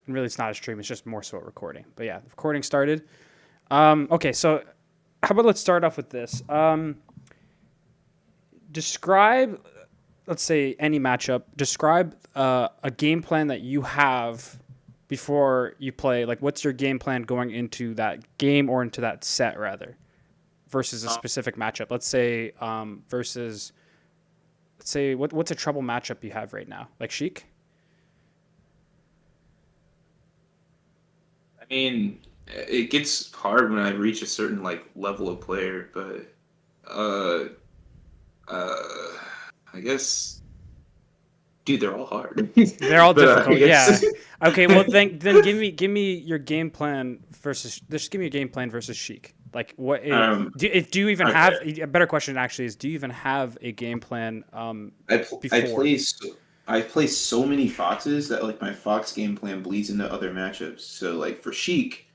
And really, it's not a stream. It's just more so a recording. But yeah, the recording started. Okay, so how about let's start off with this. Describe, let's say, any matchup. Describe a game plan that you have before you play. Like, what's your game plan going into that game or into that set, rather, versus a specific matchup? Let's say, what's a trouble matchup you have right now? Like Sheik? I mean, it gets hard when I reach a certain like level of player, but uh, uh, I guess, dude, they're all hard. They're all But I difficult. guess Yeah. Okay. Well, then give me your game plan versus. Just give me your game plan versus Sheik. Like what? um, Do you even okay. have a better question? Actually, is do you even have a game plan? I pl- I Before. play so, I play so many foxes that like my fox game plan bleeds into other matchups. So like for Sheik,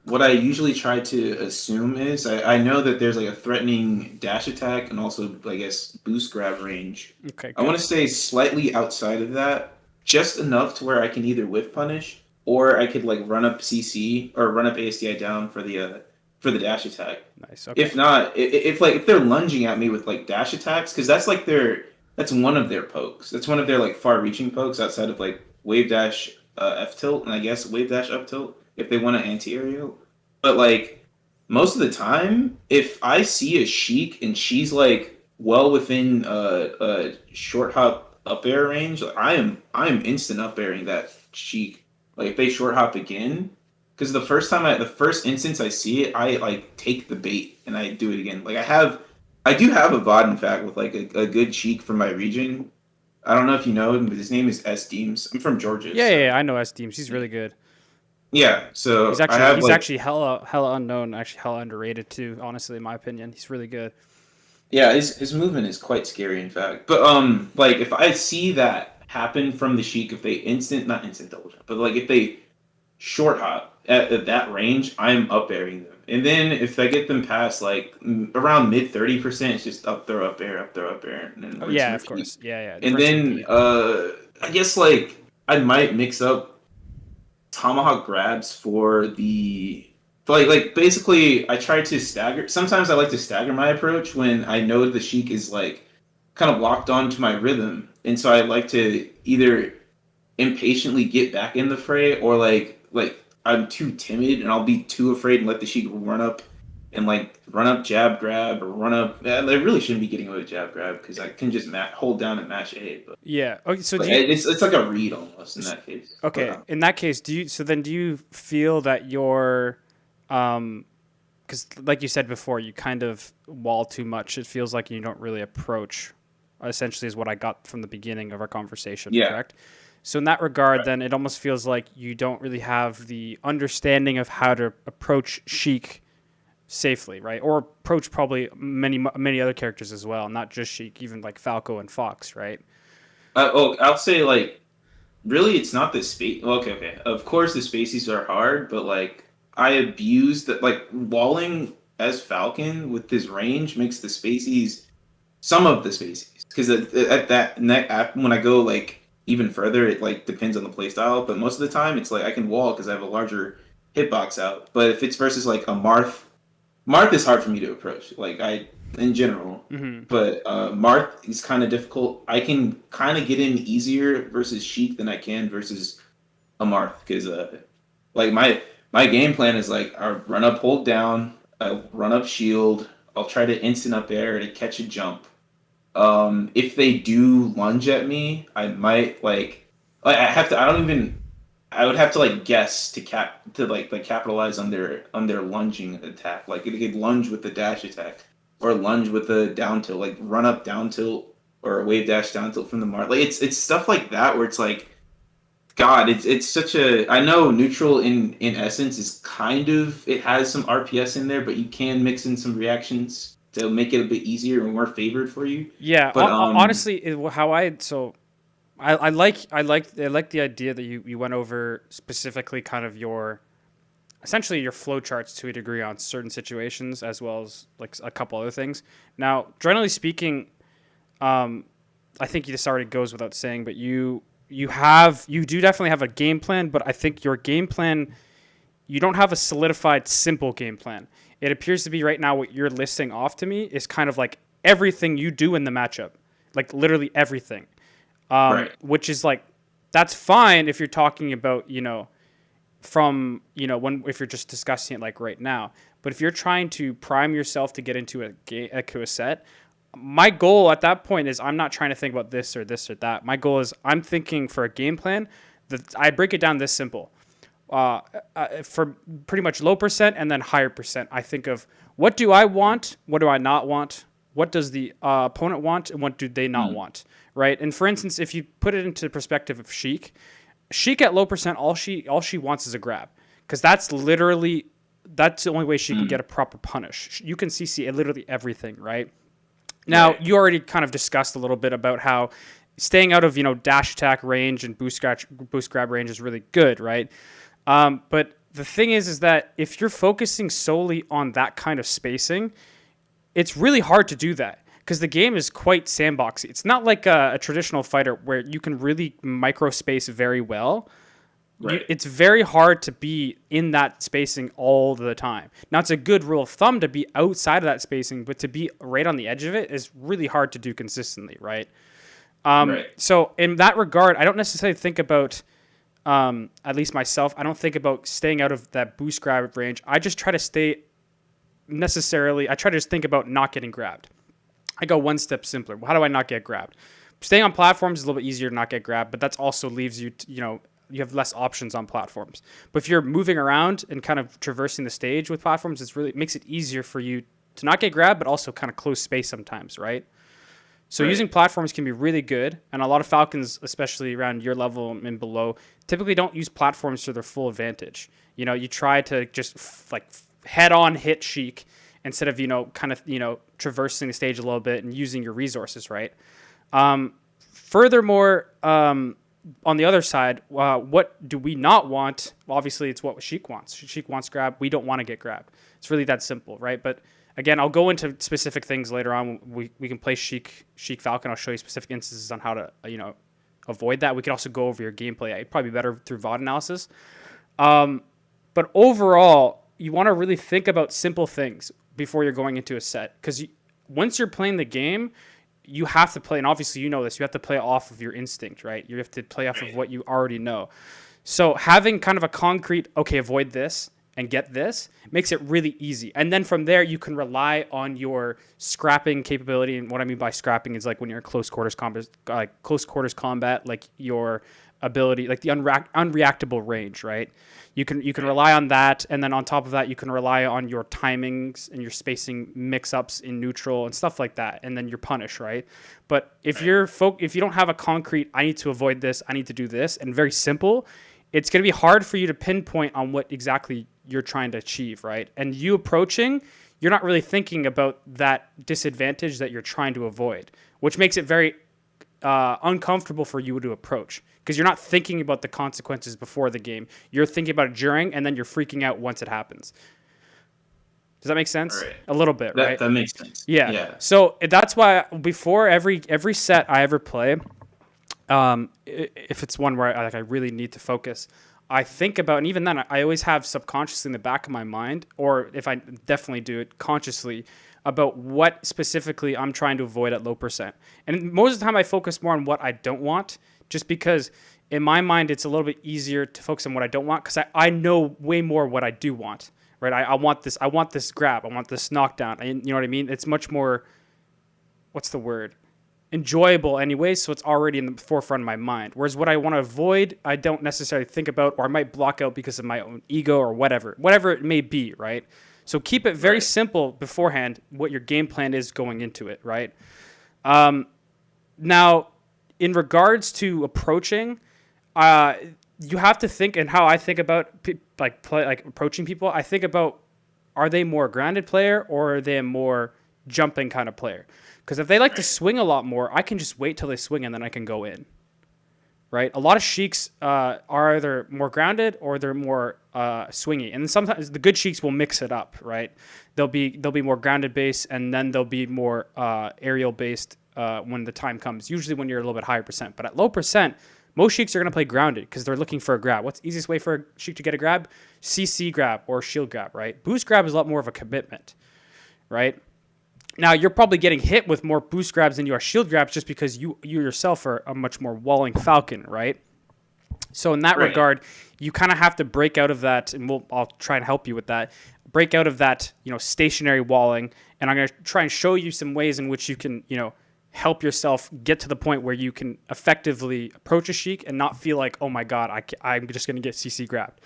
what I usually try to assume is I know that there's like a threatening dash attack and also I guess boost grab range. Okay. I Good. want to stay slightly outside of that, just enough to where I can either whiff punish or I could like run up CC or run up ASDI down for the dash attack. Nice. Okay. If not, if they're lunging at me with like dash attacks, because that's one of their pokes. That's one of their like far-reaching pokes outside of like wave dash F tilt and I guess wave dash up tilt if they want an anti-aerial. But like most of the time, if I see a Sheik and she's like well within short hop up air range, like, I am instant up airing that Sheik. Like if they short hop again, because the first instance I see it, I like take the bait and I do it again. Like I do have a VOD in fact with like a good Sheik from my region. I don't know if you know him, but his name is S Deems. I'm from Georgia, Yeah. Yeah. so Yeah, I know S Teams. He's really good. yeah. He's So I actually have he's like actually hella unknown. Actually, hella underrated too. Honestly, in my opinion, he's really good. yeah, his movement is quite scary, in fact. But like if I see that happen from the Sheik, if they not instant double jump, but like if they short hop at that range, I'm up airing them. And then if I get them past like around mid 30%, it's just up throw up air, and then Oh rinse yeah, and of repeat. course. Yeah. Yeah. And Rinse then repeat. I guess like I might mix up tomahawk grabs for the like basically I try to stagger. Sometimes I like to stagger my approach when I know the Sheik is like kind of locked on to my rhythm, and so I like to either impatiently get back in the fray or like I'm too timid and I'll be too afraid and let the Sheik run up and like run up jab grab or run up. I really shouldn't be getting away with jab grab because I can just hold down and match A, Yeah. Okay. So but do you? it's like a read almost in s- that case. But Okay. In that case, do you? So then, do you feel that you're, because like you said before, you kind of wall too much. It feels like you don't really approach. Essentially, is what I got from the beginning of our conversation. yeah, Correct. So in that regard, right. then it almost feels like you don't really have the understanding of how to approach Sheik safely, right? Or approach probably many other characters as well, not just Sheik, even like Falco and Fox, right? I'll say like really it's not the space. Okay, okay. Of course the spaces are hard, but like I abuse that like walling as Falcon with this range makes the spacies some of the species because at when I go like even further, it like depends on the playstyle. But most of the time, it's like I can wall because I have a larger hitbox out. But if it's versus like a Marth is hard for me to approach. Like I in general, Mm-hmm. but Marth is kind of difficult. I can kind of get in easier versus Sheik than I can versus a Marth because like my game plan is like I run up, hold down, I run up shield. I'll try to instant up air to catch a jump. If they do lunge at me, I might like I have to. I don't even. I would have to like guess to like capitalize on their lunging attack. Like they could lunge with the dash attack or lunge with the down tilt, like run up down tilt or a wave dash down tilt from the mark. Like it's stuff like that where it's like God, it's such a. I know neutral in essence is kind of it has some RPS in there, but you can mix in some reactions to make it a bit easier and more favored for you. Yeah, But honestly, how I so I like the idea that you went over specifically kind of your essentially your flow charts to a degree on certain situations as well as like a couple other things. Now, generally speaking, I think this already goes without saying, but you do definitely have a game plan, but I think your game plan, you don't have a solidified simple game plan. It appears to be right now what you're listing off to me is kind of like everything you do in the matchup, like literally everything, Right. which is like that's fine if you're talking about from when if you're just discussing it like right now. But if you're trying to prime yourself to get into a set, my goal at that point is I'm not trying to think about this or this or that. My goal is I'm thinking for a game plan that I break it down this simple. For pretty much low percent and then higher percent, I think of what do I want, what do I not want, what does the opponent want, and what do they not want, right? And for instance, if you put it into perspective of Sheik at low percent, all she wants is a grab, because that's the only way she can get a proper punish. You can CC literally everything, right? Now, you already kind of discussed a little bit about how staying out of dash attack range and boost grab range is really good, right? But the thing is that if you're focusing solely on that kind of spacing, it's really hard to do that because the game is quite sandboxy. It's not like a traditional fighter where you can really micro space very well. Right. It's very hard to be in that spacing all the time. Now, it's a good rule of thumb to be outside of that spacing, but to be right on the edge of it is really hard to do consistently, right? Right. So in that regard, I don't necessarily think about, at least myself, I don't think about staying out of that boost grab range. I just try to I try to just think about not getting grabbed. I go one step simpler. How do I not get grabbed? Staying on platforms is a little bit easier to not get grabbed, but that also leaves you, you have less options on platforms. But if you're moving around and kind of traversing the stage with platforms, it makes it easier for you to not get grabbed, but also kind of close space sometimes, right? So using platforms can be really good, and a lot of Falcons, especially around your level and below, typically don't use platforms to their full advantage. You try to just head-on hit Sheik instead of traversing the stage a little bit and using your resources, right? Furthermore, on the other side, what do we not want? Well, obviously, it's what Sheik wants. Sheik wants grab. We don't want to get grabbed. It's really that simple, right? But again, I'll go into specific things later on. We can play Sheik Falcon. I'll show you specific instances on how to avoid that. We could also go over your gameplay. It'd probably be better through VOD analysis. But overall, you want to really think about simple things before you're going into a set, because once you're playing the game, you have to play, and obviously you know this, you have to play off of your instinct, right? You have to play off of what you already know. So having kind of a concrete, okay, avoid this and get this makes it really easy. And then from there, you can rely on your scrapping capability. And what I mean by scrapping is like when you're in close quarters combat, like your ability, like the unreactable range, right? You can rely on that, and then on top of that, you can rely on your timings and your spacing mix-ups in neutral and stuff like that, and then your punish, right? But if if you don't have a concrete, I need to avoid this, I need to do this, and very simple, it's going to be hard for you to pinpoint on what exactly you're trying to achieve, right? And you approaching, you're not really thinking about that disadvantage that you're trying to avoid, which makes it very uncomfortable for you to approach, because you're not thinking about the consequences before the game. You're thinking about it during, and then you're freaking out once it happens. Does that make sense? Right. A little bit, right? That makes sense. Yeah. So that's why before every set I ever play, if it's one where I really need to focus, I think about, and even then I always have subconsciously in the back of my mind, or if I definitely do it consciously, about what specifically I'm trying to avoid at low percent. And most of the time I focus more on what I don't want, just because in my mind it's a little bit easier to focus on what I don't want, because I know way more what I do want, right? I want this grab, I want this knockdown, and you know what I mean? It's much more, what's the word? Enjoyable anyway, so it's already in the forefront of my mind. Whereas what I want to avoid, I don't necessarily think about, or I might block out because of my own ego or whatever it may be, right? So keep it very simple beforehand, what your game plan is going into it, right? Now, in regards to approaching, you have to think, and how I think about approaching people, I think about, are they more grounded player or are they a more jumping kind of player? Because if they like to swing a lot more, I can just wait till they swing and then I can go in, right? A lot of Sheiks are either more grounded or they're more swingy, and sometimes the good Sheiks will mix it up, right? They'll be more grounded based, and then they'll be more aerial based when the time comes. Usually when you're a little bit higher percent, but at low percent, Most Sheiks are going to play grounded because they're looking for a grab. What's the easiest way for a Sheik to get a grab? CC grab or shield grab, right? Boost grab is a lot more of a commitment, right? Now, you're probably getting hit with more boost grabs than you are shield grabs just because you yourself are a much more walling Falcon, right? So in that regard, you kind of have to break out of that, and I'll try and help you with that. Break out of that, stationary walling, and I'm going to try and show you some ways in which you can, help yourself get to the point where you can effectively approach a Sheik and not feel like, oh my God, I'm just going to get CC grabbed,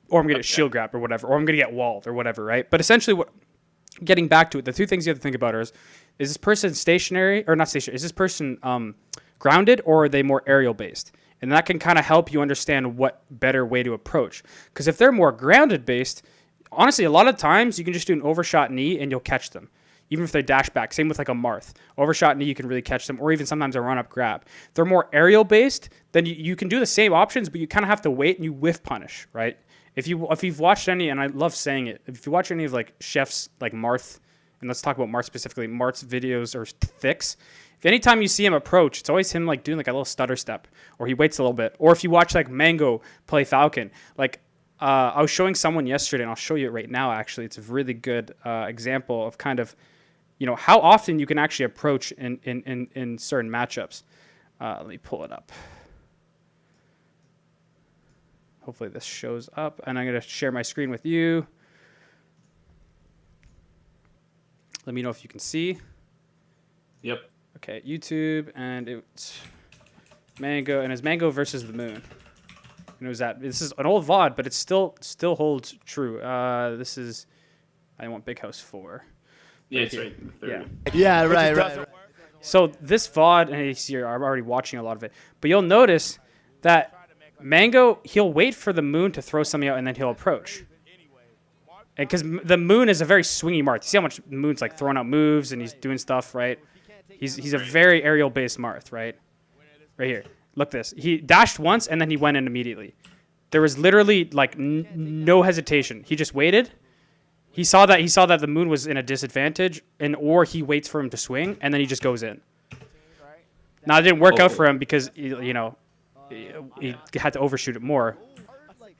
or I'm going to get shield grabbed or whatever, or I'm going to get walled or whatever, right? But essentially, getting back to it, the two things you have to think about is this person stationary or not stationary? Is this person grounded, or are they more aerial based? And that can kind of help you understand what better way to approach. Because if they're more grounded based, honestly, a lot of times you can just do an overshot knee and you'll catch them. Even if they dash back. Same with like a Marth. Overshot knee, you can really catch them. Or even sometimes a run-up grab. If they're more aerial based, then you can do the same options, but you kind of have to wait and you whiff punish, right? If you've watched any, and I love saying it, if you watch any of like chefs like Marth, and let's talk about Marth specifically, Marth's videos or fix, if anytime you see him approach, it's always him like doing like a little stutter step, or he waits a little bit. Or if you watch like Mango play Falcon, like I was showing someone yesterday, and I'll show you it right now actually. It's a really good example of kind of, how often you can actually approach in certain matchups. Let me pull it up. Hopefully this shows up, and I'm going to share my screen with you. Let me know if you can see. Yep. Okay, YouTube, and it's Mango, and it's Mango versus the Moon. This is an old VOD, but it still holds true. This is, I want Big House 4. Yeah, it's right. Yeah, right. So this VOD, and you see, I'm already watching a lot of it, but you'll notice that Mango, he'll wait for the Moon to throw something out, and then he'll approach. Because the Moon is a very swingy Marth. You see how much the Moon's like throwing out moves, and he's doing stuff, right? He's a very aerial-based Marth, right? Right here. Look this. He dashed once, and then he went in immediately. There was literally like no hesitation. He just waited. He saw that the Moon was in a disadvantage, or he waits for him to swing, and then he just goes in. Now, it didn't work out for him because, he had to overshoot it more.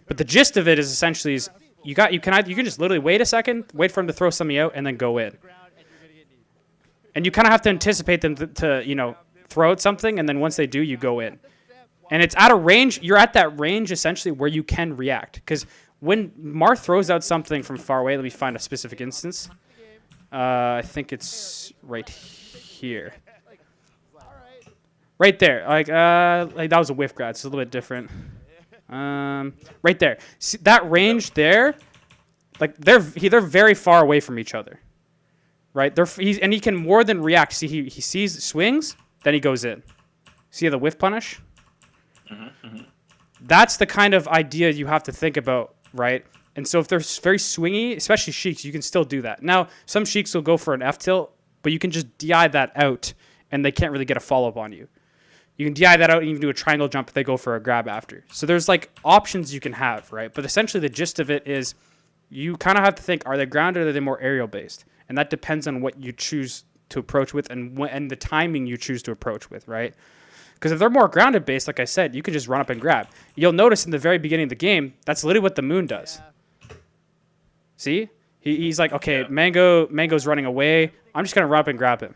But the gist of it is essentially you can just literally wait a second, wait for him to throw something out, and then go in. And you kind of have to anticipate them to throw out something, and then once they do, you go in. And it's at a range. You're at that range essentially where you can react. Because when Marth throws out something from far away, let me find a specific instance. I think it's right here. Right there. Like that was a whiff grad. It's a little bit different. Right there. See, that range there, like they're very far away from each other. Right? And he can more than react. See, he sees swings, then he goes in. See the whiff punish? That's the kind of idea you have to think about, right? And so if they're very swingy, especially Sheiks, you can still do that. Now, some Sheiks will go for an F-tilt, but you can just DI that out, and they can't really get a follow-up on you. You can DI that out and even do a triangle jump if they go for a grab after. So there's like options you can have, right? But essentially the gist of it is you kind of have to think, are they grounded or are they more aerial-based? And that depends on what you choose to approach with and the timing you choose to approach with, right? Because if they're more grounded based, like I said, you can just run up and grab. You'll notice in the very beginning of the game, that's literally what the Moon does. See? He's like, okay, Mango's running away. I'm just going to run up and grab him.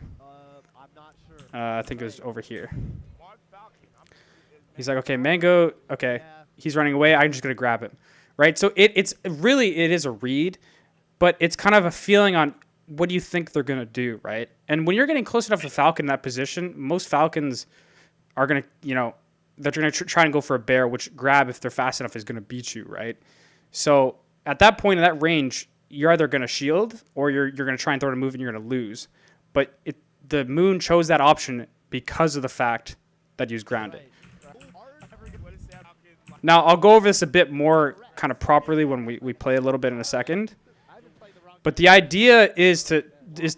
I think it was over here. He's like, okay, Mango, okay, he's running away. I'm just going to grab him. Right? So it is a read, but it's kind of a feeling on what do you think they're going to do, right? And when you're getting close enough to Falcon in that position, most Falcons are going to, they're going to try and go for a bear, which grab, if they're fast enough, is going to beat you, right? So at that point in that range, you're either going to shield or you're going to try and throw a move and you're going to lose. But the Moon chose that option because of the fact that he was grounded. Now, I'll go over this a bit more kind of properly when we play a little bit in a second. But the idea is to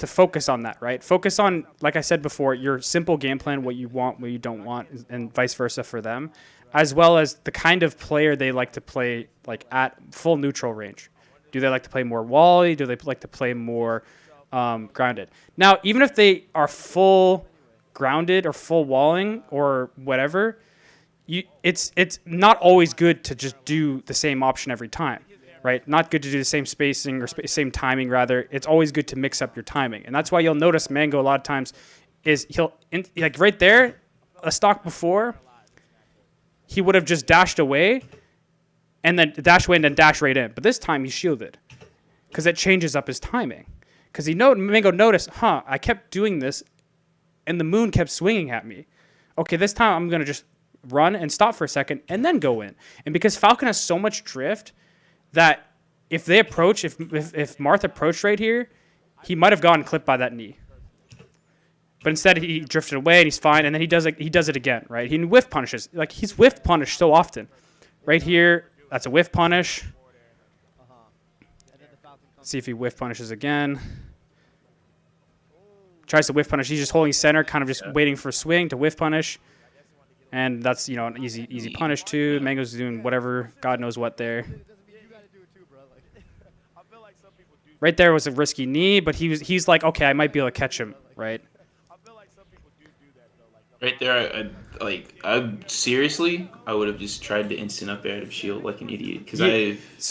focus on that, right? Focus on, like I said before, your simple game plan, what you want, what you don't want, and vice versa for them, as well as the kind of player they like to play like at full neutral range. Do they like to play more wally? Do they like to play more grounded? Now, even if they are full grounded or full walling or whatever, it's not always good to just do the same option every time, right? Not good to do the same spacing or same timing rather. It's always good to mix up your timing, and that's why you'll notice Mango a lot of times is like right there, a stock before, he would have just dashed away, and then dash away and then dash right in. But this time he shielded, because it changes up his timing. Because Mango noticed, I kept doing this, and the moon kept swinging at me. Okay, this time I'm gonna just run and stop for a second and then go in. And because Falcon has so much drift that if they approach, if Marth approached right here, he might have gotten clipped by that knee. But instead he drifted away and he's fine. And then he does it again, right? He whiff punishes. Like he's whiff punished so often. Right here, that's a whiff punish. Let's see if he whiff punishes again. Tries to whiff punish. He's just holding center, kind of just waiting for a swing to whiff punish. And that's, an easy punish too. Mango's doing whatever, God knows what there. Right there was a risky knee, but he's like, okay, I might be able to catch him, right? Right there, I seriously, I would have just tried to instant up air out of shield like an idiot. Because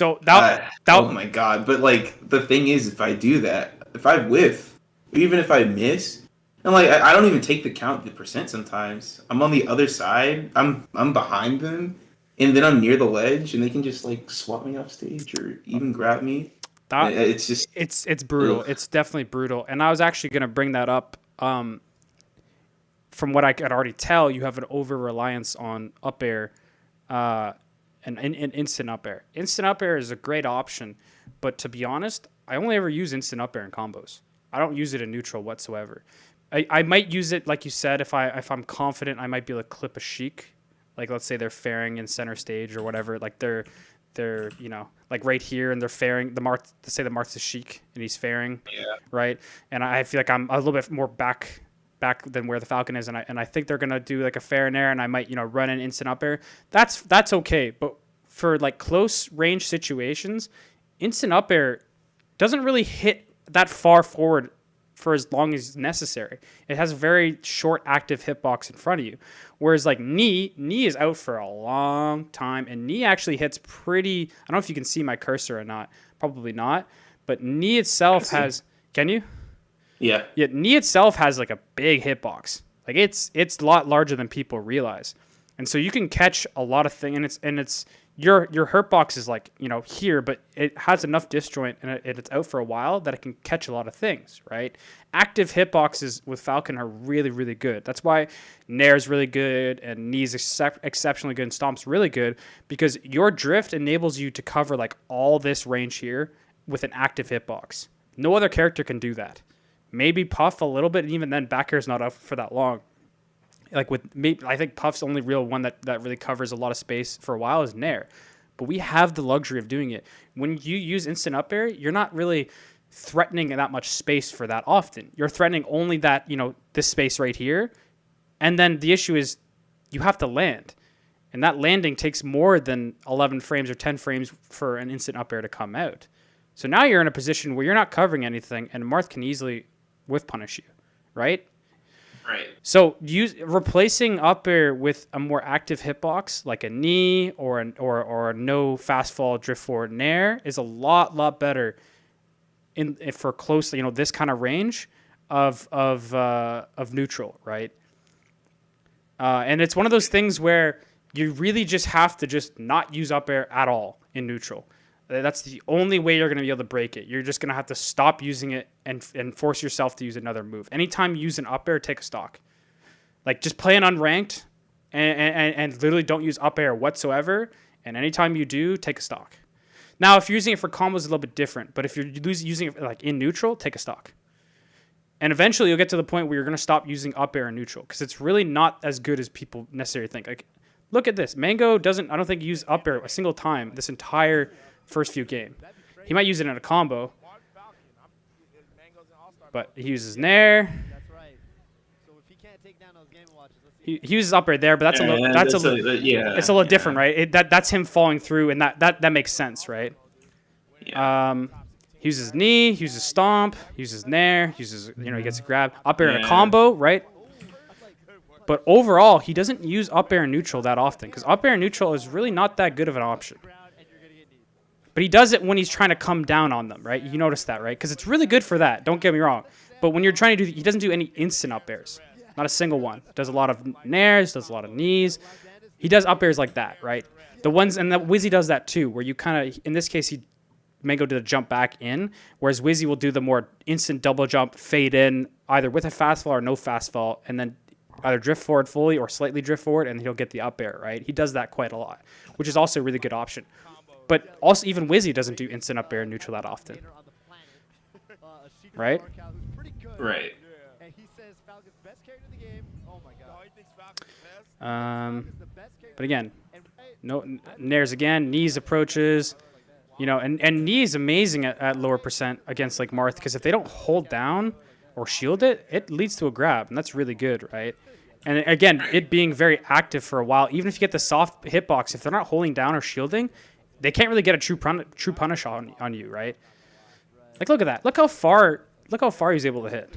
oh my God. But like, the thing is, if I do that, if I whiff, even if I miss, and like I don't even take the count, the percent sometimes. I'm on the other side. I'm behind them, and then I'm near the ledge, and they can just like swap me off stage or even grab me. It's just it's brutal. Ugh. It's definitely brutal. And I was actually gonna bring that up. From what I could already tell, you have an over reliance on up air, and instant up air. Instant up air is a great option, but to be honest, I only ever use instant up air in combos. I don't use it in neutral whatsoever. I might use it, like you said, if I'm confident, I might be able to clip a Sheik. Like, let's say they're fairing in center stage or whatever. Like, they're like right here, and they're fairing. Let's say the Marth's a Sheik, and he's fairing, right? And I feel like I'm a little bit more back than where the Falcon is, and I think they're going to do, like, a fair and air, and I might, run an instant up air. That's okay. But for, like, close range situations, instant up air doesn't really hit that far forward for as long as necessary. It has a very short active hitbox in front of you. Whereas like knee is out for a long time, and knee actually hits pretty, I don't know if you can see my cursor or not, probably not, but knee itself has, can you? Yeah, knee itself has like a big hitbox. Like it's a lot larger than people realize. And so you can catch a lot of things, and it's your hurt box is like, here, but it has enough disjoint and it's out for a while that it can catch a lot of things, right? Active hitboxes with Falcon are really, really good. That's why Nair's really good and Knee's exceptionally good and Stomp's really good, because your drift enables you to cover like all this range here with an active hitbox. No other character can do that. Maybe Puff a little bit, and even then back air's not up for that long. Like I think Puff's only real one that really covers a lot of space for a while is Nair. But we have the luxury of doing it. When you use instant up air, you're not really threatening that much space for that often. You're threatening only that, this space right here. And then the issue is you have to land. And that landing takes more than 11 frames or 10 frames for an instant up air to come out. So now you're in a position where you're not covering anything, and Marth can easily whiff punish you, right? Right. So replacing up air with a more active hitbox like a knee or a no fast fall drift forward nair is a lot better for close, this kind of range of neutral, right? And it's one of those things where you really just have to just not use up air at all in neutral. That's the only way you're going to be able to break it. You're just going to have to stop using it and force yourself to use another move. Anytime you use an up air, take a stock. Like, just play an unranked and literally don't use up air whatsoever. And anytime you do, take a stock. Now, if you're using it for combos, it's a little bit different. But if you're using it like in neutral, take a stock. And eventually you'll get to the point where you're going to stop using up air in neutral, because it's really not as good as people necessarily think. Like, look at this. Mango doesn't, I don't think, use up air a single time this entire first few game. He might use it in a combo, but he uses Nair. He uses up right there, but it's a little different, right? That's him falling through, and that makes sense, right? Yeah. He uses knee, he uses stomp, he uses Nair, he uses, he gets a grab, up air in a combo, right? But overall, he doesn't use up air and neutral that often because up air and neutral is really not that good of an option. But he does it when he's trying to come down on them, right? You notice that, right? Because it's really good for that. Don't get me wrong. But when you're trying to do, he doesn't do any instant up airs. Not a single one. Does a lot of nairs, does a lot of knees. He does up airs like that, right? The ones, and the Wizzy does that too, where you kind of, in this case, Mango did a jump back in, whereas Wizzy will do the more instant double jump, fade in, either with a fast fall or no fast fall, and then either drift forward fully or slightly drift forward, and he'll get the up air, right? He does that quite a lot, which is also a really good option. But also, even Wizzy doesn't do instant up air and neutral that often, right? Right. But again, no nairs again, knees approaches, you know, and knee is amazing at lower percent against like Marth because if they don't hold down or shield it, it leads to a grab, and that's really good, right? And again, it being very active for a while, even if you get the soft hitbox, if they're not holding down or shielding, they can't really get a true punish on you, right? Like look at that, look how far he's able to hit.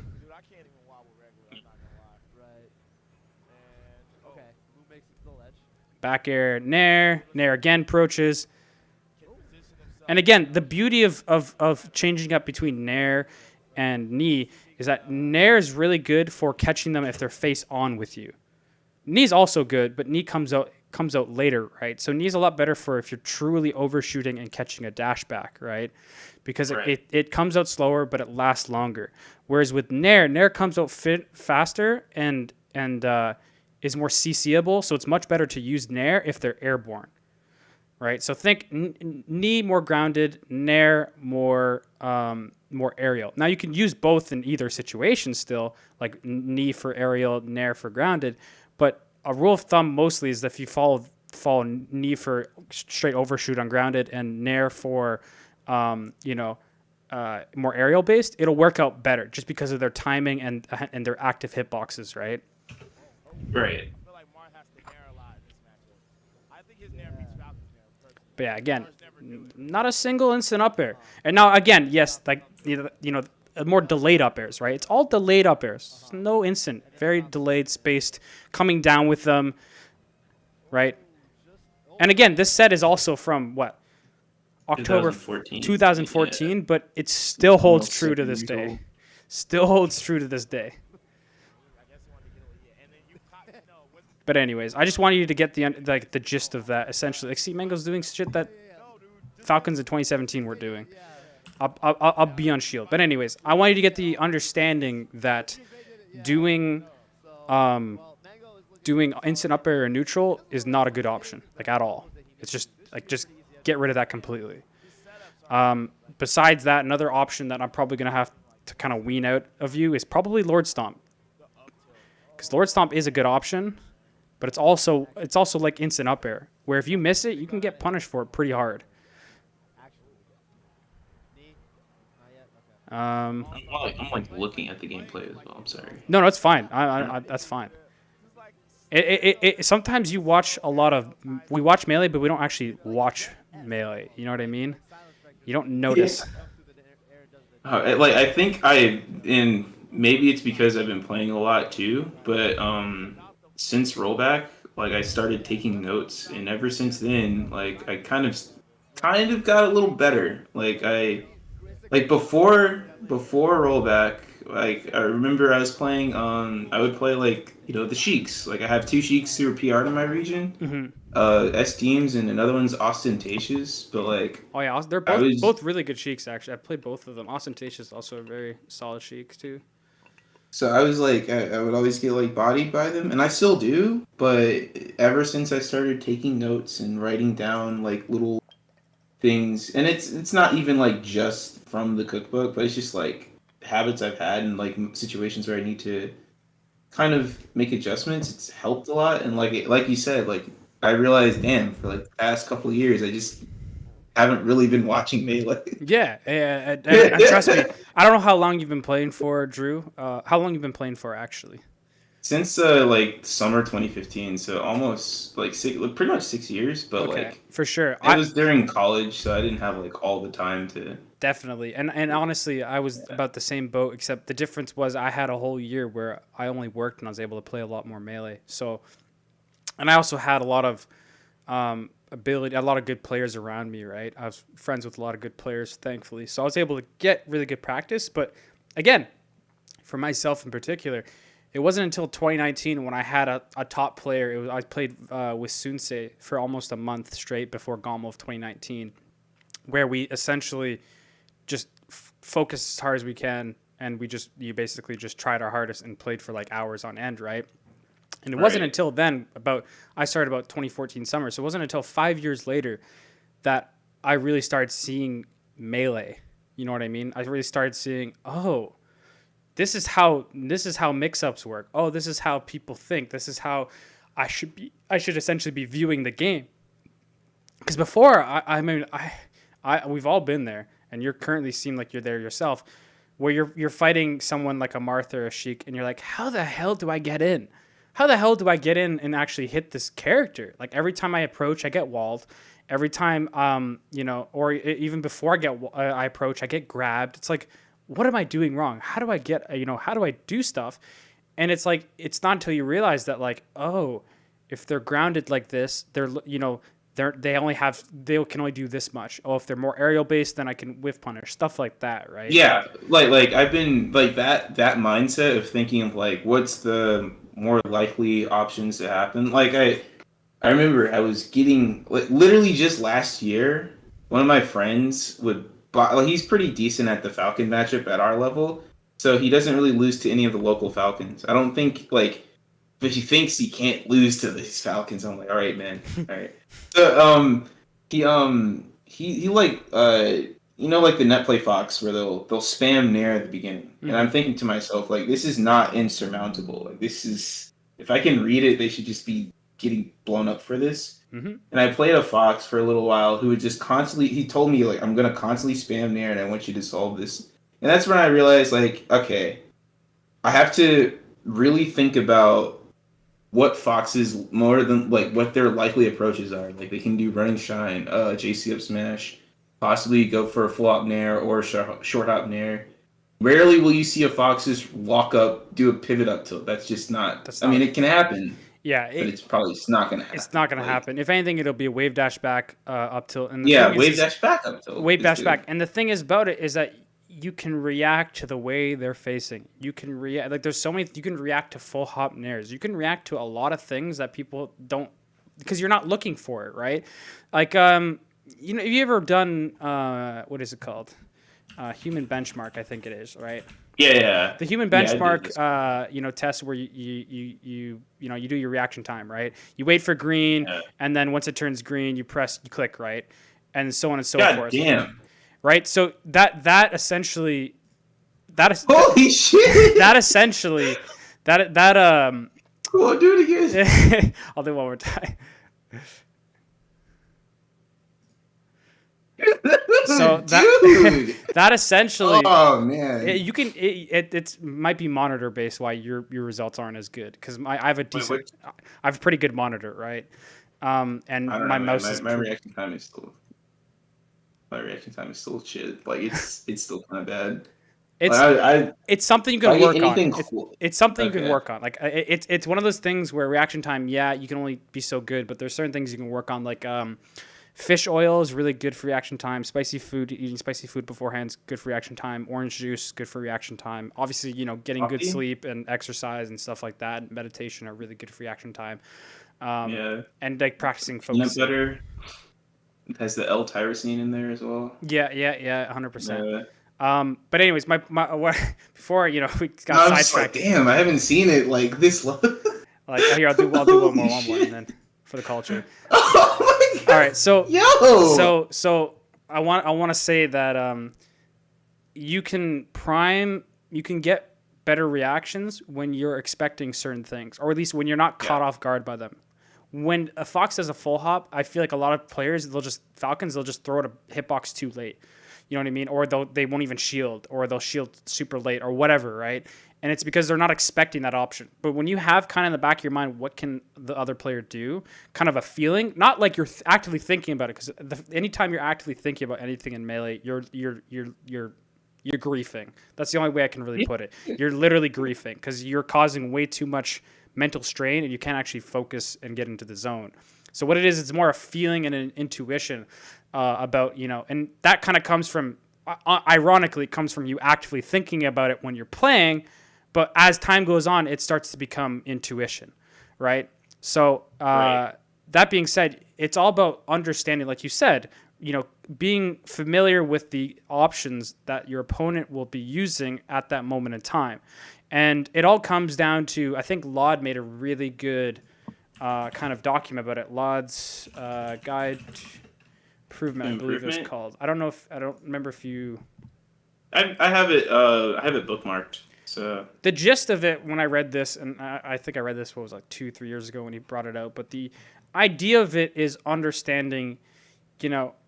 Back air, nair again approaches. And again, the beauty of changing up between nair and knee is that nair is really good for catching them if they're face on with you. Knee's also good, but knee comes out later, right? So knee's a lot better for if you're truly overshooting and catching a dash back, right? Because right. it comes out slower, but it lasts longer. Whereas with nair comes out faster and is more CCable, so it's much better to use nair if they're airborne, right? So think knee more grounded, nair more aerial. Now you can use both in either situation still, like knee for aerial, nair for grounded, but a rule of thumb mostly is that if you follow knee for straight overshoot on grounded and nair for more aerial based, it'll work out better just because of their timing and their active hitboxes, right? Right. But yeah, again, not a single instant up air. And now again, yes, like more delayed up airs, right? It's all delayed up airs. No instant, very delayed, spaced, coming down with them, right? And again, this set is also from what? October 2014, but it still holds true to this day. Still holds true to this day. But anyways, I just wanted you to get the gist of that. Essentially, like, see, Mango's doing shit that Falcons in 2017 were doing. I'll be on shield. But anyways, I want you to get the understanding that doing instant up air or neutral is not a good option, like at all. It's just get rid of that completely. Besides that, another option that I'm probably gonna have to kind of wean out of you is probably Lord Stomp, because Lord Stomp is a good option. But it's also like instant up air, where if you miss it, you can get punished for it pretty hard. I'm like looking at the gameplay as well. I'm sorry. No, it's fine. I that's fine. It sometimes we watch Melee, but we don't actually watch Melee. You know what I mean? You don't notice. Yeah. I think maybe it's because I've been playing a lot too, but since rollback, like I started taking notes, and ever since then, like I kind of got a little better. Before rollback, like I remember I was playing I would play the Sheiks. Like I have two Sheiks who are PR'd in my region. Mm-hmm. S-Teams and another one's Ostentatious, but like oh yeah, they're both really good Sheiks actually. I played both of them. Ostentatious also a very solid Sheiks too. So I was like, I would always get like bodied by them, and I still do. But ever since I started taking notes and writing down like little things, and it's not even like just from the cookbook, but it's just like habits I've had and like situations where I need to kind of make adjustments. It's helped a lot, and like you said, like I realized, damn, for like the past couple of years, I just haven't really been watching Melee. Yeah, and trust me, I don't know how long you've been playing for, Drew. How long you've been playing for, actually? since like summer 2015, so almost like pretty much 6 years. But Okay, like for sure. it was during college, so I didn't have like all the time to. Definitely. And honestly, I was about the same boat, except the difference was I had a whole year where I only worked and I was able to play a lot more Melee. So, and I also had a lot of ability, a lot of good players around me, right? I was friends with a lot of good players, thankfully. So I was able to get really good practice. But again, for myself in particular, it wasn't until 2019 when I had a top player. I played with Sunsei for almost a month straight before GOMO of 2019, where we essentially just focus as hard as we can, and you basically just tried our hardest and played for like hours on end, right? And it wasn't until then, I started about 2014 summer, so it wasn't until 5 years later that I really started seeing Melee. You know what I mean? I really started seeing, oh, this is how mix-ups work. Oh, this is how people think. This is how I should essentially be viewing the game. Because before, I mean, we've all been there, and you're currently seem like you're there yourself, where you're fighting someone like a Martha or a Sheik, and you're like, how the hell do I get in? How the hell do I get in and actually hit this character? Like every time I approach, I get walled. Every time, or even before I approach, I get grabbed. It's like, what am I doing wrong? How do I how do I do stuff? And it's like, it's not until you realize that like, oh, if they're grounded like this, they can only do this much. Oh, if they're more aerial based, then I can whiff punish, stuff like that, right? Yeah, like I've been like that mindset of thinking of like what's the more likely options to happen. Like I remember I was getting like literally just last year, one of my friends would buy. Like, he's pretty decent at the Falcon matchup at our level, so he doesn't really lose to any of the local Falcons. I don't think like. But he thinks he can't lose to these Falcons. I'm like, all right, man, all right. So he like like the net play Fox where they'll spam Nair at the beginning, Mm-hmm. and I'm thinking to myself like this is not insurmountable. Like this is if I can read it, they should just be getting blown up for this. Mm-hmm. And I played a Fox for a little while who would just constantly. He told me like I'm gonna constantly spam Nair, and I want you to solve this. And that's when I realized like okay, I have to really think about what Foxes more than like what their likely approaches are. Like they can do running shine, JC up smash, possibly go for a full hop nair or short hop nair. Rarely will you see a Fox just walk up, do a pivot up tilt. That's just not. I mean, it can happen. Yeah, but it's probably not going to happen. It's not going to happen. If anything, it'll be a wave dash back up tilt. And wave dash back up tilt. Wave dash back. And the thing is about it is that you can react to the way they're facing. You can react like there's so many. You can react to full hop nairs. You can react to a lot of things that people don't because you're not looking for it, right? Like have you ever done what is it called? Human benchmark, I think it is, right? Yeah. The human benchmark, test where you do your reaction time, right? You wait for green, and then once it turns green, you click, right, and so on and so forth. Damn. Right. So that essentially, holy shit. That essentially, that Come on, do it again. I'll do it one more time. So that essentially, oh man, you can it might be monitor based why your results aren't as good because I have I have a pretty good monitor, right? And my mouse is my reaction time is still shit. Like it's still kind of bad. It's something you can work on. Cool. It's something you can work on. Like it's one of those things where reaction time, you can only be so good, but there's certain things you can work on. Like fish oil is really good for reaction time. Eating spicy food beforehand is good for reaction time. Orange juice, good for reaction time. Obviously, getting good sleep and exercise and stuff like that, and meditation are really good for reaction time. And like practicing focus. Peanut butter has the L-tyrosine in there as well. Yeah, 100%. But anyways, my before we got sidetracked. Like, damn, I haven't seen it like this long. Like here, I'll do one more, and then for the culture. Oh my God. All right, so I want to say that you can get better reactions when you're expecting certain things, or at least when you're not caught off guard by them. When a Fox does a full hop, I feel like a lot of players they'll just throw it a hitbox too late. You know what I mean? Or they won't even shield, or they'll shield super late, or whatever, right? And it's because they're not expecting that option. But when you have kind of in the back of your mind, what can the other player do? Kind of a feeling, not like you're actively thinking about it. Because anytime you're actively thinking about anything in Melee, you're griefing. That's the only way I can really put it. You're literally griefing because you're causing way too much mental strain and you can't actually focus and get into the zone. So what it is, it's more a feeling and an intuition about, and that kind of comes from, ironically, it comes from you actively thinking about it when you're playing. But as time goes on, it starts to become intuition, right? So that being said, it's all about understanding, like you said, being familiar with the options that your opponent will be using at that moment in time. And it all comes down to, I think Laud made a really good kind of document about it. Laud's Guide to Improvement, I believe it's called. I don't remember if you... I have it bookmarked. So the gist of it, when I read this, and I think I read this, 2-3 years ago when he brought it out, but the idea of it is understanding,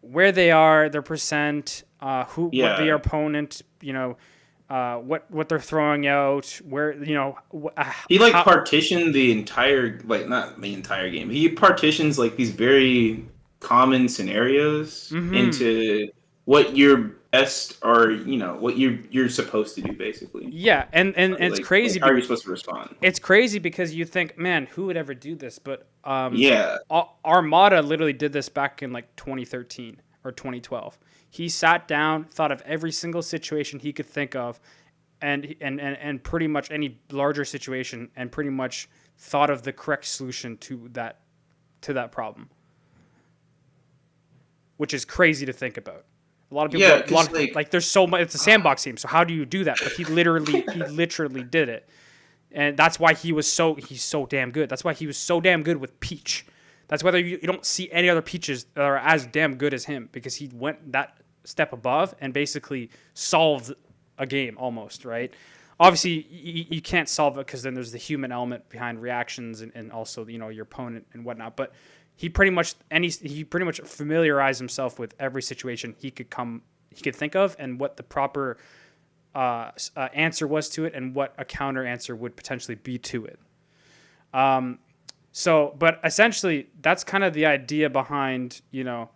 where they are, their percent, what their opponent, what they're throwing out, where, he partitioned the entire, not the entire game. He partitions these very common scenarios into what you're best or what you're supposed to do basically. Yeah, and it's crazy. How are you supposed to respond? It's crazy because you think, man, who would ever do this? But Armada literally did this back in 2013 or 2012. He sat down, thought of every single situation he could think of, and pretty much any larger situation, and pretty much thought of the correct solution to that problem, which is crazy to think about. A lot of people, there's so much. It's a sandbox game, so how do you do that? But he literally did it, and that's why he's so damn good. That's why he was so damn good with Peach. That's whether you don't see any other Peaches that are as damn good as him, because he went that step above and basically solved a game almost, right? Obviously, you can't solve it because then there's the human element behind reactions and also your opponent and whatnot, but. He pretty much familiarized himself with every situation he could think of, and what the proper answer was to it, and what a counter answer would potentially be to it. But essentially, that's kind of the idea behind, I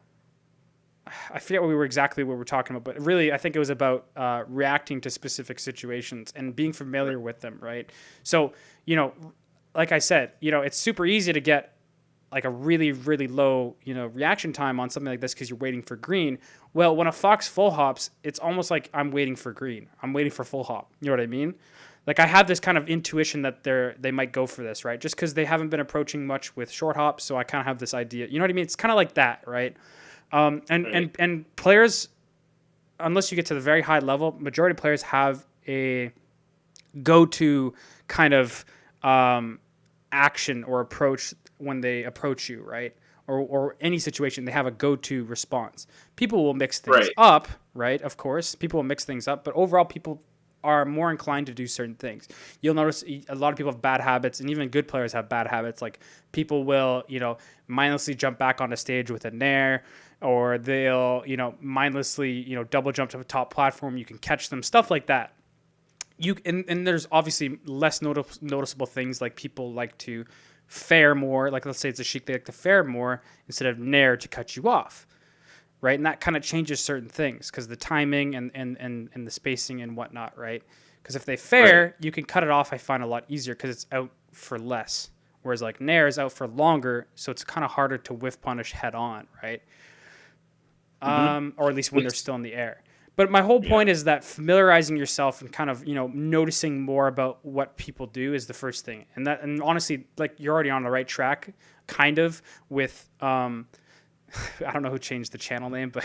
forget what we were talking about, but really, I think it was about reacting to specific situations and being familiar with them, right? So, like I said, it's super easy to get a really, really low, reaction time on something like this because you're waiting for green. Well, when a fox full hops, it's almost like I'm waiting for green. I'm waiting for full hop. You know what I mean? I have this kind of intuition that they might go for this, right? Just because they haven't been approaching much with short hops, so I kind of have this idea. You know what I mean? It's kind of like that, right? And players, unless you get to the very high level, majority of players have a go-to kind of action or approach when they approach you, right? Or any situation, they have a go-to response. People will mix things up, right? Of course, people will mix things up, but overall, people are more inclined to do certain things. You'll notice a lot of people have bad habits, and even good players have bad habits. Like people will, mindlessly jump back on a stage with a nair, or they'll, mindlessly, double jump to the top platform. You can catch them, stuff like that. And there's obviously less noticeable things, like people like to fair more, like let's say it's a Sheik, they like to fair more instead of nair to cut you off, right? And that kind of changes certain things because the timing and the spacing and whatnot, right? Because if they fair, you can cut it off, I find a lot easier because it's out for less, whereas nair is out for longer, so it's kind of harder to whiff punish head on, right? Or at least when they're still in the air. But my whole point is that familiarizing yourself and kind of, noticing more about what people do is the first thing. And honestly, you're already on the right track, kind of, with, I don't know who changed the channel name, but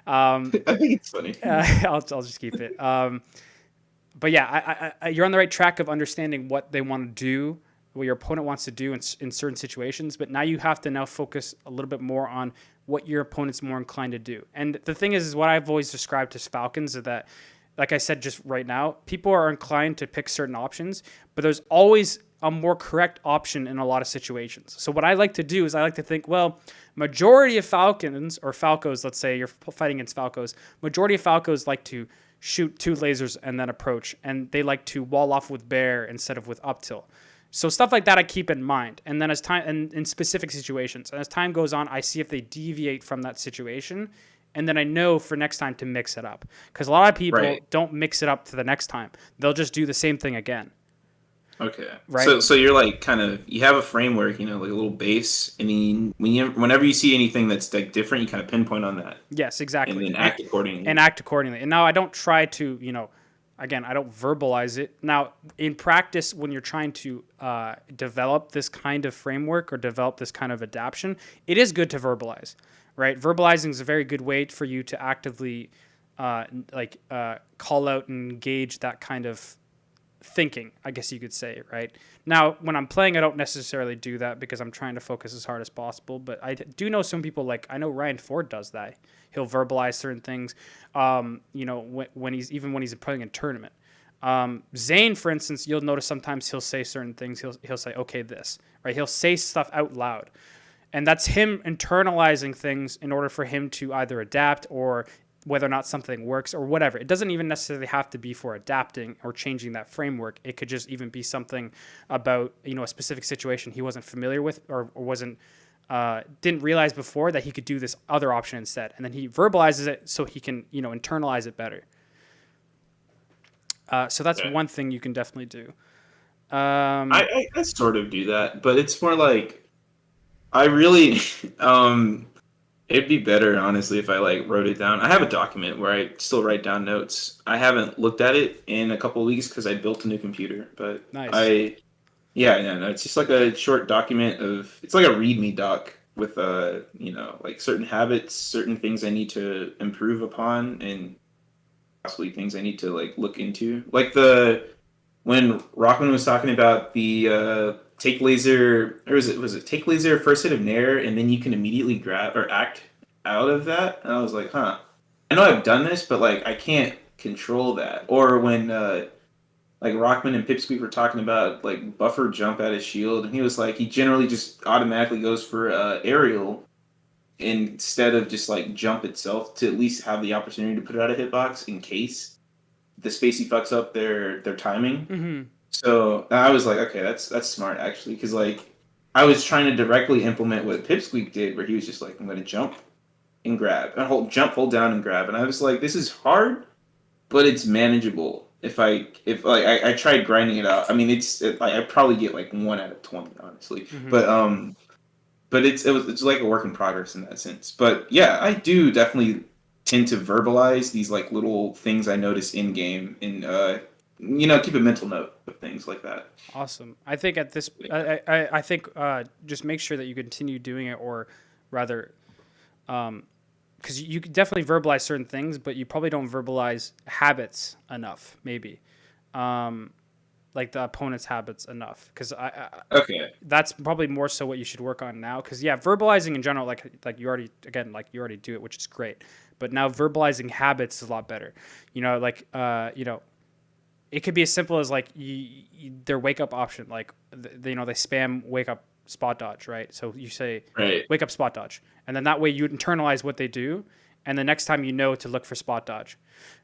I think it's funny. I'll just keep it. But yeah, you're on the right track of understanding what they want to do, what your opponent wants to do in certain situations. But now you have to focus a little bit more on what your opponent's more inclined to do. And the thing is what I've always described as Falcons is that, like I said just right now, people are inclined to pick certain options, but there's always a more correct option in a lot of situations. So what I like to do is I like to think, well, majority of Falcons or Falcos, let's say you're fighting against Falcos, majority of Falcos like to shoot 2 lasers and then approach, and they like to wall off with bear instead of with up tilt. So stuff like that I keep in mind. And then as time, and in specific situations, and as time goes on, I see if they deviate from that situation, and then I know for next time to mix it up. Because a lot of people don't mix it up to the next time. They'll just do the same thing again. Okay. Right. So you're like you have a framework, like a little base, and then whenever you see anything that's like different, you kind of pinpoint on that. Yes, exactly. And then act accordingly. And now I don't try to, again, I don't verbalize it. Now, in practice, when you're trying to develop this kind of framework or develop this kind of adaptation, it is good to verbalize, right? Verbalizing is a very good way for you to actively call out and engage that kind of thinking, I guess you could say, right? Now, when I'm playing, I don't necessarily do that because I'm trying to focus as hard as possible. But I do know some people, like I know Ryan Ford does that. He'll verbalize certain things, when he's playing in a tournament. Zane, for instance, you'll notice sometimes he'll say certain things. He'll say, okay, this, right? He'll say stuff out loud. And that's him internalizing things in order for him to either adapt or whether or not something works or whatever. It doesn't even necessarily have to be for adapting or changing that framework. It could just even be something about, a specific situation he wasn't familiar with or didn't realize before that he could do this other option instead. And then he verbalizes it so he can, internalize it better. So that's one thing you can definitely do. I sort of do that, but it's more like I really it'd be better, honestly, if I wrote it down. I have a document where I still write down notes. I haven't looked at it in a couple of weeks because I built a new computer. But nice. It's just like a short document it's like a README doc with certain habits, certain things I need to improve upon, and possibly things I need to look into. Like when Rockman was talking about the take laser, or was it take laser first hit of nair, and then you can immediately grab or act out of that. And I was like, I know I've done this, but I can't control that. Or when Rockman and Pipsqueak were talking about buffer jump at his shield, and he was like, he generally just automatically goes for aerial instead of just jump itself to at least have the opportunity to put it out of hitbox in case the spacey fucks up their timing. Mm-hmm. So I was like, okay, that's smart actually, because I was trying to directly implement what Pipsqueak did, where he was just I'm going to jump and grab and hold down and grab, and I was like, this is hard, but it's manageable. If I tried grinding it out, I mean, I probably get 1 out of 20, honestly, mm-hmm. but it's like a work in progress in that sense. But yeah, I do definitely tend to verbalize these little things I notice in game and keep a mental note of things like that. Awesome. I think at this, I think just make sure that you continue doing it, or rather, because you can definitely verbalize certain things, but you probably don't verbalize habits enough, maybe. Like the opponent's habits enough, because that's probably more so what you should work on now. Because verbalizing in general, like you already do it, which is great. But now verbalizing habits is a lot better. It could be as simple as their wake up option, they spam wake up spot dodge, right? So you say wake up spot dodge, and then that way you internalize what they do, and the next time to look for spot dodge,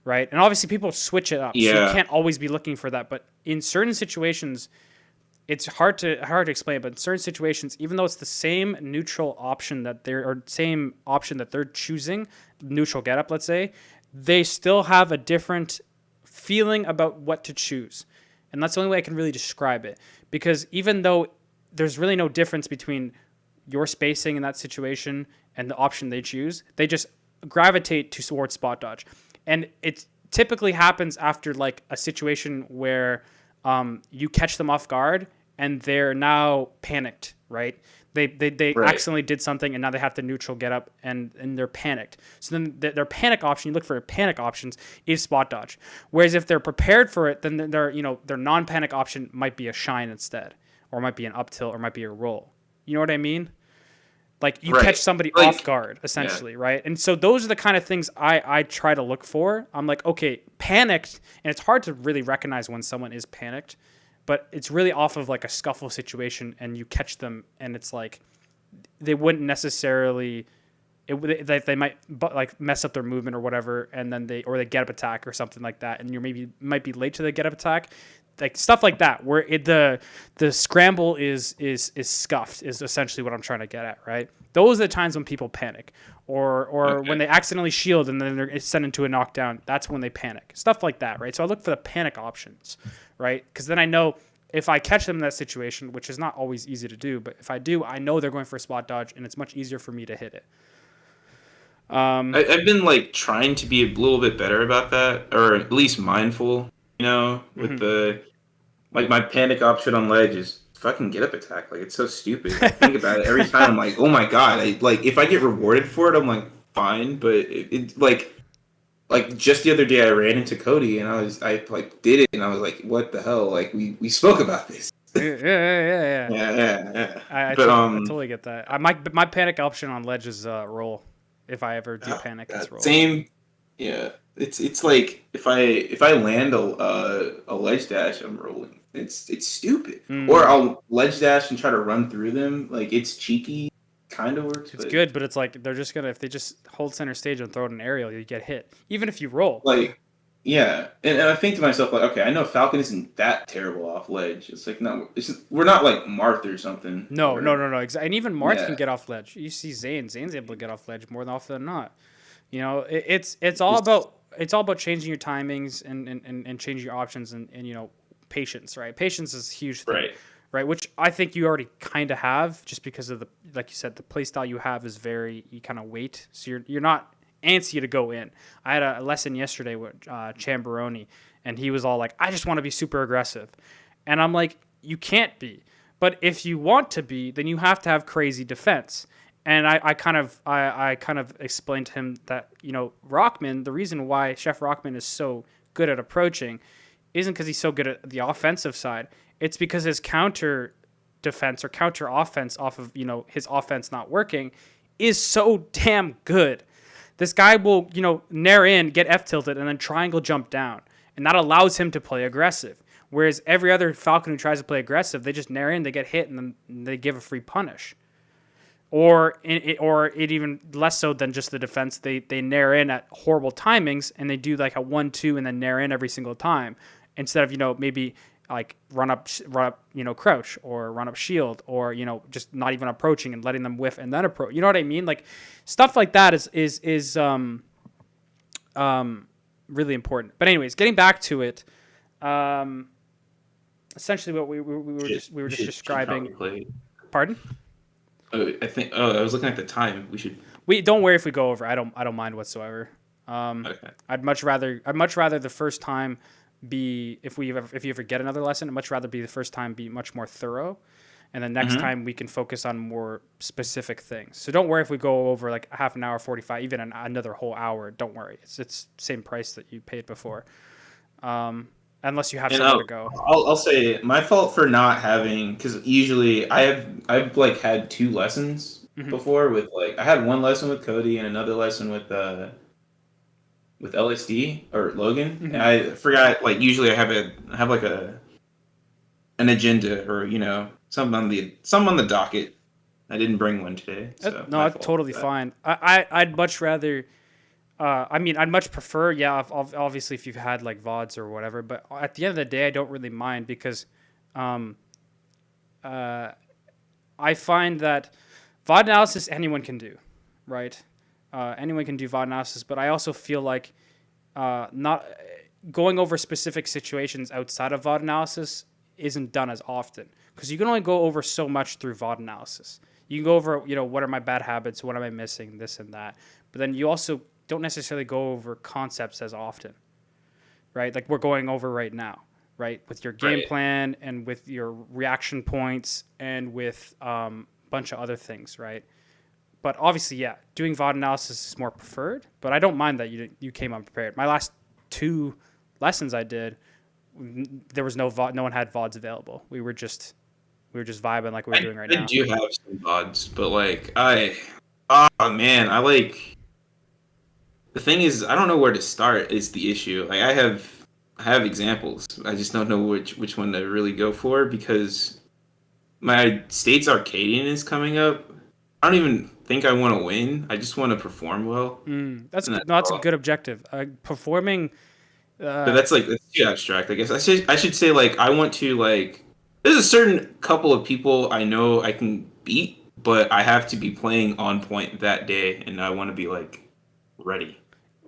right? And obviously people switch it up, so you can't always be looking for that. But in certain situations, it's hard to explain. But in certain situations, even though it's the same neutral option that they're choosing, neutral get up, let's say, they still have a different feeling about what to choose. And that's the only way I can really describe it. Because even though there's really no difference between your spacing in that situation and the option they choose, they just gravitate towards spot dodge. And it typically happens after a situation where you catch them off guard and they're now panicked, right? They accidentally did something, and now they have to neutral get up, and they're panicked. So then their panic option, you look for panic options, is spot dodge. Whereas if they're prepared for it, then their non-panic option might be a shine instead, or might be an up tilt, or might be a roll. You know what I mean? You catch somebody off guard, essentially, right? And so those are the kind of things I try to look for. I'm like, okay, panicked, and it's hard to really recognize when someone is panicked, but it's really off of a scuffle situation, and you catch them, and it's they wouldn't necessarily they might like mess up their movement or whatever, and then they get up attack or something like that, and you might be late to the get up attack, like stuff like that, where the scramble is scuffed is essentially what I'm trying to get at, right? Those are the times when people panic, or when they accidentally shield and then they're sent into a knockdown. That's when they panic, stuff like that, right? So I look for the panic options, right? Because then I know if I catch them in that situation, which is not always easy to do, but if I do, I know they're going for a spot dodge, and it's much easier for me to hit it. I've been like trying to be a little bit better about that, or at least mindful, with the like my panic option on ledge is fucking get up attack. Like it's so stupid. I think about it every time. I'm like, oh my god. If I get rewarded for it, I'm like fine. But it like just the other day I ran into Cody and I did it and I was like, what the hell? Like we spoke about this. Yeah. I totally get that. My panic option on ledge is roll. If I ever do panic, it's roll. Same. Yeah. It's like if I land a ledge dash, I'm rolling. It's stupid. Or I'll ledge dash and try to run through them. Like it's cheeky, kind of works. It's good, but it's like they're just gonna, if they just hold center stage and throw it an aerial, you get hit. Even if you roll. Like, yeah, and I think to myself like, okay, I know Falcon isn't that terrible off ledge. It's like we're not like Marth or something. No. And even Marth can get off ledge. You see Zane's able to get off ledge more often than not. It's all about changing your timings and changing your options and patience, right? Patience is a huge thing, right? Which I think you already kind of have, just because of like you said, the play style you have is you kind of wait, so you're not antsy to go in. I had a lesson yesterday with Chamberoni, and he was all like, I just want to be super aggressive, and I'm like, you can't be, but if you want to be, then you have to have crazy defense. And I kind of explained to him that Rockman, the reason why Chef Rockman is so good at approaching isn't because he's so good at the offensive side. It's because his counter defense or counter offense off of his offense not working is so damn good. This guy will nair in, get F tilted, and then triangle jump down, and that allows him to play aggressive. Whereas every other Falcon who tries to play aggressive, they just nair in, they get hit, and then they give a free punish. Or it even less so than just the defense. They nair in at horrible timings, and they do like a 1-2 and then nair in every single time, instead of maybe like run up crouch or run up shield, or just not even approaching and letting them whiff and then approach. You know what I mean? Like stuff like that is really important. But anyways, getting back to it, essentially what we were just describing. Pardon? I was looking at the time. We don't worry if we go over. I don't mind whatsoever. Okay. I'd much rather the first time be, if you ever get another lesson, I'd much rather be the first time be much more thorough, and the next time we can focus on more specific things. So don't worry if we go over like half an hour, 45, even another whole hour. Don't worry. It's same price that you paid before. Unless you have somewhere to go. I'll say my fault for not having, because usually I've like had 2 lessons before with I had 1 lesson with Cody and another lesson with LSD or Logan. And I forgot, usually I have like an agenda or something on the docket. I didn't bring one today. So no, that's totally fine. I'd much rather. I'd much prefer, obviously, if you've had like VODs or whatever, but at the end of the day, I don't really mind, because I find that VOD analysis anyone can do, right? Anyone can do VOD analysis, but I also feel like not going over specific situations outside of VOD analysis isn't done as often, because you can only go over so much through VOD analysis. You can go over, what are my bad habits, what am I missing, this and that, but then you also don't necessarily go over concepts as often, right? Like we're going over right now, right? With your game plan and with your reaction points and with a bunch of other things, right? But obviously, doing VOD analysis is more preferred, but I don't mind that you came unprepared. My last 2 lessons I did, there was no VOD, no one had VODs available. We were just vibing like we're doing right now. I do have some VODs, but the thing is, I don't know where to start is the issue. I have examples. I just don't know which one to really go for, because my States Arcadian is coming up. I don't even think I want to win. I just want to perform well. That's And that's a all. good objective. Performing. But that's too abstract. I guess I should say like I want to like. There's a certain couple of people I know I can beat, but I have to be playing on point that day, and I want to be like ready.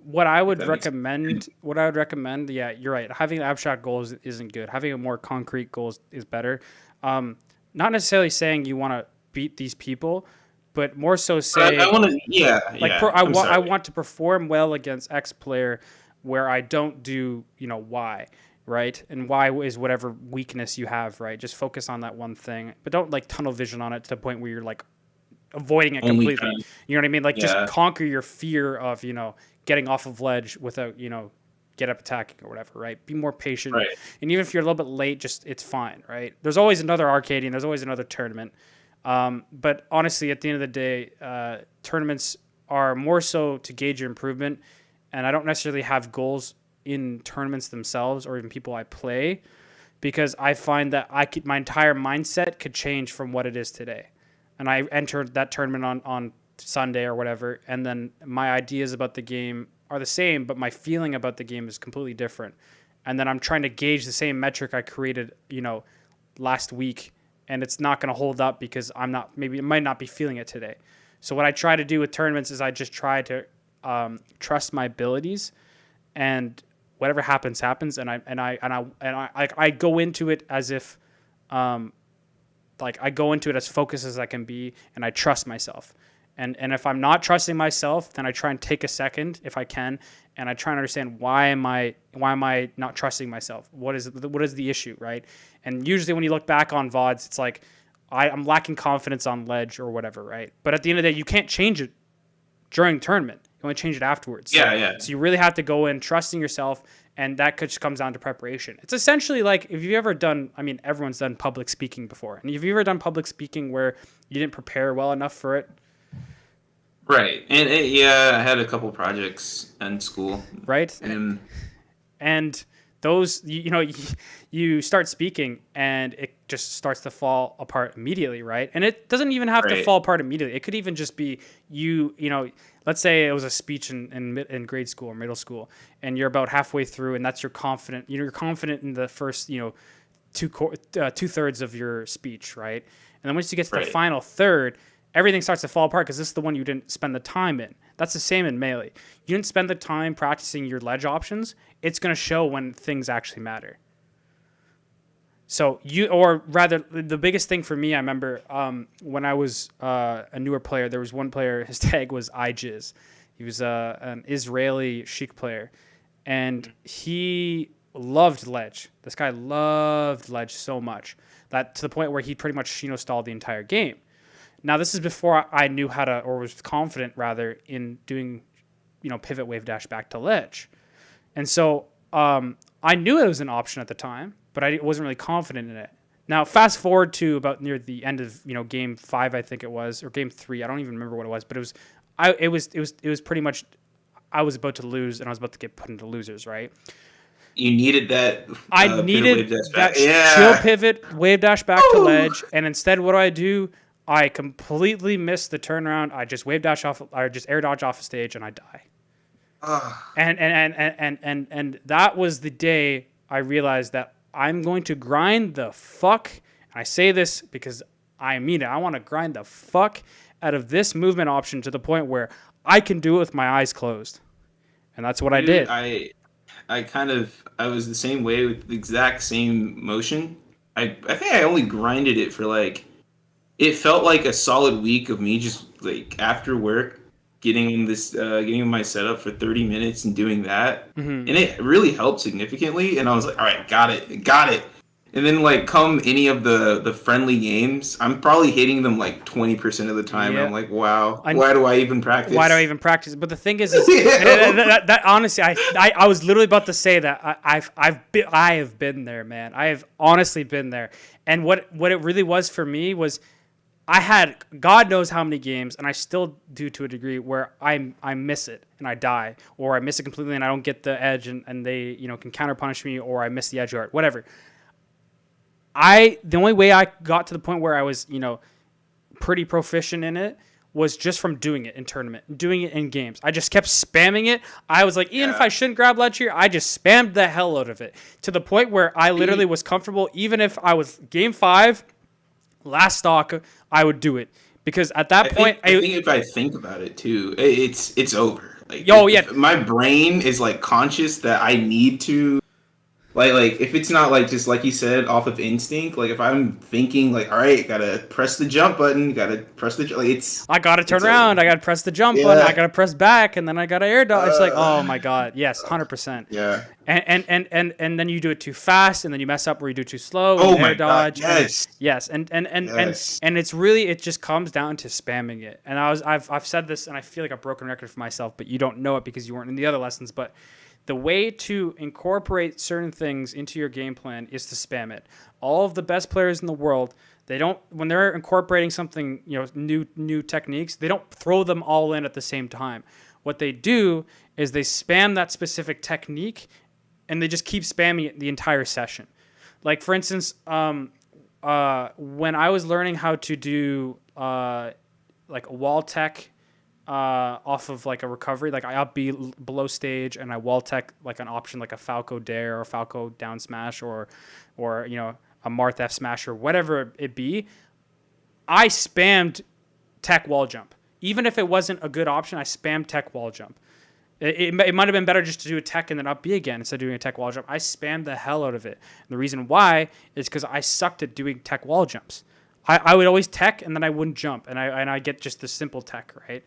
What I If would that makes sense. recommend, yeah, you're right. Having abstract goals isn't good. Having a more concrete goals is better. Not necessarily saying you want to beat these people, but more so But I say want to. Yeah, like yeah. I'm I sorry. want to perform well against X player where I don't do, Y, right? And Y is whatever weakness you have, right? Just focus on that one thing, but don't like tunnel vision on it to the point where you're like avoiding it Only completely. trying. You know what I mean? Like just Yeah. conquer your fear of, getting off of ledge without, get up attacking or whatever, right? Be more patient. Right. And even if you're a little bit late, just it's fine, right? There's always another Arcadian, there's always another tournament. But honestly, at the end of the day, tournaments are more so to gauge your improvement. And I don't necessarily have goals in tournaments themselves or even people I play because I find that my entire mindset could change from what it is today. And I entered that tournament on Sunday or whatever, and then my ideas about the game are the same, but my feeling about the game is completely different. And then I'm trying to gauge the same metric I created, last week, and it's not going to hold up because maybe I might not be feeling it today. So what I try to do with tournaments is I just try to trust my abilities, and whatever happens, and I go into it as if, I go into it as focused as I can be, and I trust myself. And if I'm not trusting myself, then I try and take a second if I can, and I try and understand why am I not trusting myself? What is the issue, right? And usually when you look back on VODs, it's like I'm lacking confidence on ledge or whatever, right? But at the end of the day, you can't change it during the tournament. You only change it afterwards. Yeah, yeah. So you really have to go in trusting yourself, and that just comes down to preparation. It's essentially like if you've ever done, everyone's done public speaking before. And have you ever done public speaking where you didn't prepare well enough for it? Right. And yeah, I had a couple projects in school. Right? And those, you start speaking and it just starts to fall apart immediately, right? And it doesn't even have to Right. fall apart immediately. It could even just be let's say it was a speech in grade school or middle school, and you're about halfway through, and that's you're confident in the first, two-thirds of your speech, right? And then once you get to the Right. final third, everything starts to fall apart because this is the one you didn't spend the time in. That's the same in Melee. You didn't spend the time practicing your ledge options. It's going to show when things actually matter. So the biggest thing for me, I remember when I was a newer player, there was one player, his tag was iJiz. He was an Israeli Sheik player, and he loved ledge. This guy loved ledge so much that to the point where he pretty much stalled the entire game. Now, this is before I knew how to, or was confident rather, in doing, pivot wave dash back to ledge. And so I knew it was an option at the time, but I wasn't really confident in it. Now, fast forward to about near the end of, game 5, I think it was, or game 3. I don't even remember what it was, but it was pretty much, I was about to lose and I was about to get put into losers, right? You needed that. I pivot needed wave dash that back. Yeah. chill pivot, wave dash back to ledge, and instead, what do? I completely missed the turnaround. I just wave dash off, or just air dodge off the stage, and I die. And that was the day I realized that I'm going to grind the fuck. And I say this because I mean it. I want to grind the fuck out of this movement option to the point where I can do it with my eyes closed. And that's what I did. I was the same way with the exact same motion. I think I only grinded it for it felt like a solid week of me just after work getting my setup for 30 minutes and doing that. Mm-hmm. And it really helped significantly. And I was like, all right, got it. And then come any of the friendly games, I'm probably hitting them 20% of the time. Yeah. And I'm like, wow, why do I even practice? Why do I even practice? But the thing is that honestly, I was literally about to say that I have been there, man. I have honestly been there. And what it really was for me was I had God knows how many games, and I still do to a degree, where I miss it and I die, or I miss it completely and I don't get the edge, and they can counter punish me, or I miss the edge guard, whatever. The only way I got to the point where I was pretty proficient in it was just from doing it in tournament, doing it in games. I just kept spamming it. I was like, even if I shouldn't grab ledge here, I just spammed the hell out of it to the point where I literally was comfortable. Even if I was game 5, last stock, I would do it because at that point, I think if I think about it too, it's over. Like, if my brain is like conscious that I need to. Like if it's not like just like you said off of instinct, like if I'm thinking like, all right, gotta press the jump button, gotta press the like it's. I gotta turn around, I gotta press the jump button, I gotta press back, and then I gotta air dodge. It's like, oh my god, yes, 100%. Yeah. And then you do it too fast, and then you mess up where you do too slow. Oh and my air dodge. god, yes. Yes, and it's really it just comes down to spamming it. And I've said this, and I feel like a broken record for myself, but you don't know it because you weren't in the other lessons, but. The way to incorporate certain things into your game plan is to spam it. All of the best players in the world, they don't when they're incorporating something, new techniques, they don't throw them all in at the same time. What they do is they spam that specific technique and they just keep spamming it the entire session. Like for instance, when I was learning how to do like a wall tech off of like a recovery, like I up B below stage and I wall tech like an option like a Falco Dare or Falco down smash or a Marth F smash or whatever it be, I spammed tech wall jump. Even if it wasn't a good option, I spammed tech wall jump. It might have been better just to do a tech and then up B again instead of doing a tech wall jump. I spammed the hell out of it. And the reason why is because I sucked at doing tech wall jumps. I would always tech and then I wouldn't jump and I get just the simple tech, right?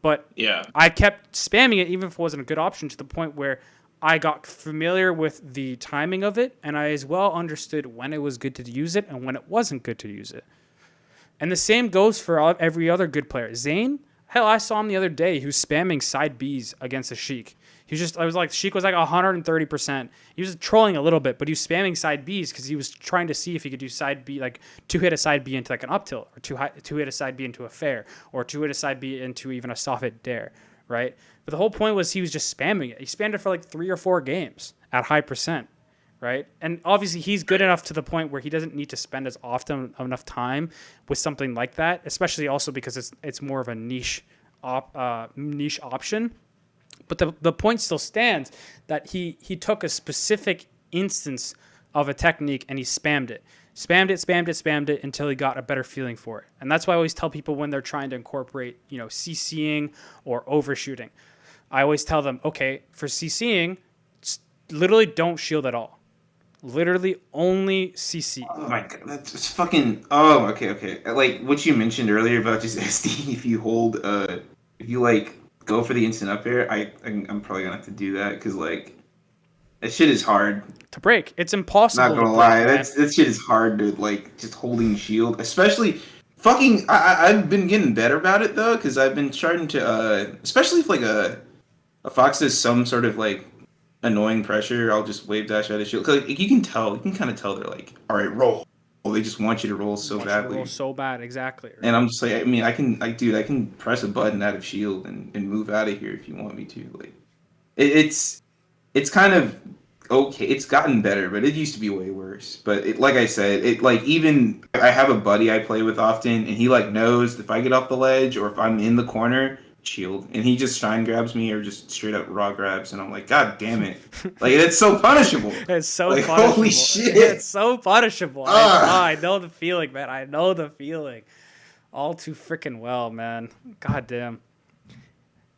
But I kept spamming it even if it wasn't a good option to the point where I got familiar with the timing of it and I as well understood when it was good to use it and when it wasn't good to use it. And the same goes for every other good player. Zane, hell, I saw him the other day. He was spamming side Bs against a Sheik. Sheik was like 130%. He was trolling a little bit, but he was spamming side Bs because he was trying to see if he could do side B, like 2-hit a side B into like an up tilt, or 2-hit a side B into a fair, or 2-hit a side B into even a soft hit dare, right? But the whole point was he was just spamming it. He spammed it for like 3 or 4 games at high percent, right? And obviously he's good enough to the point where he doesn't need to spend as often enough time with something like that, especially also because it's more of a niche option. But the point still stands that he took a specific instance of a technique and he spammed it until he got a better feeling for it. And that's why I always tell people when they're trying to incorporate, CCing or overshooting. I always tell them, okay, for CCing, literally don't shield at all. Literally only CC. Oh my god, that's just fucking. Oh, okay. Like what you mentioned earlier about just SD. If you go for the instant up air, I'm probably gonna have to do that because like that shit is hard to break. It's impossible. Not gonna lie, that shit is hard to like just holding shield, especially fucking. I've been getting better about it though because I've been starting to especially if like a fox does some sort of like annoying pressure, I'll just wave dash out of shield. Cause like, you can kind of tell they're like, all right, roll. They just want you to roll so badly. Roll so bad, exactly. Right? And I'm just like, I mean, I can press a button out of shield and move out of here if you want me to. Like, it's kind of okay. It's gotten better, but it used to be way worse. But like I said, even I have a buddy I play with often, and he like knows if I get off the ledge or if I'm in the corner, shield, and he just shine grabs me or just straight up raw grabs, and I'm like, God damn it! Like it's so punishable. It's so like, punishable. Holy shit! It's so punishable. I know the feeling, man. I know the feeling, all too freaking well, man. God damn.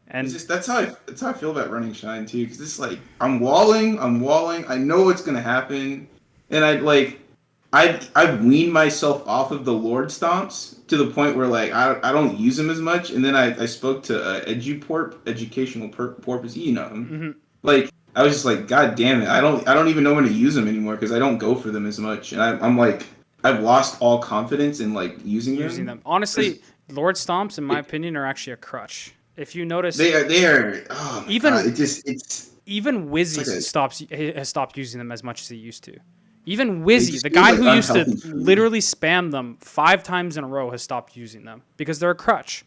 And that's how I feel about running shine too, because it's like I'm walling. I know what's gonna happen, and I've weaned myself off of the Lord Stomps to the point where like I don't use them as much. And then I spoke to educational purpose, him. Mm-hmm. Like I was just like, God damn it, I don't even know when to use them anymore because I don't go for them as much. And I'm like, I've lost all confidence in like using them. Honestly, Lord Stomps, in my opinion, are actually a crutch. If you notice, they are. Oh my God, even Wizzy has stopped using them as much as he used to. Even Wizzy, the guy who used to literally spam them 5 times in a row, has stopped using them because they're a crutch.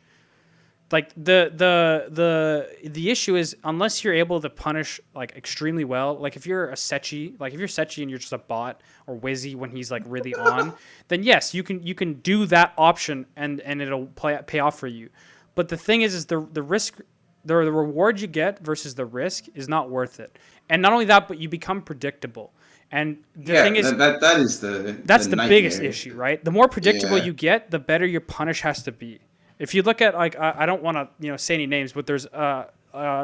Like the issue is unless you're able to punish like extremely well, like if you're Sechi and you're just a bot, or Wizzy when he's like really on, then yes, you can do that option and it'll pay off for you. But the thing is the risk, the reward you get versus the risk is not worth it. And not only that, but you become predictable. And the thing is, that is the that's the biggest nightmare. issue, right? The more predictable you get, the better your punish has to be. If you look at like I don't want to say any names, but there's a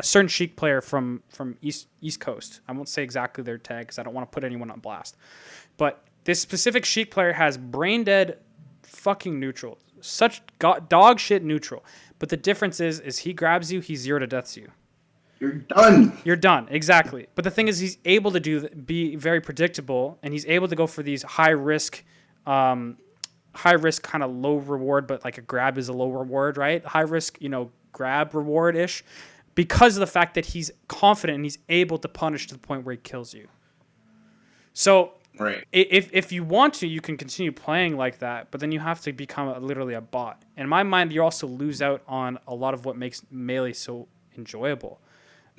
certain Sheik player from East Coast. I won't say exactly their tag because I don't want to put anyone on blast. But this specific Sheik player has brain dead fucking neutral, such dog shit neutral. But the difference is he grabs you, he 0 to deaths you. You're done. You're done, exactly. But the thing is, he's able to be very predictable, and he's able to go for these high risk, kind of low reward, but like a grab is a low reward, right? High risk, grab reward ish, because of the fact that he's confident and he's able to punish to the point where he kills you. So, right. If you want to, you can continue playing like that, but then you have to become literally a bot. In my mind, you also lose out on a lot of what makes Melee so enjoyable.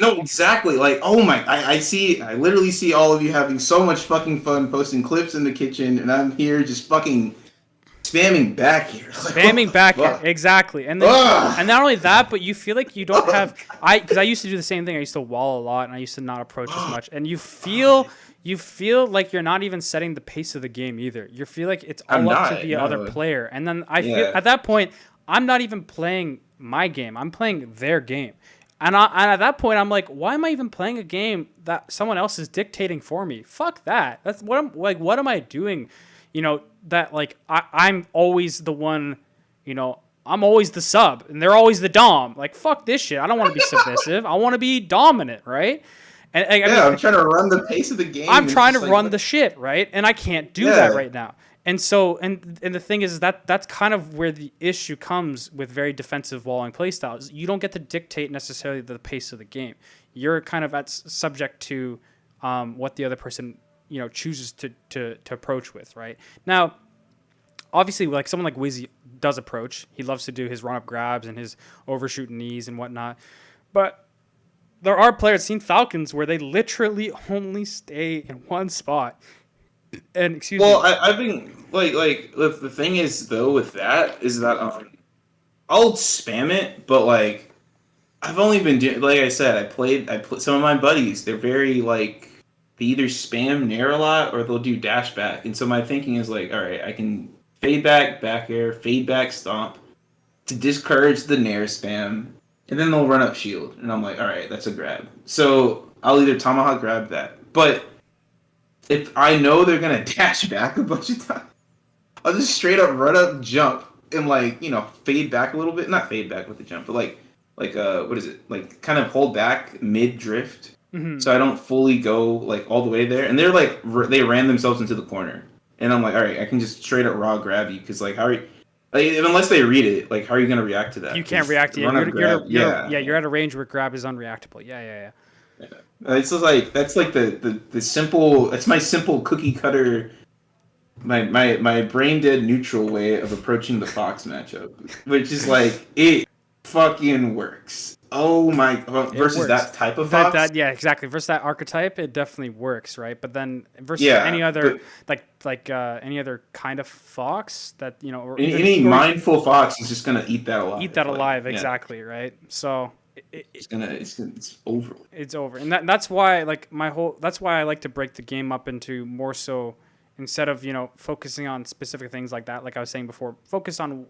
No, exactly. Like, oh my, I literally see all of you having so much fucking fun posting clips in the kitchen, and I'm here just fucking spamming back here. Like, spamming back here, exactly. And then, and not only that, but you feel like you don't have, because I used to do the same thing. I used to wall a lot, and I used to not approach as much. And you feel like you're not even setting the pace of the game either. You feel like it's all up to the other player. And then I feel at that point, I'm not even playing my game. I'm playing their game. And at that point, I'm like, why am I even playing a game that someone else is dictating for me? Fuck that. That's what I'm like. What am I doing? That like I'm always the one. I'm always the sub, and they're always the dom. Like fuck this shit. I don't want to be submissive. I want to be dominant, right? And I'm trying to run the pace of the game. I'm trying to run the shit, right? And I can't do that right now. And so, and the thing is that's kind of where the issue comes with very defensive walling playstyles. You don't get to dictate necessarily the pace of the game. You're kind of subject to what the other person chooses to approach with, right? Now, obviously, like someone like Wizzy does approach. He loves to do his run-up grabs and his overshoot knees and whatnot. But there are players, seen Falcons, where they literally only stay in one spot. And excuse me. I've been like the thing is though with that is that I'll spam it, but like I've only been doing, like I said, I played some of my buddies. They're very like they either spam nair a lot or they'll do dash back, and so my thinking is like, all right, I can fade back air, fade back stomp to discourage the nair spam, and then they'll run up shield, and I'm like, all right, that's a grab. So I'll either tomahawk grab that, but if I know they're gonna dash back a bunch of times, I'll just straight up run up, jump, and like fade back a little bit. Not fade back with the jump, but like what is it? Like kind of hold back mid drift, so I don't fully go like all the way there. And they're like they ran themselves into the corner, and I'm like, all right, I can just straight up raw grab you because like how are you? Like, unless they read it, like how are you gonna react to that? You can't react to it. You're at a range where grab is unreactable. Yeah. It's just like that's like the simple. That's my simple cookie cutter, my brain dead neutral way of approaching the Fox matchup, which is like it fucking works. Oh my! Versus that type of Fox. Yeah, exactly. Versus that archetype, it definitely works, right? But then versus any other any other kind of Fox that or any mindful Fox is just gonna eat that alive. Eat that alive, exactly, right? So. It's over. It's over, and that's why that's why I like to break the game up into more so instead of focusing on specific things like that. Like I was saying before, focus on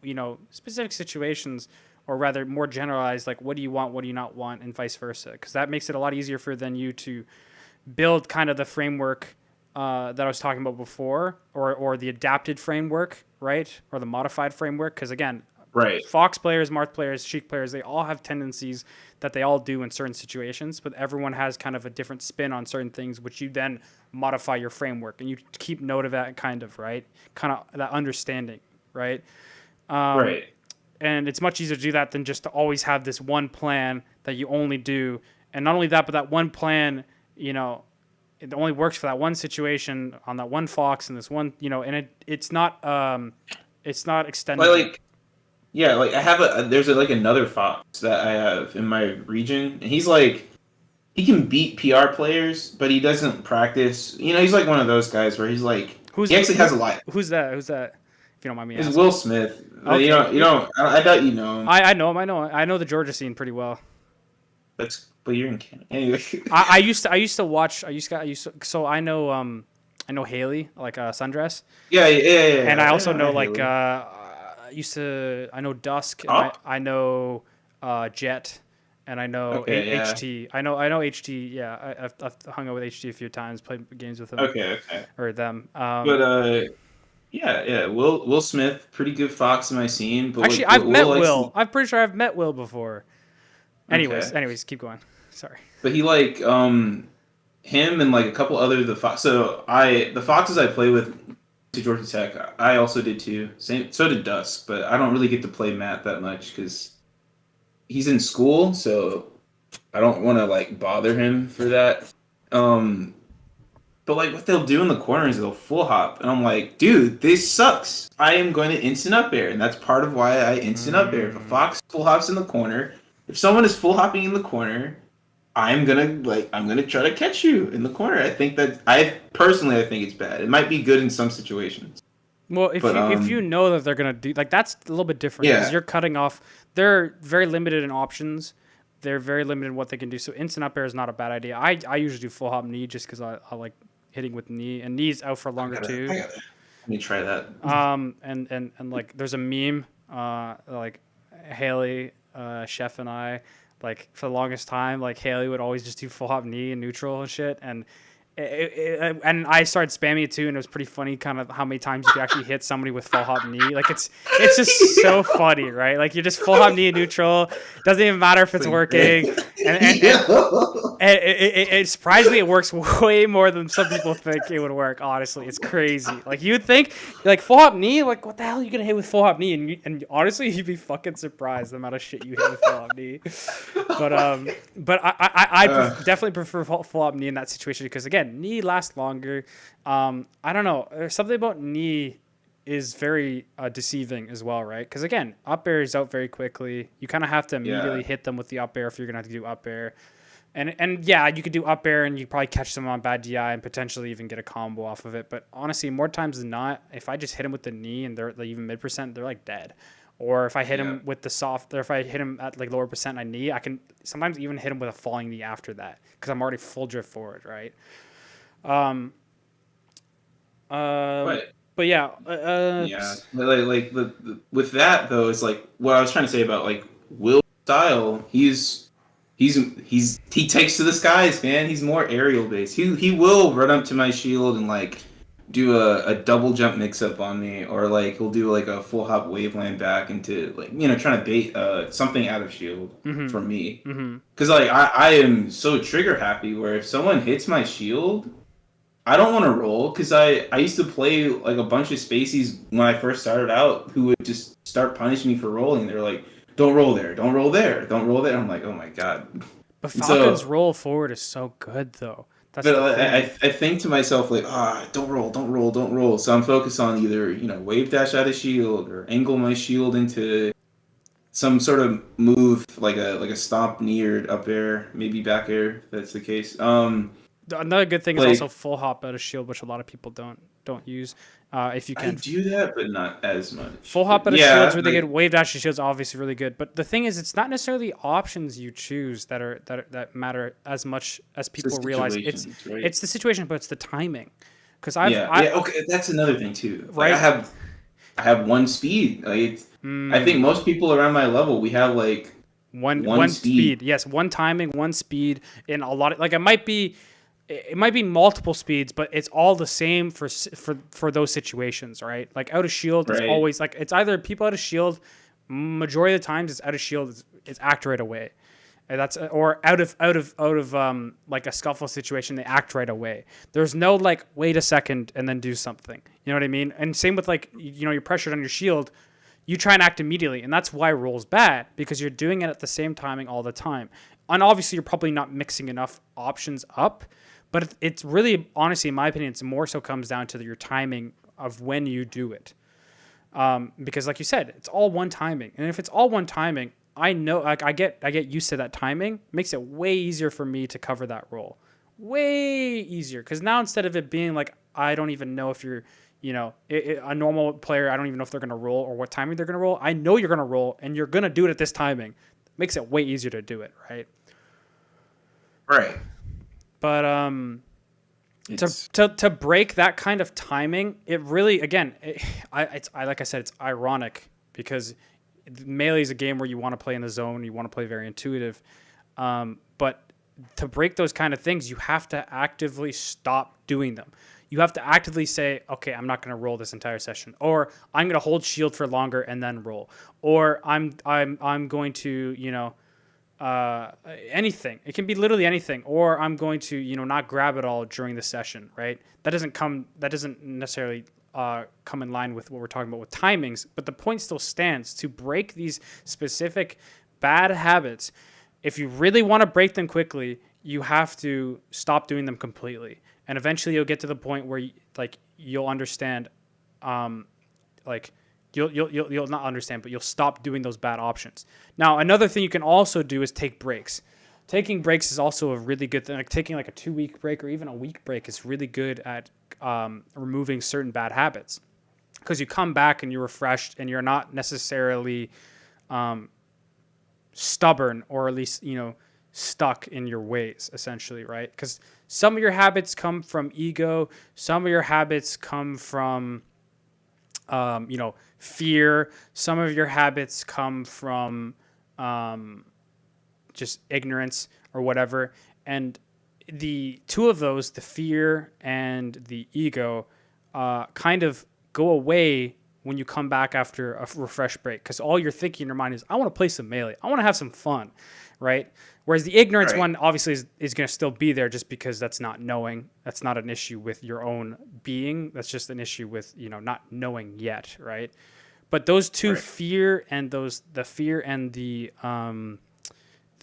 specific situations, or rather more generalized. Like what do you want, what do you not want, and vice versa. Because that makes it a lot easier for you to build kind of the framework that I was talking about before, or the adapted framework, right, or the modified framework. Because again. Right. Fox players, Marth players, Sheik players, they all have tendencies that they all do in certain situations, but everyone has kind of a different spin on certain things, which you then modify your framework, and you keep note of that kind of that understanding, right? Right. And it's much easier to do that than just to always have this one plan that you only do. And not only that, but that one plan, it only works for that one situation on that one Fox and this one, and it's not extended. Yeah, like I have there's another Fox that I have in my region, and he's like, he can beat PR players, but he doesn't practice. He's like one of those guys where he's like, he actually has a lot. Who's that? If you don't mind me It's asking. Will Smith. Okay. You don't. I doubt you know him. I know him. I know the Georgia scene pretty well. But you're in Canada anyway. I used to watch. So I know Haley, like Sundress, Yeah. and I also know like Haley. I know Dusk, and Oh. I know Jet, and I know Okay, yeah. HT. I know HT. Yeah, I've hung out with HT a few times, played games with him Okay. or them. But yeah. Will Smith, pretty good fox in my scene. But Actually, what I've met likes Will. I'm pretty sure I've met Will before. Okay. Anyways, keep going. Sorry. But he him and like a couple other the fox. So the foxes I play with to Georgia Tech, I also did too. Same. So did Dusk, but I don't really get to play Matt that much because he's in school. So I don't want to like bother him for that. But like what they'll do in the corner is they'll full hop, and I'm like, dude, this sucks. I am going to instant up air, and that's part of why I instant up air. If a fox full hops in the corner, if someone is full hopping in the corner, I'm gonna try to catch you in the corner. I think I think it's bad. It might be good in some situations. Well, if you know that they're gonna do like that's a little bit different because you're cutting off. They're very limited in options. They're very limited in what they can do. So instant up air is not a bad idea. I usually do full hop knee just because I like hitting with knee, and knee's out for longer too. Let me try that. And like there's a meme like Haley Chef and I like for the longest time like Haley would always just do full hop knee and neutral and shit, and and I started spamming it too, and it was pretty funny kind of how many times you could actually hit somebody with full hop knee. Like it's just so funny, right? Like you're just full hop knee and neutral. Doesn't even matter if it's working. And it surprisingly it works way more than some people think it would work. Honestly, it's crazy. Like you'd think like full hop knee, like what the hell are you gonna hit with full hop knee? And honestly, you'd be fucking surprised the amount of shit you hit with full hop knee. But I definitely prefer full hop knee in that situation because again, knee lasts longer. I don't know. There's something about knee is very deceiving as well, right? Because again, up air is out very quickly. You kind of have to immediately hit them with the up air if you're gonna have to do up air. And yeah, you could do up air and you probably catch them on bad DI and potentially even get a combo off of it. But honestly, more times than not, if I just hit them with the knee and they're like even mid percent, they're like dead. Or if I hit him with the soft, or if I hit him at like lower percent on knee, I can sometimes even hit him with a falling knee after that because I'm already full drift forward, right? But yeah, like with that though, it's like what I was trying to say about like Will's style. He takes to the skies, man. He's more aerial based. He will run up to my shield and like do a double jump mix up on me, or like he'll do like a full hop waveland back into like trying to bait something out of shield for me. Because like I am so trigger happy where if someone hits my shield, I don't want to roll because I used to play like a bunch of spaceys when I first started out who would just start punishing me for rolling. They're like, don't roll there, don't roll there, don't roll there. I'm like, oh my god. But Falcon's roll forward is so good though. But I think to myself like, don't roll. So I'm focused on either wave dash out of shield or angle my shield into some sort of move like a stomp knee or up air, maybe back air. If that's the case. Another good thing is also full hop out of shield, which a lot of people don't use. If you can, I do that, but not as much. Full hop out of shield is really good. Wave dash of shield is obviously really good. But the thing is, it's not necessarily options you choose that matter as much as people realize. It's the situation, but it's the timing. Because okay, that's another thing too. Right, like I have one speed. Like I think most people around my level, we have like one speed. Yes, one timing, one speed. In a lot of like it might be multiple speeds, but it's all the same for those situations, right? Like out of shield, it's always like it's either people out of shield. Majority of the times, it's out of shield. It's act right away, and that's or out of like a scuffle situation, they act right away. There's no like wait a second and then do something. You know what I mean? And same with like you're pressured on your shield. You try and act immediately, and that's why roll's bad because you're doing it at the same timing all the time. And obviously, you're probably not mixing enough options up. But it's really, honestly, in my opinion, it's more so comes down to your timing of when you do it. Because like you said, it's all one timing. And if it's all one timing, I know like I get used to that timing. It makes it way easier for me to cover that roll. Way easier. Because now instead of it being like, I don't even know if you're a normal player, I don't even know if they're going to roll or what timing they're going to roll. I know you're going to roll and you're going to do it at this timing. It makes it way easier to do it, right? Right. But to break that kind of timing, it really, again, like I said, it's ironic because Melee is a game where you want to play in the zone, you want to play very intuitive, but to break those kind of things, you have to actively stop doing them. You have to actively say, okay, I'm not going to roll this entire session, or I'm going to hold shield for longer and then roll, or I'm going to, anything. It can be literally anything, or I'm going to, not grab it all during the session, right? That doesn't necessarily come in line with what we're talking about with timings, but the point still stands to break these specific bad habits. If you really want to break them quickly, you have to stop doing them completely. And eventually you'll get to the point where you'll understand, you'll not understand, but you'll stop doing those bad options. Now, another thing you can also do is take breaks. Taking breaks is also a really good thing. Like taking like a 2-week break or even a week break is really good at removing certain bad habits, because you come back and you're refreshed and you're not necessarily stubborn, or at least, stuck in your ways, essentially, right? Because some of your habits come from ego. Some of your habits come from, fear. Some of your habits come from just ignorance or whatever. And the two of those, the fear and the ego, kind of go away when you come back after a refresh break, because all you're thinking in your mind is, I want to play some Melee. I want to have some fun, right? Whereas the ignorance one obviously is going to still be there, just because that's not knowing. That's not an issue with your own being. That's just an issue with, not knowing yet, right? But those two, fear and the fear and the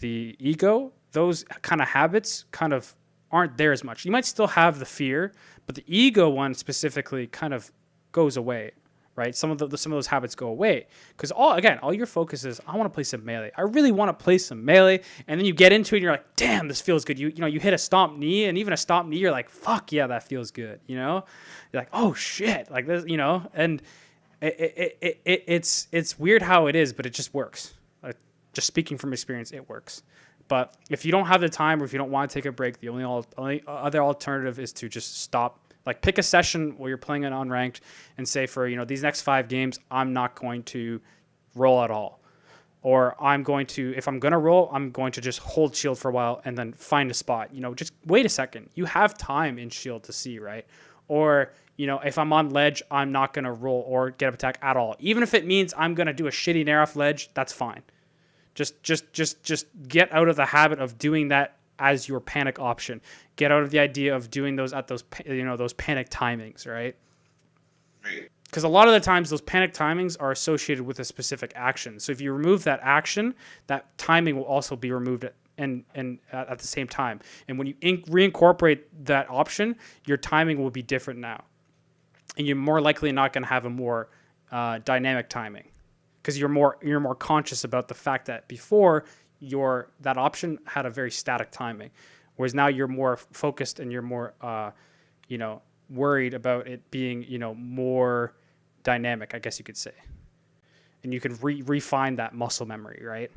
ego, those kind of habits kind of aren't there as much. You might still have the fear, but the ego one specifically kind of goes away. Right, some of those habits go away, because all your focus is, I want to play some Melee. I really want to play some Melee, and then you get into it and you're like, damn, this feels good. You hit a stomp knee, and even a stomp knee, you're like, fuck yeah, that feels good. You're like, oh shit, like this, and it's weird how it is, but it just works. Like, just speaking from experience, it works. But if you don't have the time, or if you don't want to take a break, the only other alternative is to just stop. Like, pick a session where you're playing it unranked and say, for, these next 5 games, I'm not going to roll at all. Or if I'm going to roll, I'm going to just hold shield for a while and then find a spot. Just wait a second. You have time in shield to see, right? Or, if I'm on ledge, I'm not going to roll or get up attack at all. Even if it means I'm going to do a shitty nair off ledge, that's fine. Just get out of the habit of doing that as your panic option. Get out of the idea of doing those at those panic timings, right? Right. Because a lot of the times those panic timings are associated with a specific action. So if you remove that action, that timing will also be removed at the same time. And when you reincorporate that option, your timing will be different now, and you're more likely not going to have a more dynamic timing, because you're more conscious about the fact that before that option had a very static timing, whereas now you're more focused and you're more worried about it being more dynamic, I guess you could say, and you can refine that muscle memory, right?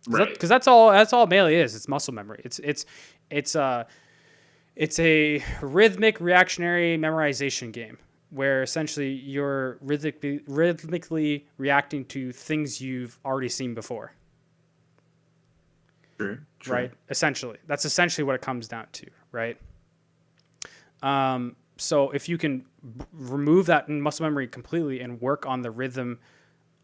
Because that's all Melee is. It's muscle memory. It's a rhythmic reactionary memorization game, where essentially you're rhythmically reacting to things you've already seen before. True. Right? Essentially. That's essentially what it comes down to, right? So if you can remove that muscle memory completely and work on the rhythm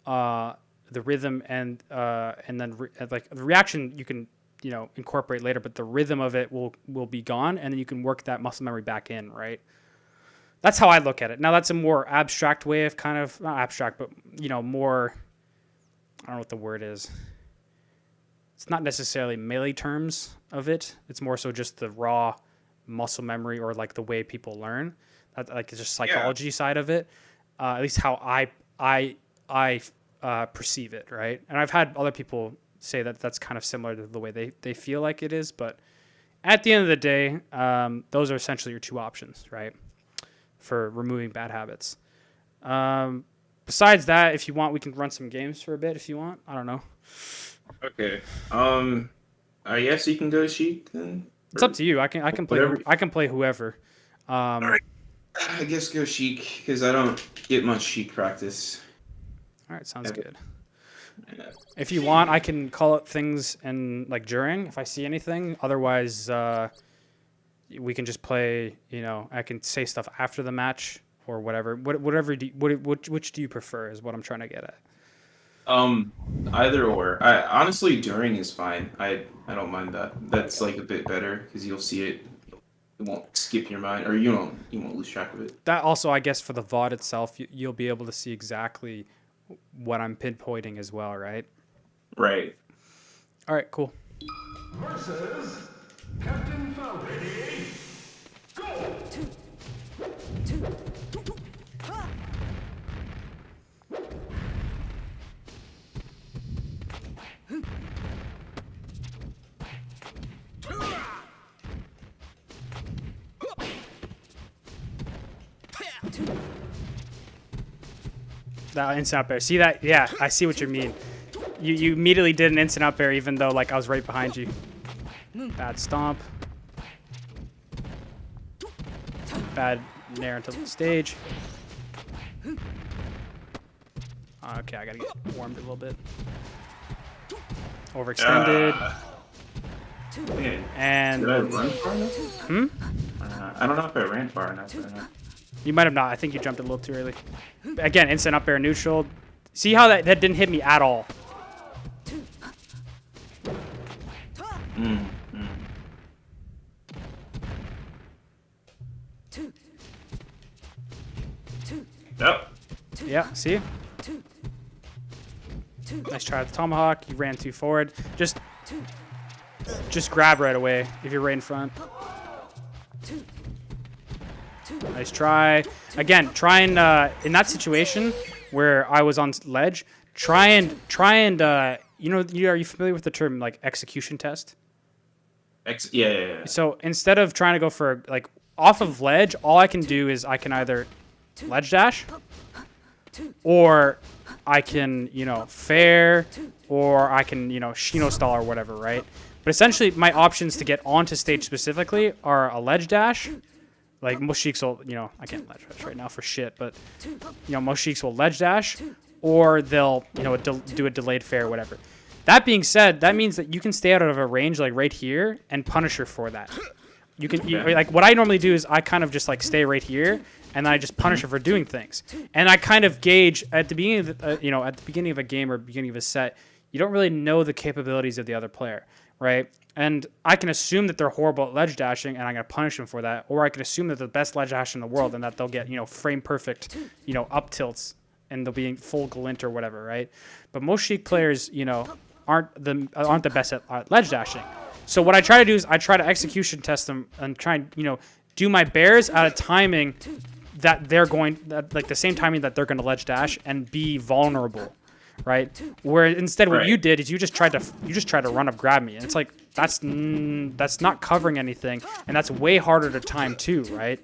and then the reaction you can incorporate later, but the rhythm of it will be gone, and then you can work that muscle memory back in, right? That's how I look at it. Now, that's a more abstract way of kind of, not abstract, but more, I don't know what the word is. It's not necessarily Melee terms of it. It's more so just the raw muscle memory, or like the way people learn. Like, it's just psychology side of it. At least how I perceive it, right? And I've had other people say that that's kind of similar to the way they feel like it is. But at the end of the day, those are essentially your two options, right? for removing bad habits. Besides that, if you want, we can run some games for a bit if you want. I don't know. Okay. I guess you can go Sheik then. It's up to you. I can play. Whatever. I can play whoever. All right. I guess go Sheik because I don't get much Sheik practice. All right, sounds good. Yeah. If you want, I can call it things and like during if I see anything. Otherwise, we can just play. You know, I can say stuff after the match or whatever. Whatever. Which do you prefer? Is what I'm trying to get at. Either or. I honestly during is fine. I don't mind that. That's like a bit better because you'll see it. It won't skip your mind, or you won't lose track of it. That also, I guess, for the VOD itself, you'll be able to see exactly what I'm pinpointing as well, right? Right. All right, cool. Versus Captain Falcon. Go! That instant up air. See that? Yeah, I see what you mean. You immediately did an instant up air even though like I was right behind you. Bad stomp. Bad nair into the stage. Okay, I gotta get warmed a little bit. Overextended. Man, And did I run far enough? I don't know if I ran far enough or not. you might have not. I think you jumped a little too early. Again, instant up air neutral. See how that didn't hit me at all. Yep. Yeah, see? Nice try with the tomahawk. You ran too forward. Just grab right away if you're right in front. Nice try. Again, try and in that situation where I was on ledge, try and you know, are you familiar with the term like execution test? Yeah. So instead of trying to go for like off of ledge, all I can do is I can either ledge dash or I can, you know, fair, or I can, you know, Shino stall or whatever, right? But essentially my options to get onto stage specifically are a ledge dash. Like most Sheiks will, you know, I can't ledge dash right now for shit, but you know, most Sheiks will ledge dash or they'll, you know, do a delayed fair or whatever. That being said, that means that you can stay out of a range like right here and punish her for that. You can like what I normally do is I kind of just like stay right here and then I just punish her for doing things. And I kind of gauge at the beginning of you know, at the beginning of a game or beginning of a set, you don't really know the capabilities of the other player, right? And I can assume that they're horrible at ledge dashing and I'm going to punish them for that, or I can assume that they're the best ledge dash in the world and that they'll get, you know, frame perfect, you know, up tilts and they'll be in full glint or whatever, right? But most Sheik players, you know, aren't the best at ledge dashing. So what I try to do is I try to execution test them and try and, you know, do my bears at a timing that they're going, like the same timing that they're going to ledge dash and be vulnerable, right? Where instead what you did is you just tried to run up grab me, and it's like that's not covering anything, and that's way harder to time too, right?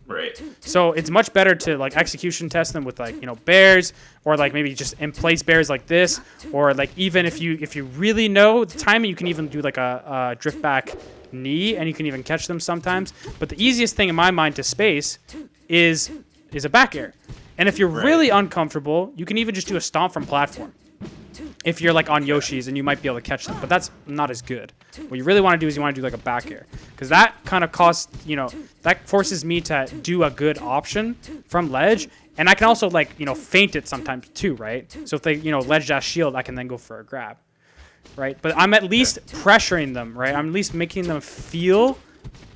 Right. So it's much better to like execution test them with like, you know, bears, or like maybe just in place bears like this, or like even if you really know the timing, you can even do like a drift back knee and you can even catch them sometimes. But the easiest thing in my mind to space is a back air. And if you're really uncomfortable, you can even just do a stomp from platform. If you're like on Yoshi's and you might be able to catch them, but that's not as good. What you really want to do is you want to do like a back air, because that kind of costs, you know, that forces me to do a good option from ledge, and I can also like, you know, feint it sometimes too, right? So if they, you know, ledge dash shield, I can then go for a grab, right? But I'm at least pressuring them, right? I'm at least making them feel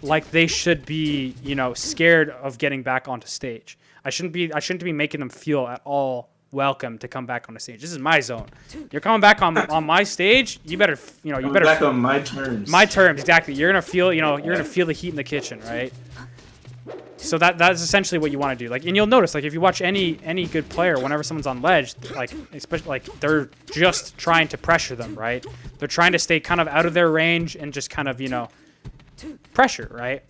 like they should be, you know, scared of getting back onto stage. I shouldn't be making them feel at all welcome to come back on the stage. This is my zone. You're coming back on my stage. You better, you know, back on my terms. My terms, exactly. You're gonna feel, you know, you're gonna feel the heat in the kitchen, right? So that's essentially what you want to do. Like, and you'll notice, like, if you watch any good player, whenever someone's on ledge, like, especially like they're just trying to pressure them, right? They're trying to stay kind of out of their range and just kind of, you know, pressure, right?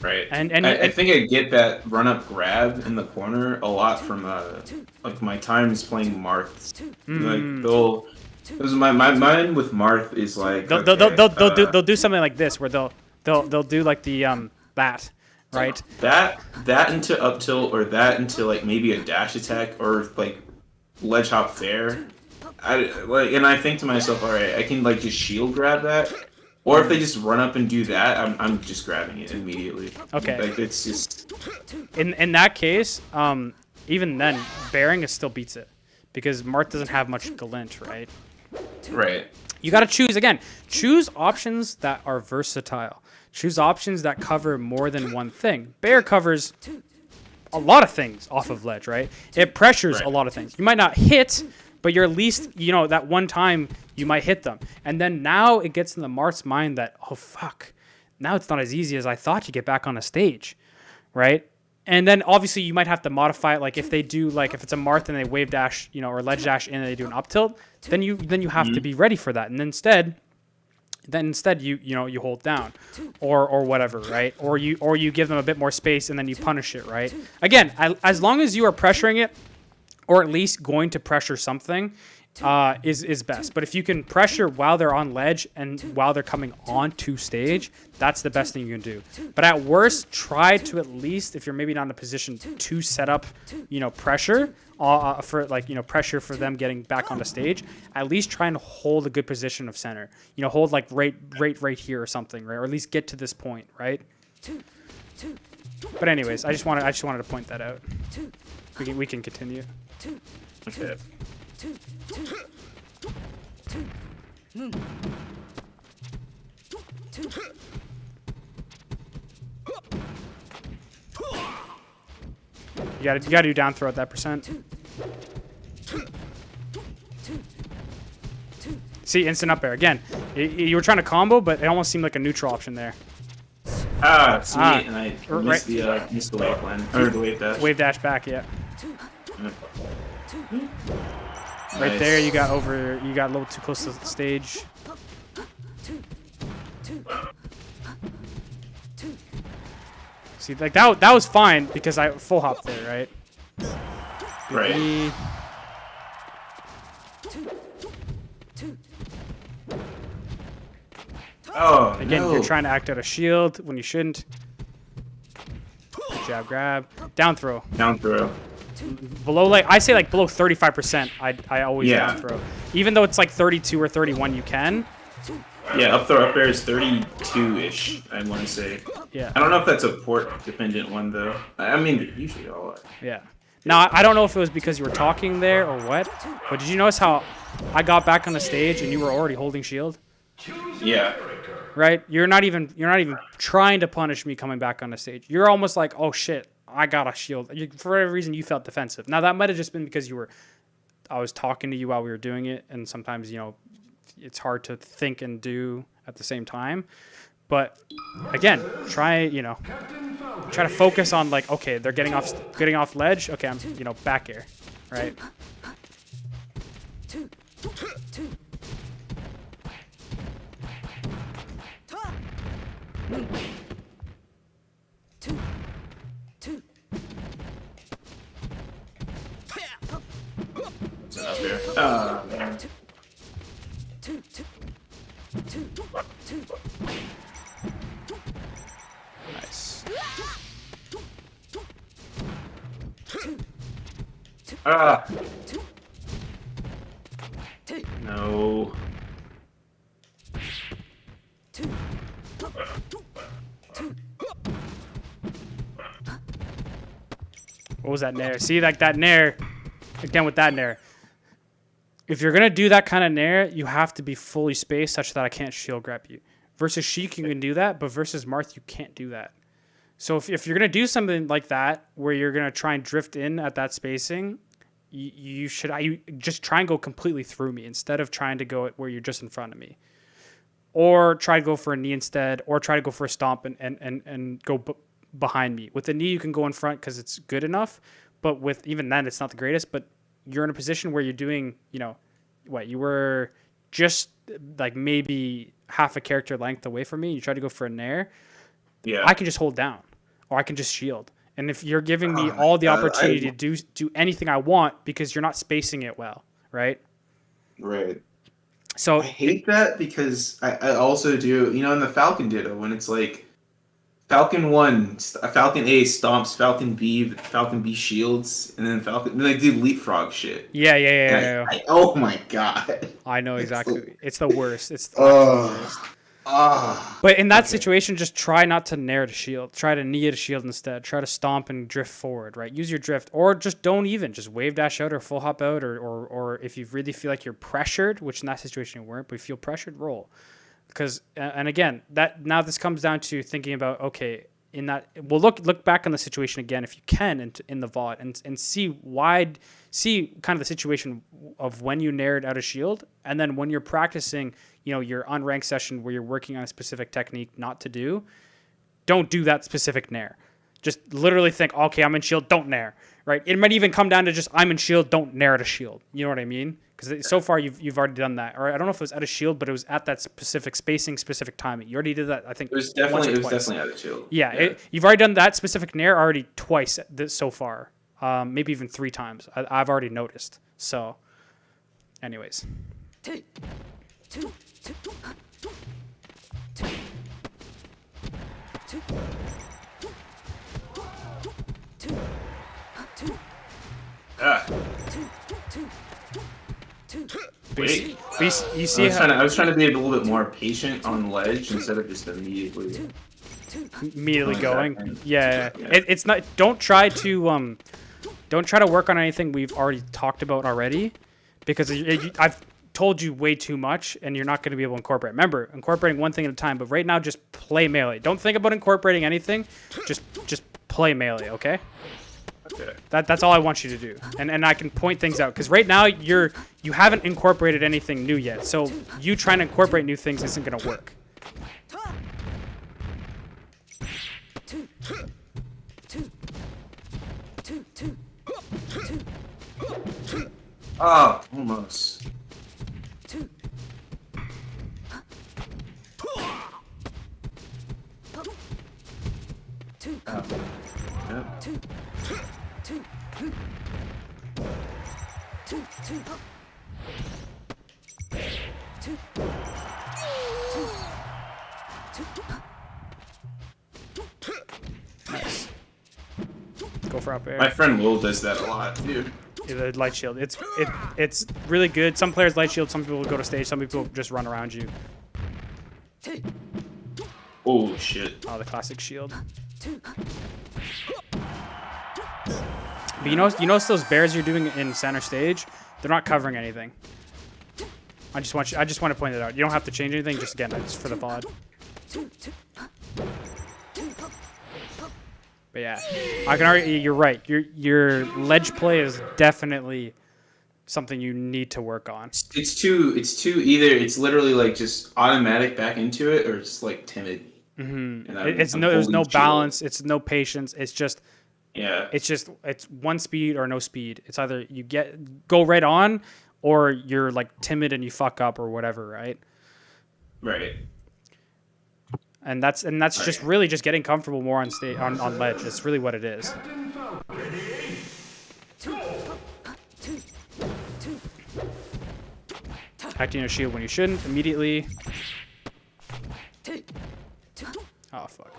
Right. And I think I get that run up grab in the corner a lot from like my times playing Marths. Like they'll. Because my mine with Marth is like they'll do something like this where they'll do like the that, right? that into up tilt or that into like maybe a dash attack or like ledge hop fair. And I think to myself, all right, I can like just shield grab that, or if they just run up and do that, I'm just grabbing it immediately. Okay. Like it's just In that case, even then, Bearing still beats it because Marth doesn't have much glint, right? right. You got to choose again. Choose options that are versatile. Choose options that cover more than one thing. Bear covers a lot of things off of ledge, right? It pressures a lot of things. You might not hit, but you're at least, that one time you might hit them. And then now it gets in the Marth's mind that, oh, fuck, now it's not as easy as I thought to get back on a stage, right? And then obviously you might have to modify it. Like if they do, like if it's a Marth and they wave dash, or ledge dash and they do an up tilt, then you have to be ready for that. And instead you hold down or whatever, right? Or you give them a bit more space and then you punish it, right? Again, as long as you are pressuring it or at least going to pressure something, is best. But if you can pressure while they're on ledge and while they're coming onto stage, that's the best thing you can do. But at worst, try to at least, if you're maybe not in a position to set up, pressure for pressure for them getting back onto stage, at least try and hold a good position of center. Hold like right here or something, right? Or at least get to this point, right? But anyways, I just wanted to point that out. We can continue. Okay. You gotta do down throw at that percent. See, instant up air again. You were trying to combo, but it almost seemed like a neutral option there. Sweet, and I missed the wave plan or the wave dash. Wave dash back, yeah. Right Nice. there, you got a little too close to the stage. See, like that was fine because I full hop there, right? Right. Oh, Again, no. you're trying to act out a shield when you shouldn't. Jab, grab, down throw. Down throw. Below, I say below 35%. I always down throw, even though it's like 32 or 31. You can. Yeah, up air is 32-ish. I want to say. Yeah. I don't know if that's a port dependent one though. I mean, usually all are. Yeah. Now I don't know if it was because you were talking there or what, but did you notice how I got back on the stage and you were already holding shield? Yeah. Right? You're not even trying to punish me coming back on the stage. You're almost like, oh shit, I got a shield. For whatever reason, you felt defensive. Now that might have just been because I was talking to you while we were doing it, and sometimes it's hard to think and do at the same time. But again, try to focus on okay, they're getting off ledge. Okay, I'm back air, right? It's up there. Oh, man. Nice. Ah. No. What was that nair? See, that nair, again with that nair. If you're going to do that kind of nair, you have to be fully spaced such that I can't shield grab you. Versus Sheik, you can do that, but versus Marth, you can't do that. So if you're going to do something like that, where you're going to try and drift in at that spacing, you just try and go completely through me instead of trying to go where you're just in front of me. Or try to go for a knee instead, or try to go for a stomp and go behind me. With the knee, you can go in front because it's good enough, but with even then, it's not the greatest. But you're in a position where you're doing, you were just maybe half a character length away from me. You try to go for a nair. Yeah. I can just hold down. or I can just shield. And if you're giving me all the opportunity to do anything I want because you're not spacing it well, right? Right. So I hate that because I also do, in the Falcon Ditto, when it's like Falcon 1, Falcon A stomps Falcon B, Falcon B shields, and then they do leapfrog shit. Yeah. Oh my god. I know exactly. It's the worst. It's actually the worst. But in that situation, just try not to nair to shield. Try to knee to shield instead. Try to stomp and drift forward, right? Use your drift, or just don't even. Just wave dash out or full hop out, or if you really feel like you're pressured, which in that situation you weren't, but if you feel pressured, roll. Because and again, this comes down to thinking about, okay, in that, well, look back on the situation again if you can in the VOD and see kind of the situation of when you nared out a shield, and then when you're practicing, your unranked session where you're working on a specific technique not to do, don't do that specific nair. Just literally think, okay, I'm in shield, don't nair, right? It might even come down to just, I'm in shield, don't nair at a shield. You know what I mean? Because so far you've already done that. Or I don't know if it was at a shield, but it was at that specific spacing, specific timing. You already did that, I think. It was definitely at a shield. Yeah. You've already done that specific nair already twice so far. Maybe even 3 times. I've already noticed. So, anyways. Wait. You see I was trying to be a little bit more patient on ledge instead of just immediately going. Yeah. It's not. Don't try to work on anything we've already talked about already, because I've told you way too much, and you're not going to be able to incorporate. Remember, incorporating one thing at a time. But right now, just play melee. Don't think about incorporating anything. Just play melee. Okay. Okay. That's all I want you to do, and I can point things out, because right now you haven't incorporated anything new yet. So you trying to incorporate new things isn't going to work. Oh, almost. Nice. Go for up air. My friend Will does that a lot, dude. The light shield. It's really good. Some players light shield. Some people go to stage. Some people just run around you. Oh shit. Oh, the classic shield. But you notice those bears you're doing in center stage? They're not covering anything. I just want to point it out. You don't have to change anything. Just again, it's for the VOD. But yeah, I can already. You're right. Your ledge play is definitely something you need to work on. It's too either it's literally like just automatic back into it, or it's like timid. Mm-hmm. There's no balance. It's no patience. It's just. Yeah. It's one speed or no speed. It's either you go right on, or you're like timid and you fuck up or whatever, right? Right. And that's just really just getting comfortable more on stage on ledge. That's really what it is. Acting a shield when you shouldn't immediately. Oh fuck.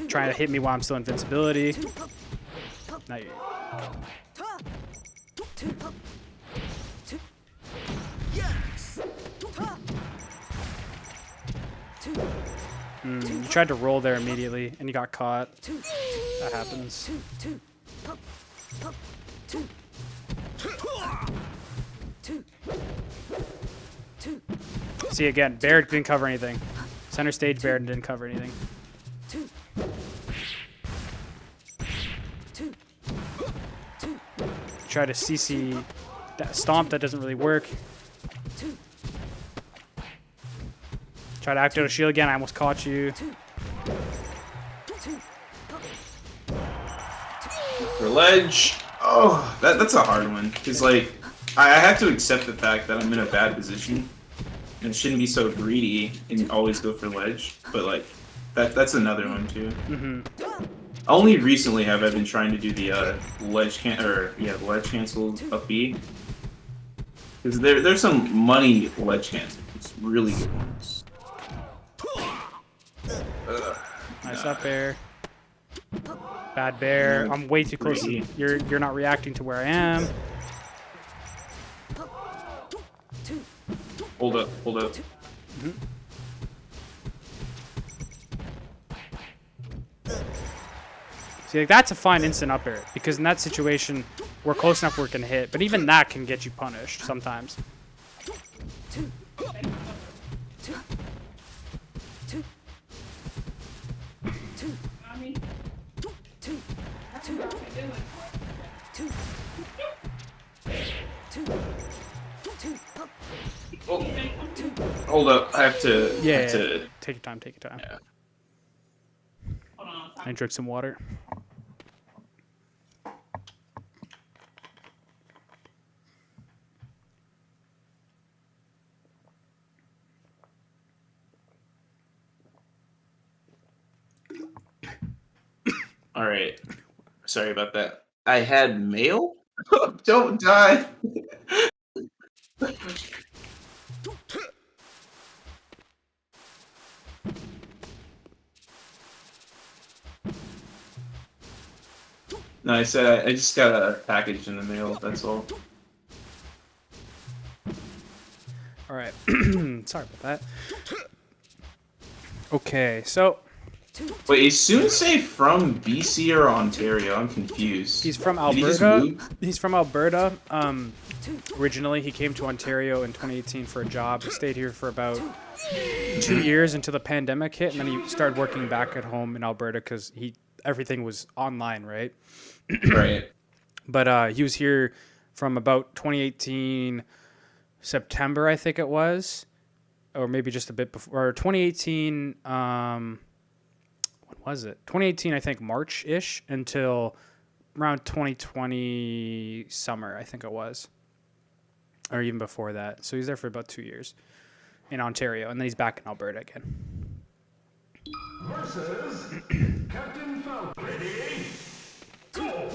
Trying to hit me while I'm still invincibility. Now you. You tried to roll there immediately, and you got caught. That happens. See, again, Baird didn't cover anything. Center stage, Baird didn't cover anything. Try to CC that stomp, that doesn't really work. Try to activate a shield again, I almost caught you. For ledge. Oh, that's a hard one. Because, like, I have to accept the fact that I'm in a bad position. and shouldn't be so greedy and always go for ledge. But like that's another one too. Only recently have I been trying to do the ledge cancel up B. Because there's some money ledge cancels. It's really good ones. Nice up air. Bad bear. I'm way too close. You're not reacting to where I am. Hold up. See, like, that's a fine instant up air because in that situation, we're close enough where we can hit. But even that can get you punished sometimes. Oh. Hold up, I have to. Yeah, to... Take your time. Take your time. Yeah. I drink some water. All right. Sorry about that. I had mail? Don't die. No, I said I just got a package in the mail, that's all. All right. Sorry about that. Okay, so Wait, is Soonsay from BC or Ontario? I'm confused. he's from Did he just Alberta. move? He's from Alberta. Originally, he came to Ontario in 2018 for a job. He stayed here for about 2 years until the pandemic hit, and then he started working back at home in Alberta because everything was online, right? Right. But he was here from about 2018 September, I think it was, or maybe just a bit before. Or 2018. When was it? 2018, I think March-ish until around 2020 summer, I think it was, or even before that. So he's there for about 2 years in Ontario, and then he's back in Alberta again. Versus Captain Falcon. Ready? Go!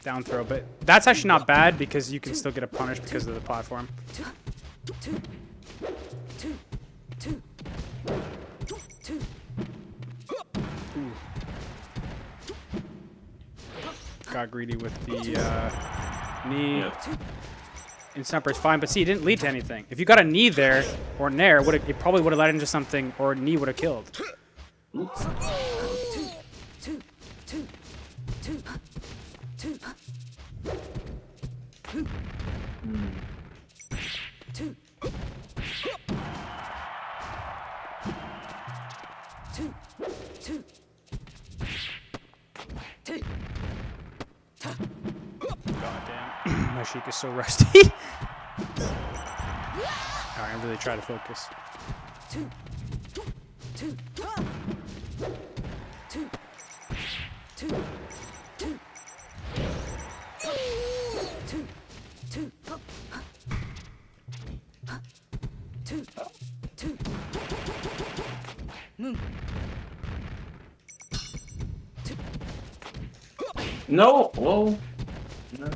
Down throw, but that's actually not bad because you can still get a punish because of the platform. Ooh. Got greedy with the knee. Yep. Instant is fine, but see, it didn't lead to anything. If you got a knee there or nair, it probably would have led into something, or a knee would have killed. Goddamn, my Sheik is so rusty. Alright, I really try to focus. No. Whoa. No.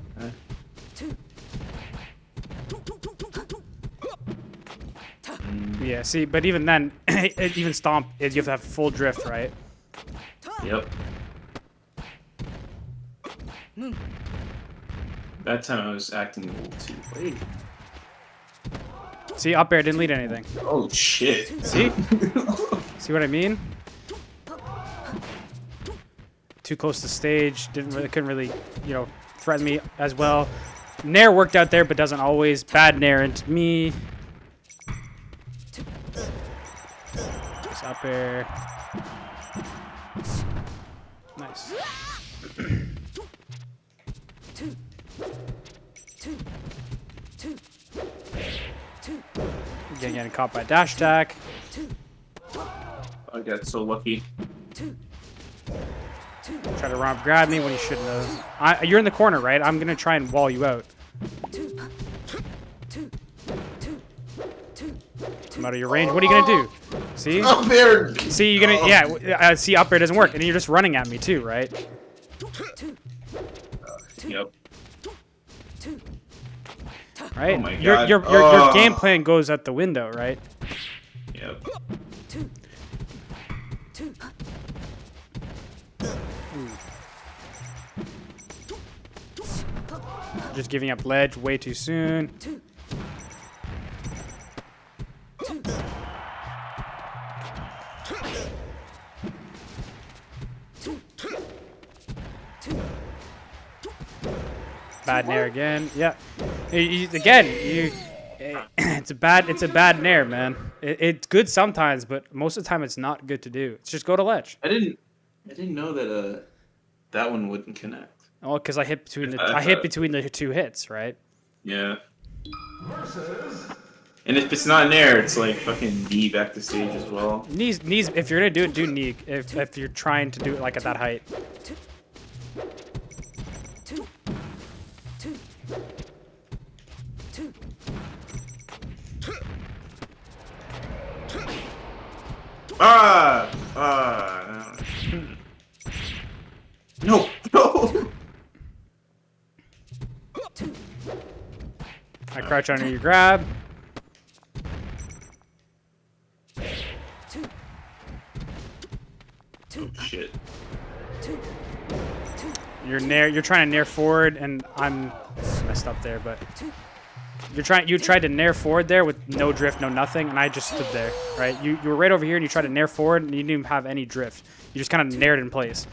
Yeah, see, but even then, even stomp, you have to have full drift, right? Yep. That time I was acting a little too late. See, up air didn't lead anything. Oh shit. See? See what I mean? Too close to stage, couldn't really, threaten me as well. Nair worked out there, but doesn't always. Bad Nair into me. Just up air. Nice. Again, getting caught by dash attack. I got so lucky. Try to run up, grab me when you shouldn't have. You're in the corner, right? I'm gonna try and wall you out. I'm out of your range. What are you gonna do? See? Up there. See, you're gonna see up air doesn't work, and then you're just running at me too, right? Yep. Right? Oh my Your God. your game plan goes out the window, right? Yep. Just giving up ledge way too soon. Bad nair again. Yeah. It's a bad nair, man. It's good sometimes, but most of the time it's not good to do. It's just go to ledge. I didn't know that that one wouldn't connect. Oh, because I hit between the two hits, right? Yeah. And if it's not an air, it's like fucking knee back to stage as well. Knees. If you're gonna do it, do knee. If you're trying to do it like at that height. No. I crouch under your grab. Oh shit. You're trying to nair forward, and I'm messed up there, but you tried to nair forward there with no drift, no nothing, and I just stood there, right? You were right over here, and you tried to nair forward, and you didn't even have any drift. You just kind of naired in place,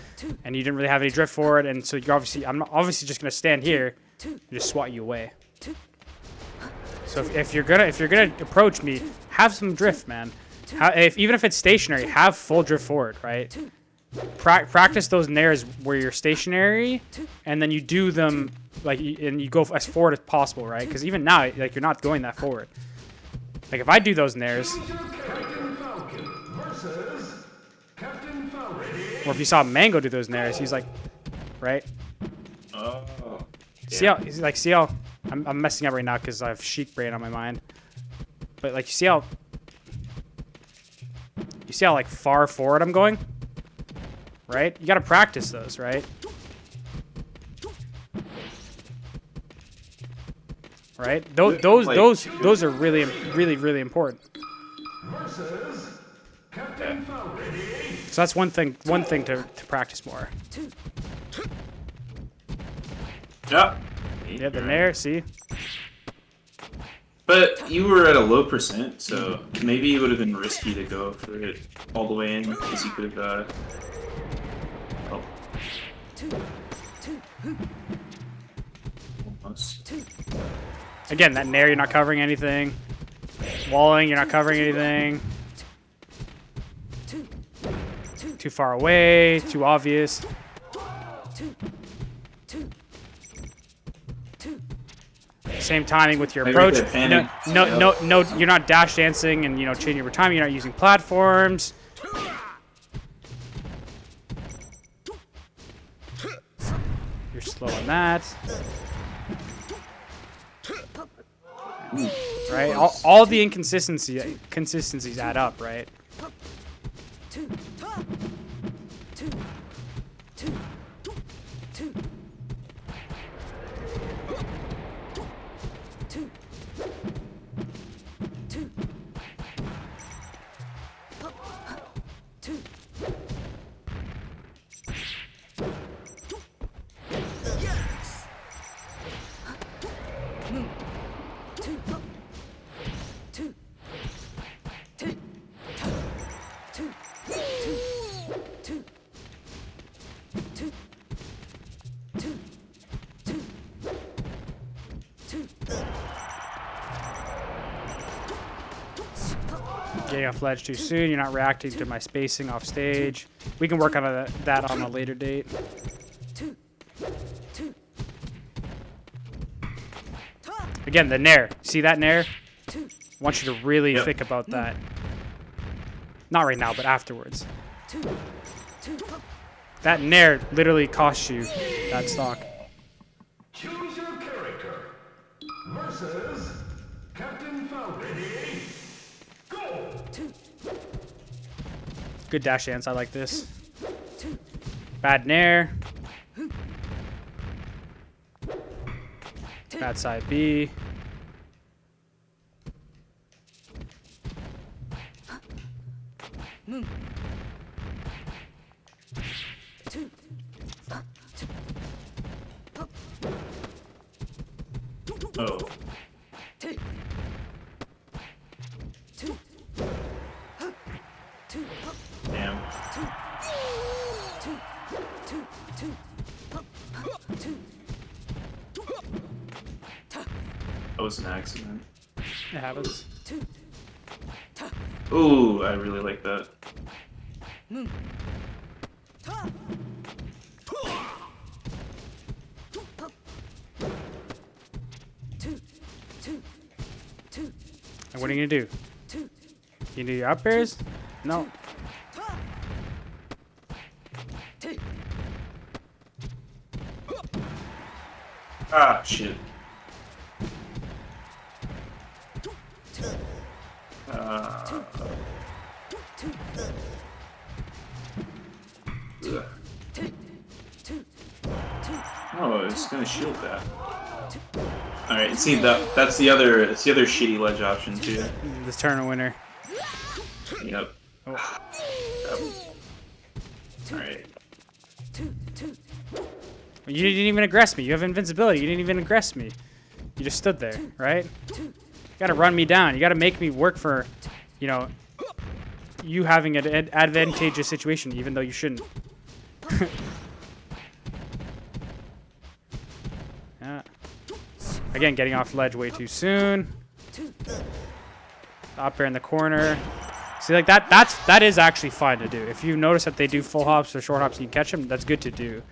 and you didn't really have any drift forward, and so I'm obviously just gonna stand here and just swat you away. So if you're gonna approach me, have some drift, man. Even if it's stationary, have full drift forward, right? Practice those nairs where you're stationary, and then you do them and you go as forward as possible, right? Because even now, like, you're not going that forward. Like if I do those nairs, or if you saw Mango do those nairs, he's like, right? Oh. Yeah. See how I'm messing up right now because I have Sheik brain on my mind. But like, you see how like far forward I'm going, right? You got to practice those, right? Right? Those are really important. So that's one thing to practice more. Yeah. Yeah, the nair, see? But you were at a low percent, so maybe it would have been risky to go for it all the way in, because you could have almost. Again, that nair, you're not covering anything. Walling, you're not covering anything. Too far away, too obvious. Same timing with your approach. No, you're not dash dancing and changing your timing. You're not using platforms. You're slow on that. Right? All the consistencies add up, right? Getting off ledge too soon. You're not reacting to my spacing off stage. We can work on that on a later date. Again, the nair. See that nair? I want you to really think about that. Not right now, but afterwards. That nair literally costs you that stock. Choose your character. Versus Captain Falcon. Ready? Go! Good dash dance. I like this. Bad nair. Bad side B. Oh. Damn. That was an accident. It happens. Ooh, I really like that. And what are you gonna do? You do your up airs? No. Ah, shit. Ugh. Oh, it's gonna shield that. All right, see that's the other shitty ledge option too. This tournament winner. Yep. Oh. All right. You didn't even aggress me. You have invincibility. You didn't even aggress me. You just stood there, right? You gotta run me down. You gotta make me work for, you know, you having an advantageous situation, even though you shouldn't. Yeah. Again, getting off ledge way too soon. Up there in the corner. See, like that is actually fine to do. If you notice that they do full hops or short hops and you catch them, that's good to do.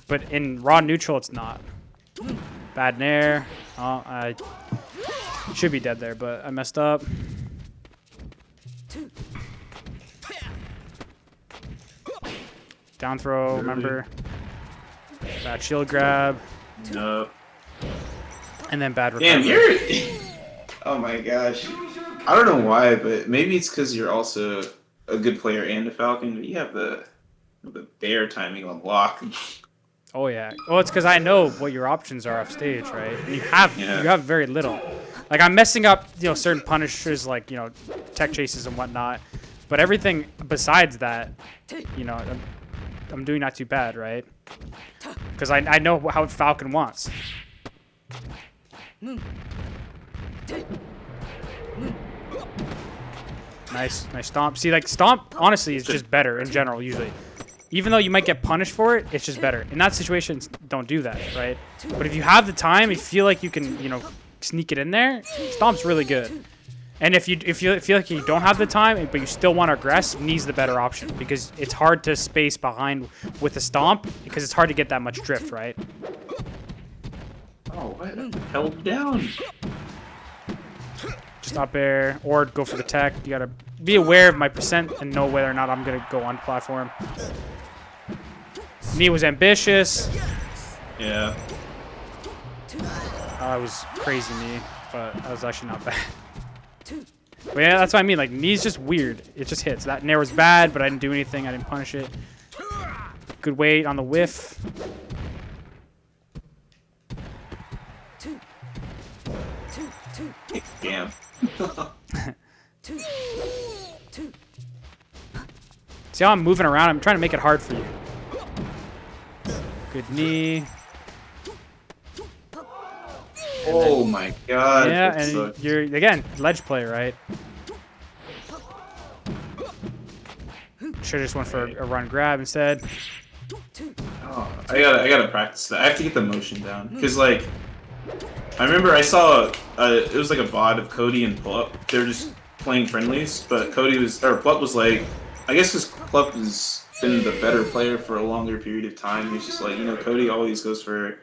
But in raw neutral, it's not. Bad nair. Oh, I should be dead there, but I messed up. Down throw, remember. Bad shield grab. No. And then bad recovery. Damn, you're. Oh my gosh. I don't know why, but maybe it's because you're also a good player and a Falcon, but you have the bear timing on lock. Oh yeah. Oh, it's because I know what your options are off stage, right? And you have very little. Like I'm messing up, you know, certain punishers like, you know, tech chases and whatnot, but everything besides that, you know, I'm doing not too bad, right? Because I know how Falcon wants. Nice stomp. See, like stomp honestly is just better in general usually. Even though you might get punished for it, it's just better. In that situation, don't do that, right? But if you have the time, you feel like you can, you know, sneak it in there, stomp's really good. And if you feel like you don't have the time, but you still want to aggress, knee's the better option because it's hard to space behind with a stomp because it's hard to get that much drift, right? Oh, what? Held down. Just up air or go for the tech. You gotta be aware of my percent and know whether or not I'm gonna go on platform. Knee was ambitious. Yeah. That was crazy knee, but that was actually not bad. But yeah, that's what I mean. Like knee's just weird. It just hits. That nair was bad, but I didn't do anything. I didn't punish it. Good weight on the whiff. Damn. See how I'm moving around? I'm trying to make it hard for you. Good knee. Oh my god. Yeah, that and sucks. you're, again, ledge play, right? Should've just went for a run grab instead. Oh, I gotta practice that. I have to get the motion down because like I remember I saw it was like a VOD of Cody and Plup. They were just playing friendlies, but Plup was like, I guess because Plup has been the better player for a longer period of time. He's just like, you know, Cody always goes for,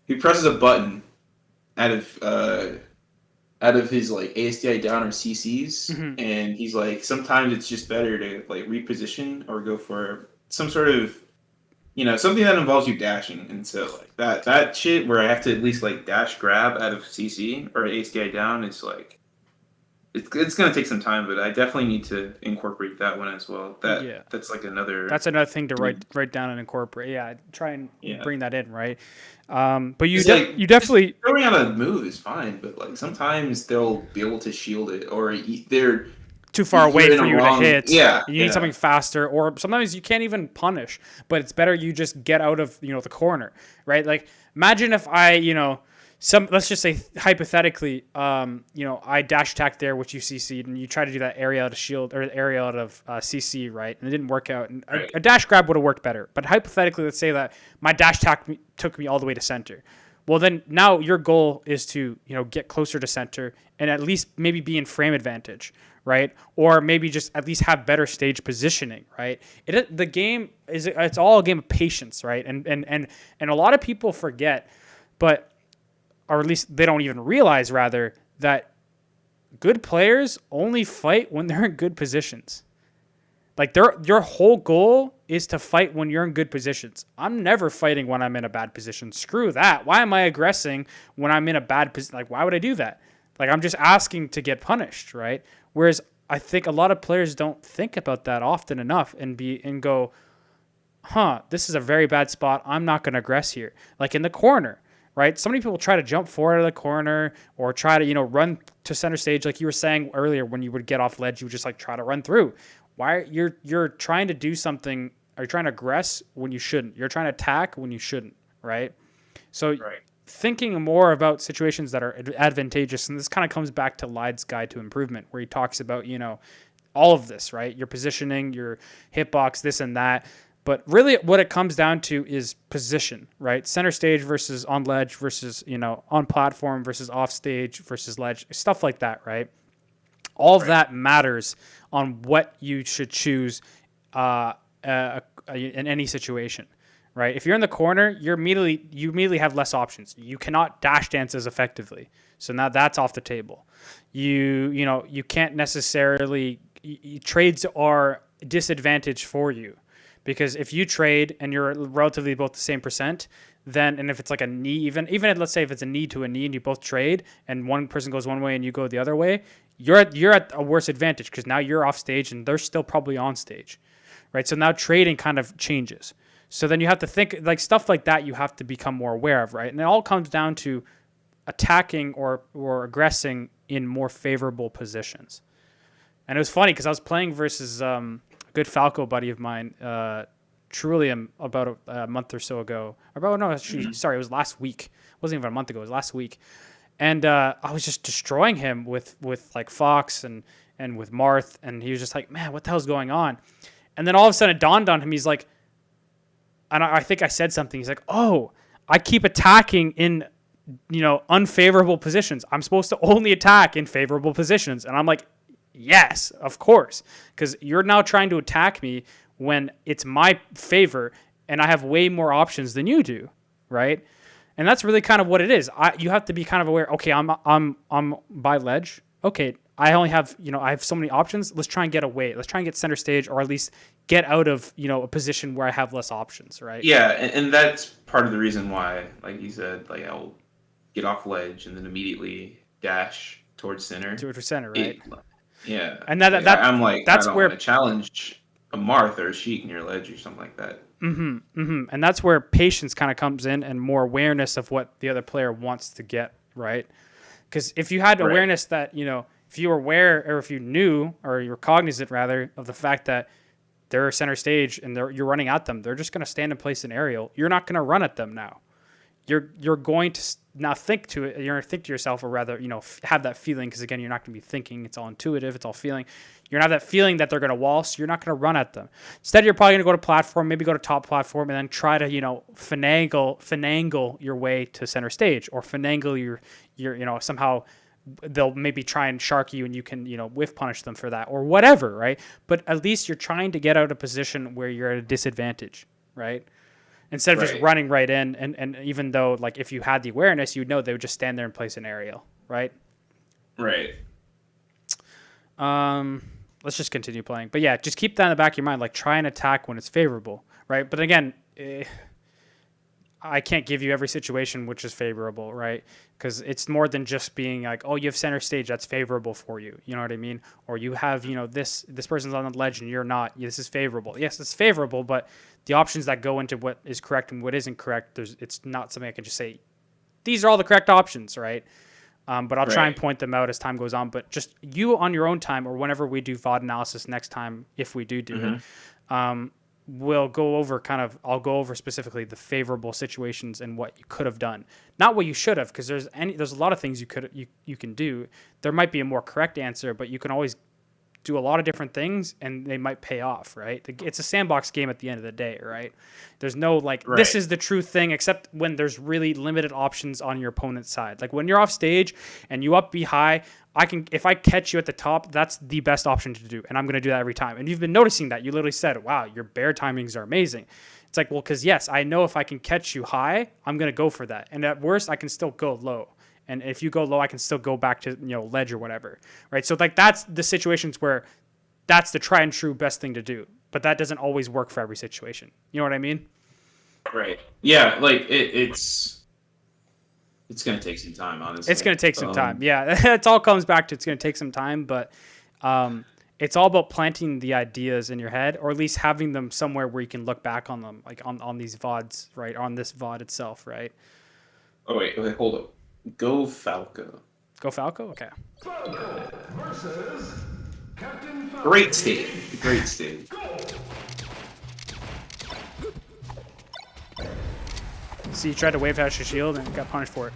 he presses a button out of his like ASDI down or CCs, and he's like, sometimes it's just better to like reposition or go for some sort of something that involves you dashing, and so like that shit where I have to at least like dash grab out of CC or ACI down is like it's gonna take some time, but I definitely need to incorporate that one as well. Yeah. That's like another. That's another thing to write down and incorporate. Yeah, try and Yeah. bring that in, right? But you It's like, you definitely just throwing out a move is fine, but like sometimes they'll be able to shield it, or they're too far you're away in for a you wrong- to hit. Yeah, You need something faster, or sometimes you can't even punish. But it's better you just get out of the corner, right? Like imagine if I let's just say hypothetically, I dash attack there, which you CC'd, and you try to do that area out of shield or area out of CC, right? And it didn't work out. And Right. a dash grab would have worked better. But hypothetically, let's say that my dash attack took me all the way to center. Well, then now your goal is to get closer to center and at least maybe be in frame advantage, right? Or maybe just at least have better stage positioning, right? The game it's all a game of patience, right? And a lot of people forget, but or at least they don't even realize rather that good players only fight when they're in good positions. Like your whole goal is to fight when you're in good positions. I'm never fighting when I'm in a bad position. Screw that. Why am I aggressing when I'm in a bad position? Like, why would I do that? Like, I'm just asking to get punished, right? Whereas I think a lot of players don't think about that often enough and go, this is a very bad spot. I'm not going to aggress here. Like in the corner, right? So many people try to jump forward of the corner or try to, run to center stage. Like you were saying earlier, when you would get off ledge, you would just like try to run through. Why you're trying to do something? Are you trying to aggress when you shouldn't? You're trying to attack when you shouldn't, right? So Right. thinking more about situations that are advantageous, and this kind of comes back to Lide's Guide to Improvement, where he talks about all of this, right? Your positioning, your hitbox, this and that. But really, what it comes down to is position, right? Center stage versus on ledge versus on platform versus off stage versus ledge, stuff like that, right? All of that matters on what you should choose in any situation, right? If you're in the corner, you immediately have less options. You cannot dash dance as effectively, so now that's off the table. You can't necessarily trades are disadvantage for you, because if you trade and you're relatively both the same percent, then and if it's like a knee, even let's say if it's a knee to a knee and you both trade and one person goes one way and you go the other way, you're at a worse advantage because now you're off stage and they're still probably on stage, right? So now trading kind of changes. So then you have to think like stuff like that. You have to become more aware of, right? And it all comes down to attacking or aggressing in more favorable positions. And it was funny because I was playing versus a good Falco buddy of mine, Trillium, about a month or so ago. It was last week. It wasn't even a month ago. It was last week. And I was just destroying him with like Fox and with Marth. And he was just like, man, what the hell's going on? And then all of a sudden it dawned on him. He's like, and I think I said something. He's like, oh, I keep attacking in, unfavorable positions. I'm supposed to only attack in favorable positions. And I'm like, yes, of course. Because you're now trying to attack me when it's my favor and I have way more options than you do, right? And that's really kind of what it is. You have to be kind of aware. Okay, I'm by ledge. Okay, I only have I have so many options. Let's try and get away. Let's try and get center stage, or at least get out of a position where I have less options, right? Yeah, and that's part of the reason why, like you said, like I'll get off ledge and then immediately dash towards center. Towards center, right? Yeah, and I'm like, that's I don't where want to challenge a Marth or a Sheik near ledge or something like that. And that's where patience kind of comes in and more awareness of what the other player wants to get, right? Because if you had awareness that, if you were aware or if you knew or you're cognizant rather of the fact that they're center stage and you're running at them, they're just going to stand in place in aerial. You're not going to run at them now. You're going to now think to it. You're going to think to yourself, or rather, have that feeling. Because again, you're not going to be thinking. It's all intuitive. It's all feeling. You're not have that feeling that they're going to waltz. You're not going to run at them. Instead, you're probably going to go to platform, maybe go to top platform, and then try to finagle your way to center stage, or finagle your somehow they'll maybe try and shark you and you can whiff punish them for that or whatever, right? But at least you're trying to get out of a position where you're at a disadvantage, right? Instead of just running right in, and even though, like, if you had the awareness, you'd know they would just stand there and place an aerial, right? Right. Let's just continue playing. But yeah, just keep that in the back of your mind. Like, try and attack when it's favorable, right? But again, I can't give you every situation which is favorable, right? Because it's more than just being like, oh, you have center stage, that's favorable for you. You know what I mean? Or you have, this person's on the ledge and you're not. This is favorable. Yes, it's favorable, but the options that go into what is correct and what isn't correct, it's not something I can just say, these are all the correct options, right? But I'll try and point them out as time goes on. But just you on your own time, or whenever we do VOD analysis next time, if we do it, we'll go over I'll go over specifically the favorable situations and what you could have done, not what you should have, because there's a lot of things you can do. There might be a more correct answer, but you can always do a lot of different things and they might pay off, right? It's a sandbox game at the end of the day, right? There's no this is the true thing, except when there's really limited options on your opponent's side. Like when you're off stage and you up B high, if I catch you at the top, that's the best option to do. And I'm going to do that every time. And you've been noticing that. You literally said, wow, your bear timings are amazing. It's like, well, because yes, I know if I can catch you high, I'm going to go for that. And at worst, I can still go low. And if you go low, I can still go back to, ledge or whatever, right? So that's the situations where that's the tried and true best thing to do. But that doesn't always work for every situation. You know what I mean? Right. Yeah, it's going to take some time, honestly. It's going to take some time. Yeah, it all comes back to it's going to take some time, but it's all about planting the ideas in your head, or at least having them somewhere where you can look back on them, like on these VODs, right? On this VOD itself, right? Oh, wait, hold up. Go Falco. Go Falco? Okay. Falco versus Captain Falcon. Great stage. Great stage. See, you tried to wave dash your shield and got punished for it.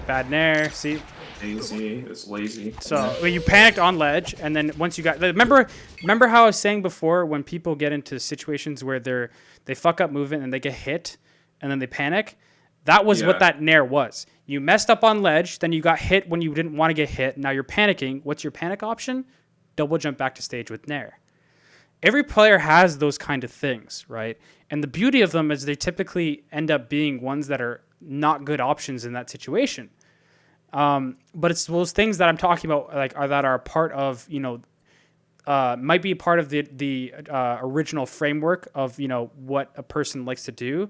Bad nair. See? Lazy. It's lazy. So you panicked on ledge, and then once you got remember how I was saying before, when people get into situations where they fuck up movement and they get hit, and then they panic. That was what that nair was. You messed up on ledge, then you got hit when you didn't want to get hit. Now you're panicking. What's your panic option? Double jump back to stage with nair. Every player has those kind of things, right? And the beauty of them is they typically end up being ones that are not good options in that situation. But it's those things that I'm talking about, that are part of, might be part of the original framework of, what a person likes to do,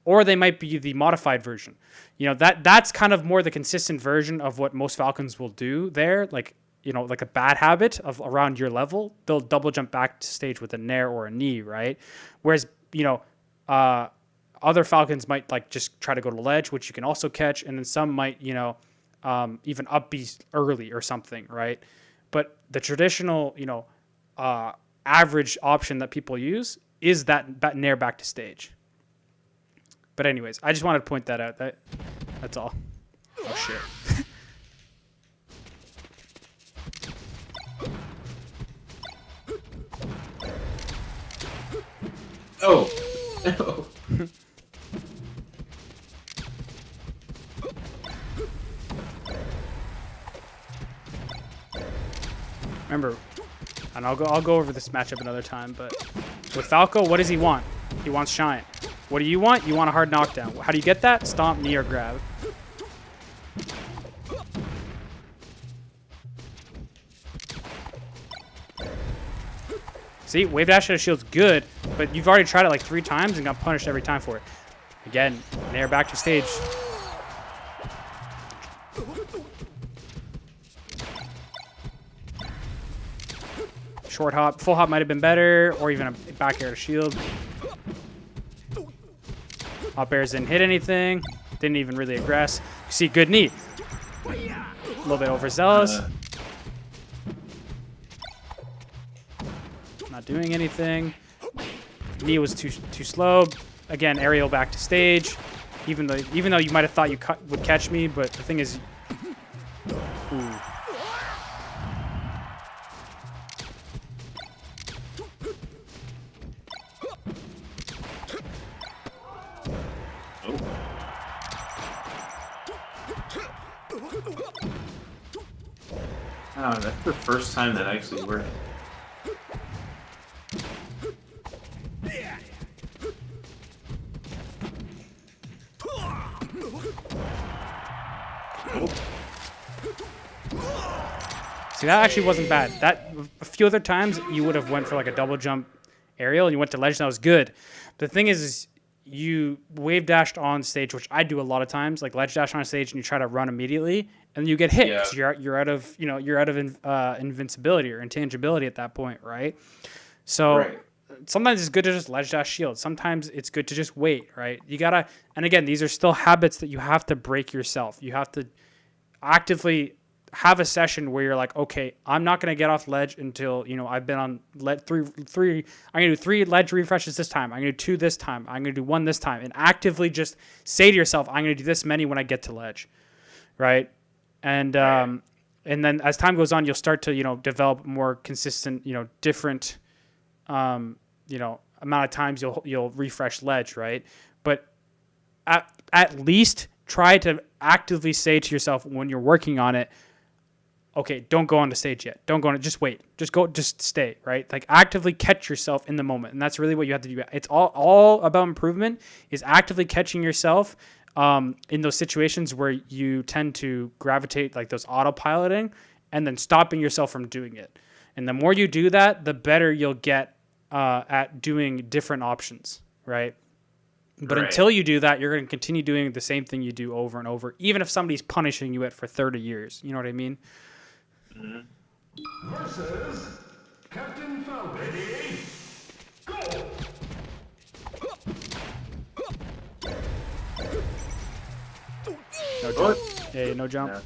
or they might be the modified version. That's kind of more the consistent version of what most Falcons will do there. Like a bad habit of around your level, they'll double jump back to stage with a nair or a knee, right? Whereas, other Falcons might just try to go to ledge, which you can also catch. And then some might, even up B early or something, right? But the traditional, average option that people use is that nair back to stage. But anyways, I just wanted to point that out. That's all. Oh shit. Oh. No. Remember, and I'll go over this matchup another time, but with Falco, what does he want? He wants shine. What do you want? You want a hard knockdown. How do you get that? Stomp, knee, or grab. See, wave dash at a shield's good, but you've already tried it like 3 times and got punished every time for it. Again, nair back to stage. Short hop, full hop might have been better, or even a back air to shield. Up airs didn't hit anything. Didn't even really aggress. You see, good knee. A little bit overzealous. Not doing anything. Knee was too slow. Again, aerial back to stage. Even though you might have thought you would catch me, but the thing is, ooh. Oh, that's the first time that actually worked. See, that actually wasn't bad. That a few other times you would have went for like a double jump aerial and you went to ledge and that was good. The thing is you wave dashed on stage, which I do a lot of times, like ledge dash on stage and you try to run immediately and you get hit because you're out of invincibility or intangibility at that point, right? So sometimes it's good to just ledge dash shield. Sometimes it's good to just wait, right? You gotta, and again, these are still habits that you have to break yourself. You have to actively have a session where you're like, okay, I'm not going to get off ledge until, I've been on three. I'm going to do 3 ledge refreshes this time. I'm going to do 2 this time. I'm going to do 1 this time. And actively just say to yourself, I'm going to do this many when I get to ledge. Right. And then as time goes on, you'll start to, develop more consistent, different, amount of times you'll refresh ledge. Right. But at least try to actively say to yourself when you're working on it, okay, don't go on the stage yet. Don't go on it. Just wait. Just stay, right? Like actively catch yourself in the moment. And that's really what you have to do. It's all about improvement is actively catching yourself in those situations where you tend to gravitate like those autopiloting and then stopping yourself from doing it. And the more you do that, the better you'll get at doing different options, right? But until you do that, you're going to continue doing the same thing you do over and over, even if somebody's punishing you it for 30 years. You know what I mean? Versus Captain Falcon. Ready? Go! No jump. Yeah, no jump.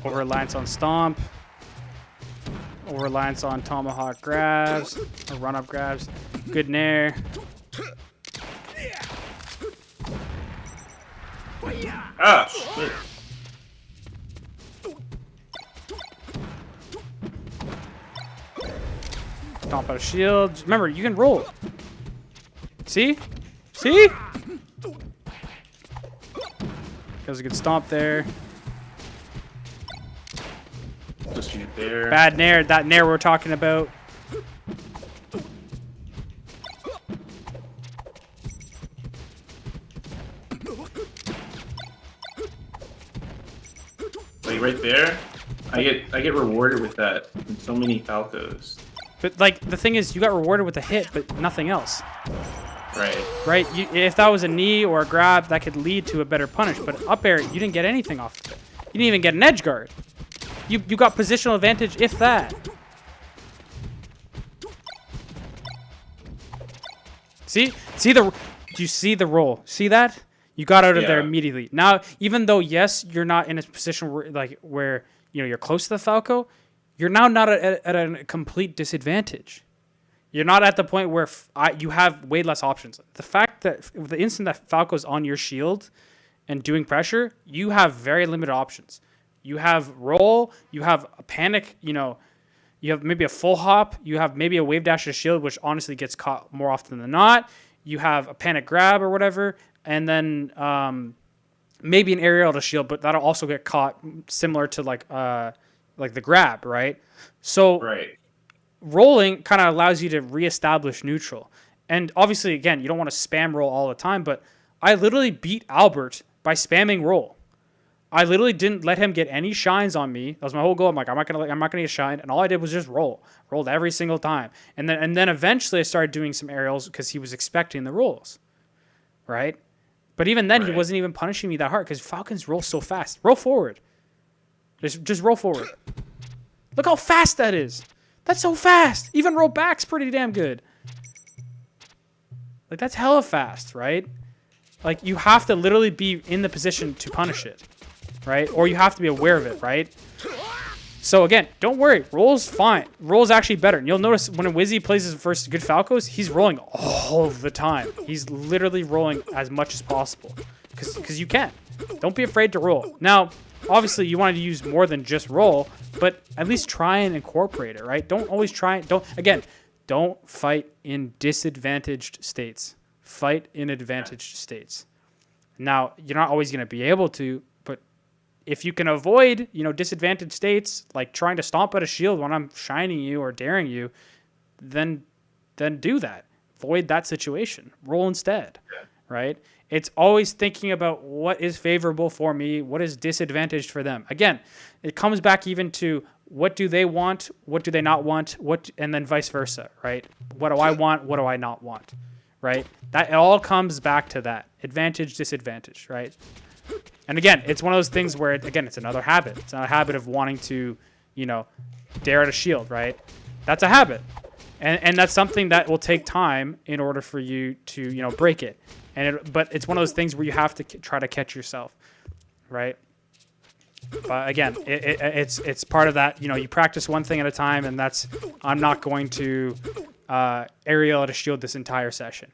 Over reliance on stomp. Over reliance on tomahawk grabs or run up grabs. Good nair. Ah, shit. Stomp out of shield. Remember, you can roll. See? See? That was a good stomp there. Just shoot there. Bad nair. That nair we're talking about. Like right there, I get rewarded with that in so many Falcos. But like the thing is, you got rewarded with a hit, but nothing else. Right. Right? If that was a knee or a grab, that could lead to a better punish. But up air, you didn't get anything off of it. You didn't even get an edge guard. You got positional advantage, if that. See? Do you see the roll? See that? You got out of there immediately. Now, even though yes, you're not in a position where you're close to the Falco, you're now not at a complete disadvantage. You're not at the point where you have way less options. The fact that the instant that Falco's on your shield and doing pressure, you have very limited options. You have roll, you have a panic, you have maybe a full hop, you have maybe a wave dash to shield, which honestly gets caught more often than not. You have a panic grab or whatever, and then maybe an aerial to shield, but that'll also get caught similar to like the grab, right? So rolling kind of allows you to reestablish neutral. And obviously, again, you don't want to spam roll all the time, but I literally beat Albert by spamming roll. I literally didn't let him get any shines on me. That was my whole goal. I'm like, I'm not gonna get shined, and all I did was just roll. Rolled every single time, and then eventually I started doing some aerials because he was expecting the rolls, right? But even then, he wasn't even punishing me that hard because Falcons roll so fast. Roll forward. Just roll forward. Look how fast that is. That's so fast. Even roll back's pretty damn good. Like that's hella fast, right? Like you have to literally be in the position to punish it. Right? Or you have to be aware of it, right? So again, don't worry. Roll's fine. Roll's actually better. And you'll notice when a Wizzy plays his first good Falcos, he's rolling all the time. He's literally rolling as much as possible. Because you can. Don't be afraid to roll. Now, obviously you want to use more than just roll, but at least try and incorporate it, right? Don't always try. Don't fight in disadvantaged states. Fight in advantaged states. Now, you're not always going to be able to, but if you can avoid, disadvantaged states, like trying to stomp out a shield when I'm shining you or daring you, then do that. Avoid that situation. Roll instead, right? It's always thinking about what is favorable for me, what is disadvantaged for them. Again, it comes back even to what do they want, what do they not want, and then vice versa, right? What do I want, what do I not want, right? That it all comes back to that. Advantage, disadvantage, right? And again, it's one of those things where, it's another habit. It's not a habit of wanting to, dare at a shield, right? That's a habit. And that's something that will take time in order for you to, break it. But it's one of those things where you have to try to catch yourself, right? But again, it's part of that. You practice one thing at a time, and I'm not going to aerial at a shield this entire session.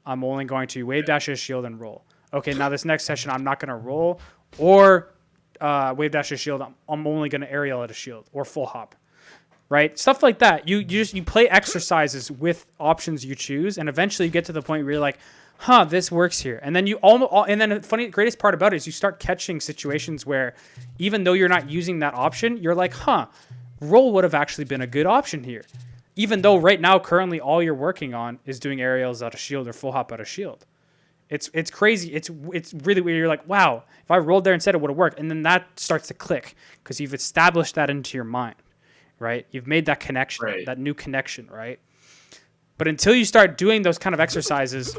I'm only going to wave dash at a shield and roll. Okay, now this next session, I'm not going to roll or wave dash at a shield. I'm only going to aerial at a shield or full hop. Right? Stuff like that. You play exercises with options you choose, and eventually you get to the point where you're like, this works here. And then the greatest part about it is you start catching situations where even though you're not using that option, you're like, roll would have actually been a good option here. Even though right now, currently, all you're working on is doing aerials out of shield or full hop out of shield. It's crazy. It's really weird. You're like, wow, if I rolled there instead, it would have worked. And then that starts to click because you've established that into your mind. Right? You've made that connection, that new connection, right? But until you start doing those kind of exercises,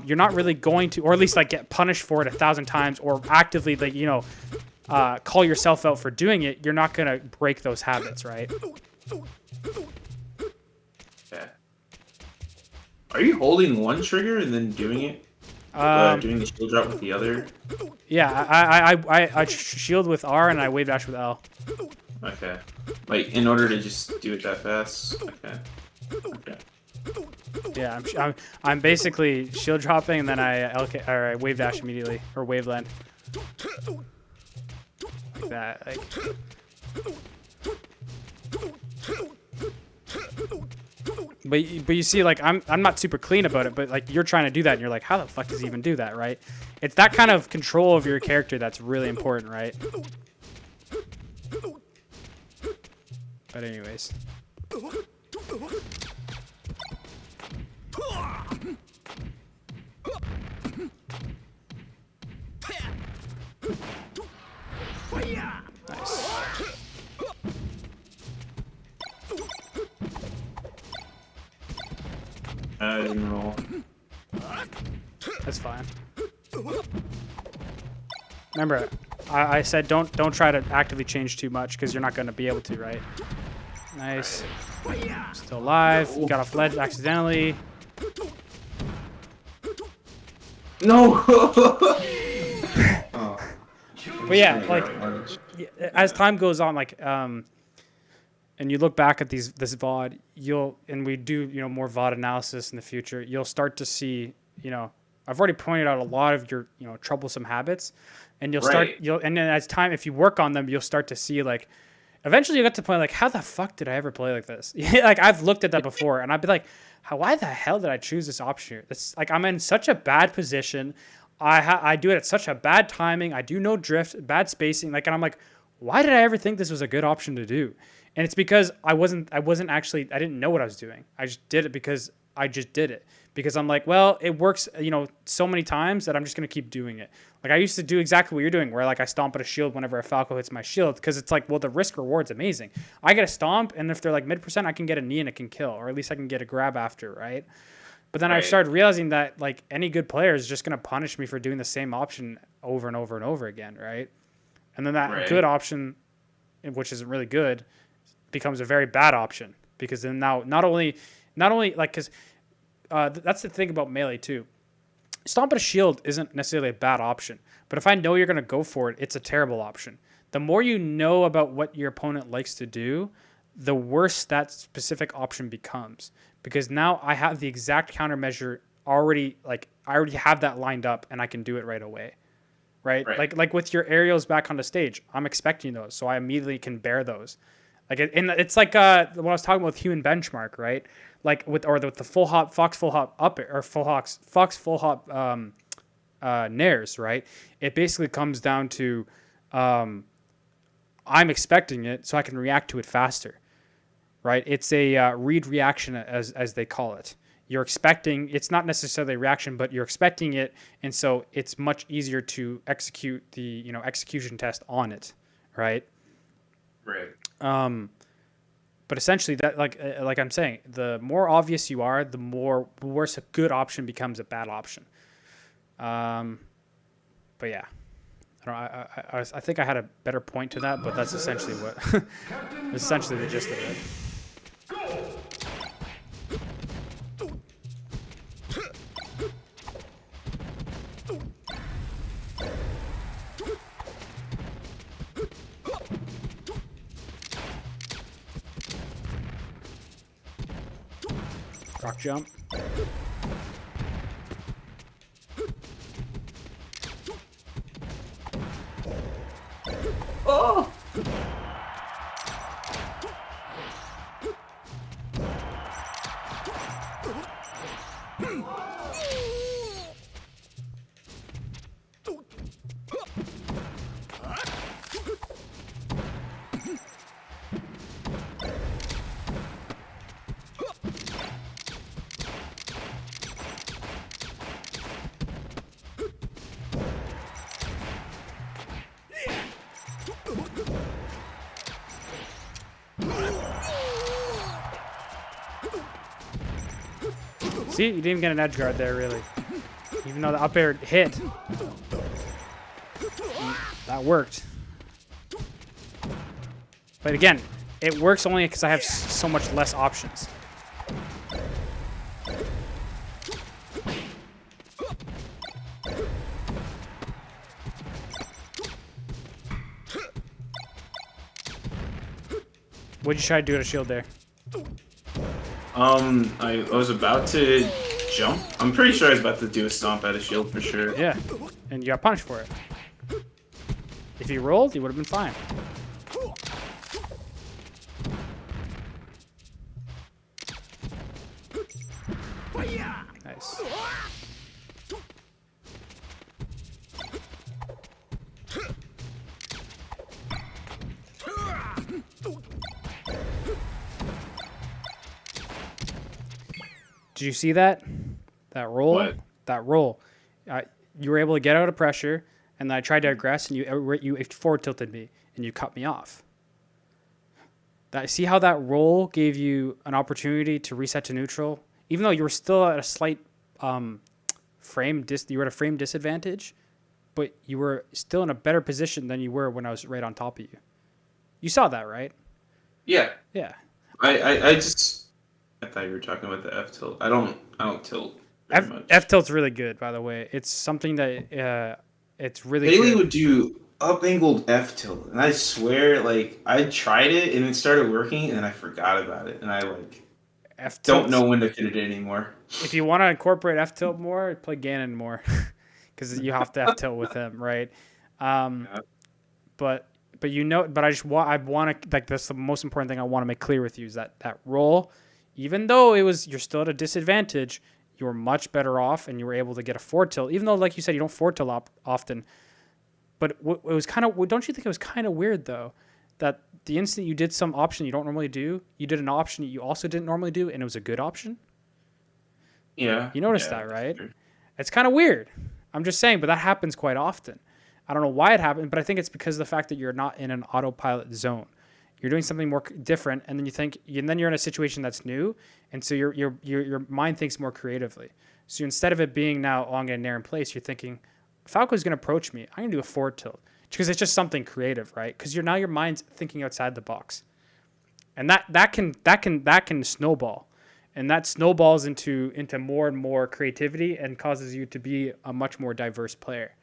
you're not really going to, or at least like get punished for it 1,000 times, or actively call yourself out for doing it. You're not gonna break those habits, right? Yeah. Are you holding one trigger and then doing it? Doing the shield drop with the other? Yeah, I shield with R and I wave dash with L. Okay. Like, in order to just do it that fast? Okay. Yeah, I'm basically shield dropping and then I wave dash immediately, or wave land. Like that. But you see, like, I'm not super clean about it, but like you're trying to do that and you're like, how the fuck does he even do that, right? It's that kind of control of your character that's really important, right? But anyways. Nice. I didn't roll. That's fine. Remember, I said don't try to actively change too much because you're not going to be able to, right? Nice. Still alive. You got off ledge accidentally. No! But yeah, like as time goes on, like and you look back at this VOD, and we do more VOD analysis in the future, you'll start to see, I've already pointed out a lot of your troublesome habits, and and then as time, if you work on them, you'll start to see, like, eventually you get to the point like, how the fuck did I ever play like this? Like, I've looked at that before and I'd be like, why the hell did I choose this option here? It's like, I'm in such a bad position. I do it at such a bad timing. I do no drift, bad spacing. Like, and I'm like, why did I ever think this was a good option to do? And it's because I didn't know what I was doing. I just did it because I just did it. Because I'm like, well, it works, so many times that I'm just going to keep doing it. Like, I used to do exactly what you're doing, where like I stomp at a shield whenever a Falco hits my shield, because it's like, well, the risk reward's amazing. I get a stomp, and if they're like mid%, I can get a knee and it can kill, or at least I can get a grab after, right? But then I started realizing that like any good player is just going to punish me for doing the same option over and over and over again, right? And then that good option, which isn't really good, becomes a very bad option, because then now not only like, because that's the thing about melee too. Stomp at a shield isn't necessarily a bad option, but if I know you're going to go for it, it's a terrible option. The more you know about what your opponent likes to do, the worse that specific option becomes, because now I have the exact countermeasure already. Like, I already have that lined up and I can do it right away. right? Right. Like with your aerials back on the stage, I'm expecting those, so I immediately can bear those. Like it's like what I was talking about with human benchmark, right? Like with the full hop fox full hop up or fox full hop nairs, right? It basically comes down to I'm expecting it, so I can react to it faster, right? It's a read reaction as they call it. You're expecting, it's not necessarily a reaction, but you're expecting it, and so it's much easier to execute the execution test on it, right? Right. But essentially, that like I'm saying, the more obvious you are, the worse a good option becomes a bad option. But yeah, I think I had a better point to that, but that's essentially what essentially the gist of it. Rock jump. Oh. See, you didn't even get an edge guard there, really. Even though the up air hit. That worked. But again, it works only because I have so much less options. What'd you try to do to shield there? I was about to jump. I'm pretty sure I was about to do a stomp at a shield for sure. Yeah, and you got punished for it. If you rolled, you would have been fine. Nice. Did you see that? That roll? What? That roll. You were able to get out of pressure, and then I tried to aggress, and you forward tilted me, and you cut me off. See how that roll gave you an opportunity to reset to neutral, even though you were still at a slight you were at a frame disadvantage, but you were still in a better position than you were when I was right on top of you. You saw that, right? Yeah. Yeah. I thought you were talking about the F tilt. I don't tilt very much. F tilt's really good, by the way. It's something that it's really Haley good. would do up angled F tilt, and I swear, like I tried it and it started working, and I forgot about it, and I F don't know when to fit it anymore. If you want to incorporate F tilt more, play Ganon more, because you have to F tilt with him, right? But I want to, like, that's the most important thing I want to make clear with you is that roll, even though you're still at a disadvantage, you were much better off, and you were able to get a forward tilt, even though, like you said, you don't forward tilt often. But it was kind of, don't you think it was kind of weird though, that the instant you did some option you don't normally do, you did an option you also didn't normally do, and it was a good option? Yeah. You noticed that, right? It's kind of weird. I'm just saying, but that happens quite often. I don't know why it happened, but I think it's because of the fact that you're not in an autopilot zone. You're doing something more different, and then you're in a situation that's new, and so your mind thinks more creatively. So instead of it being now, oh, I'm going to nair in place, you're thinking, Falco's going to approach me. I'm going to do a forward tilt, because it's just something creative, right? Because now your mind's thinking outside the box, and that can snowball. And that snowballs into more and more creativity and causes you to be a much more diverse player.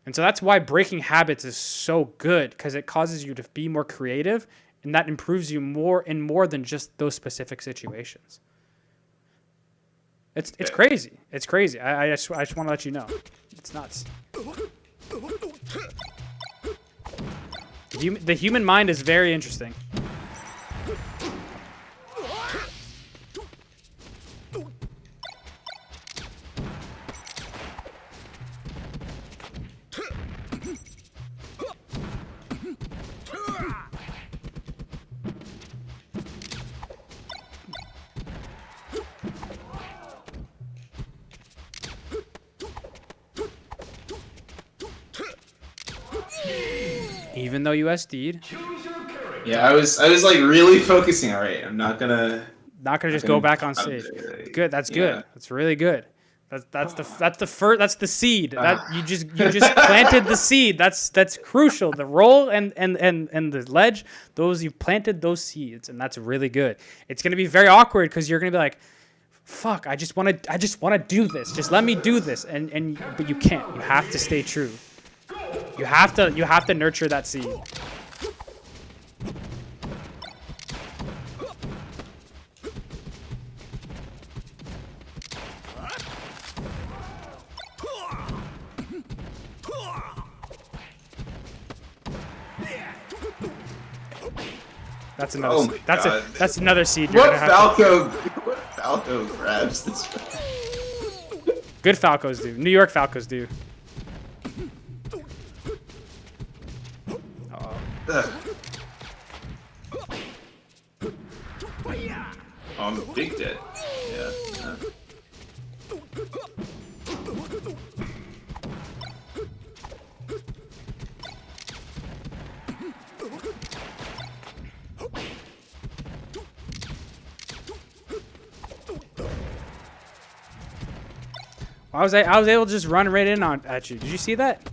And so that's why breaking habits is so good, because it causes you to be more creative, and that improves you more than just those specific situations. It's crazy. It's crazy. I just want to let you know. It's nuts. The human mind is very interesting. Even though you SD'd. Yeah, I was like really focusing. All right, I'm not gonna Just go back on stage. Good. That's good. Yeah. That's really good. That's the seed. That you just planted the seed. That's crucial. The roll and the ledge, those you planted those seeds, and that's really good. It's gonna be very awkward because you're gonna be like, fuck, I just wanna do this. Just let me do this. But you can't. You have to stay true. You have to nurture that seed. That's another. Oh my God. That's another seed. You're What gonna have Falco? What Falco grabs this? Good Falcos do. New York Falcos do. Oh, I'm a big dead. Yeah. I was able to just run right in at you. Did you see that?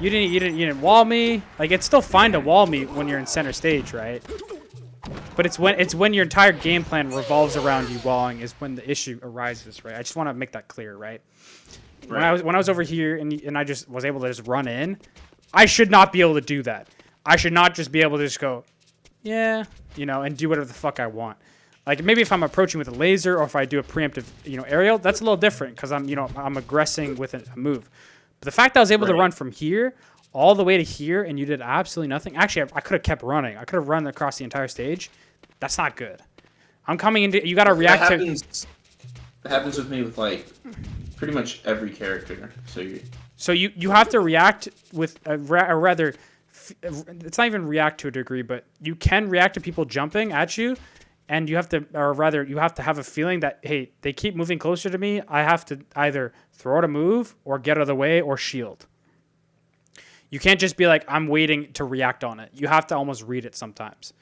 You didn't wall me. Like, it's still fine to wall me when you're in center stage, right? But it's when your entire game plan revolves around you walling is when the issue arises, right? I just want to make that clear, right? When I was over here and I just was able to just run in, I should not be able to do that. I should not just be able to just go, yeah, and do whatever the fuck I want. Like, maybe if I'm approaching with a laser or if I do a preemptive, aerial, that's a little different because I'm aggressing with a move. But the fact that I was able to run from here all the way to here and you did absolutely nothing. Actually, I could have kept running. I could have run across the entire stage. That's not good. I'm coming into. You got to react to. That happens with me with like pretty much every character. So you have to react with or rather, it's not even react to a degree, but you can react to people jumping at you. And you have to, or rather, you have to have a feeling that, hey, they keep moving closer to me. I have to either throw out a move or get out of the way or shield. You can't just be like, I'm waiting to react on it. You have to almost read it sometimes.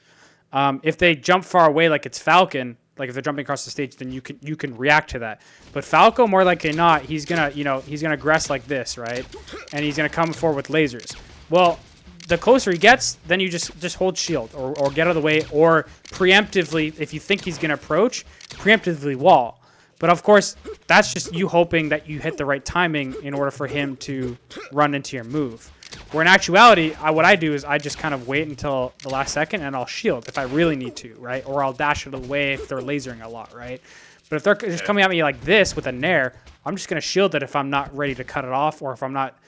If they jump far away, like it's Falcon, like if they're jumping across the stage, then you can react to that. But Falco, more likely than not, he's gonna aggress like this, right? And he's gonna come forward with lasers. Well, the closer he gets, then you just hold shield or get out of the way or preemptively, if you think he's going to approach, preemptively wall. But of course, that's just you hoping that you hit the right timing in order for him to run into your move. Where in actuality, what I do is I just kind of wait until the last second and I'll shield if I really need to, right? Or I'll dash out of the way if they're lasering a lot, right? But if they're just coming at me like this with a nair, I'm just going to shield it if I'm not ready to cut it off or if I'm not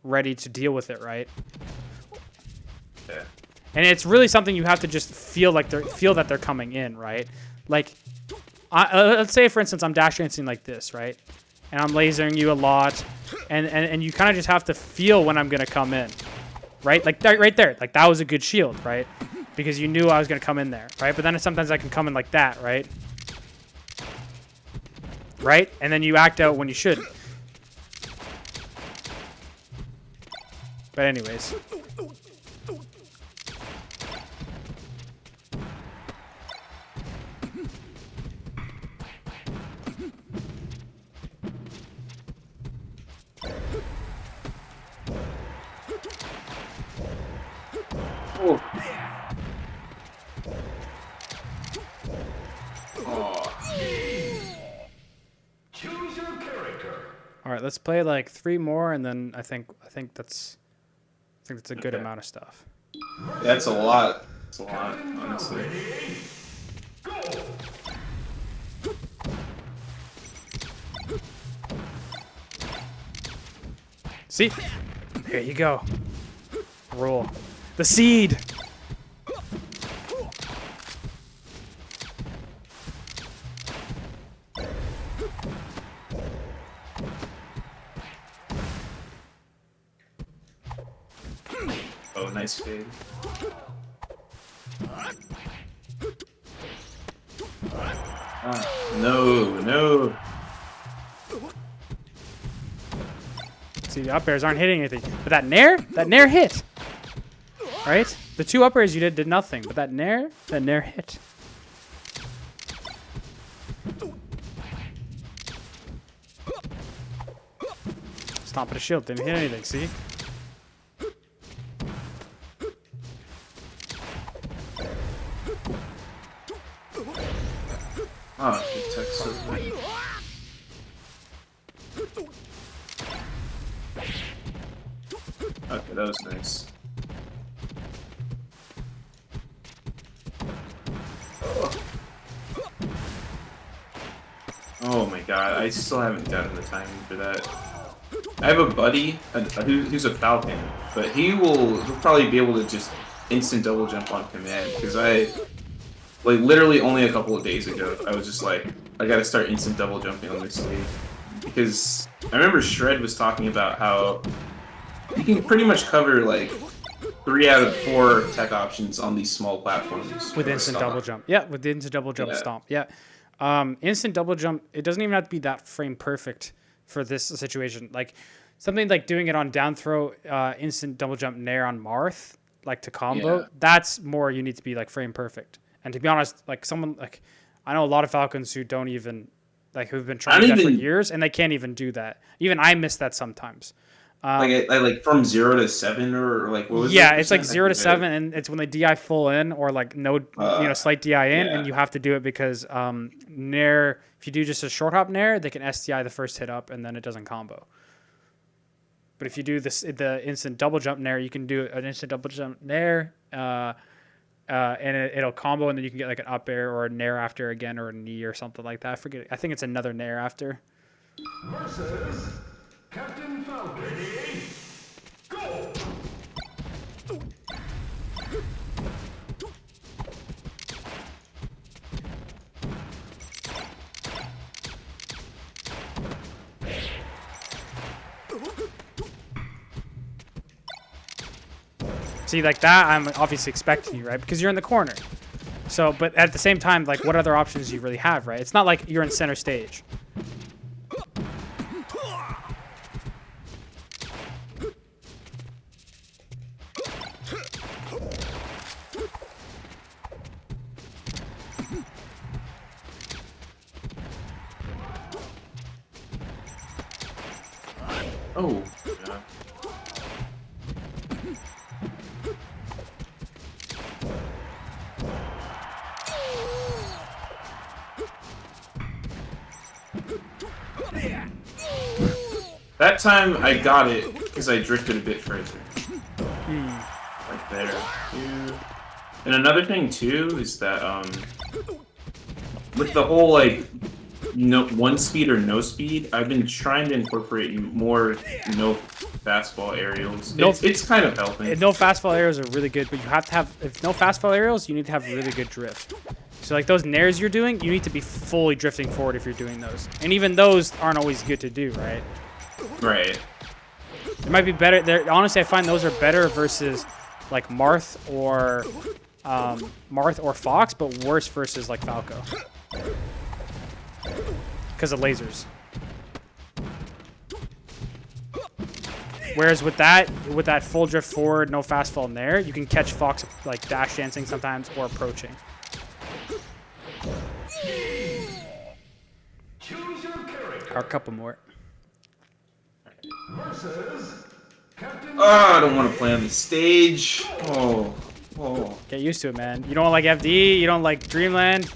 ready to deal with it, right? yeah. And it's really something you have to just feel that they're coming in, right? Like, let's say for instance I'm dash dancing like this, right? And I'm lasering you a lot, and you kind of just have to feel when I'm gonna come in, right? Like right there, like that was a good shield, right? Because you knew I was gonna come in there, right? But then sometimes I can come in like that, right? Right? And then you act out when you shouldn't. But anyways. Oh. Choose your character. All right, let's play like 3 more, and then I think that's a good amount of stuff. That's a lot. That's a lot, honestly. See? Here you go. Roll. The seed! Oh, nice fade. No. See, the up airs aren't hitting anything. But that nair hit. Right? The 2 up airs you did nothing. But that nair hit. Stomping a shield, didn't hit anything, see? Oh, it took so good. Okay, that was nice. Oh my god, I still haven't gotten the timing for that. I have a buddy who's a Falcon, but he'll probably be able to just instant double jump on command, because like literally only a couple of days ago, I was just like, I gotta start instant double jumping on this league. Because I remember Shred was talking about how you can pretty much cover like 3 out of 4 tech options on these small platforms. With instant double jump. Yeah, with the instant double jump stomp. Yeah. Instant double jump, it doesn't even have to be that frame perfect for this situation. Like something like doing it on down throw, instant double jump nair on Marth, like to combo, that's more you need to be like frame perfect. And to be honest, like someone like I know a lot of Falcons who don't even like who've been trying that for years and they can't even do that. Even I miss that sometimes. I like from 0 to 7 or like what was it? Yeah, it's like 0 to 7 and it's when they DI full in or like no slight DI in and you have to do it because nair if you do just a short hop nair, they can STI the first hit up and then it doesn't combo. But if you do the instant double jump nair, you can do an instant double jump nair and it'll combo and then you can get like an up air or a nair after again or a knee or something like that. I forget. I think it's another nair after. Versus Captain Falcon. Ready? Go! See, like that, I'm obviously expecting you, right? Because you're in the corner. So, but at the same time, like, what other options do you really have, right? It's not like you're in center stage. Oh, yeah. That time I got it because I drifted a bit further. Like there. And another thing too is that with the whole like one speed or no speed, I've been trying to incorporate more no fastball aerials. It's kind of helping. No fastball aerials are really good, but you have to have if no fastball aerials, you need to have really good drift. So like those nairs you're doing, you need to be fully drifting forward if you're doing those. And even those aren't always good to do, right? Right. It might be better. Honestly, I find those are better versus like Marth or Fox, but worse versus like Falco because of lasers. Whereas with that full drift forward, no fast fall in there, you can catch Fox like dash dancing sometimes or approaching. Choose your character. Or a couple more. Versus Captain. Oh, I don't want to play on the stage. Oh. Get used to it, man. You don't like FD. You don't like Dreamland.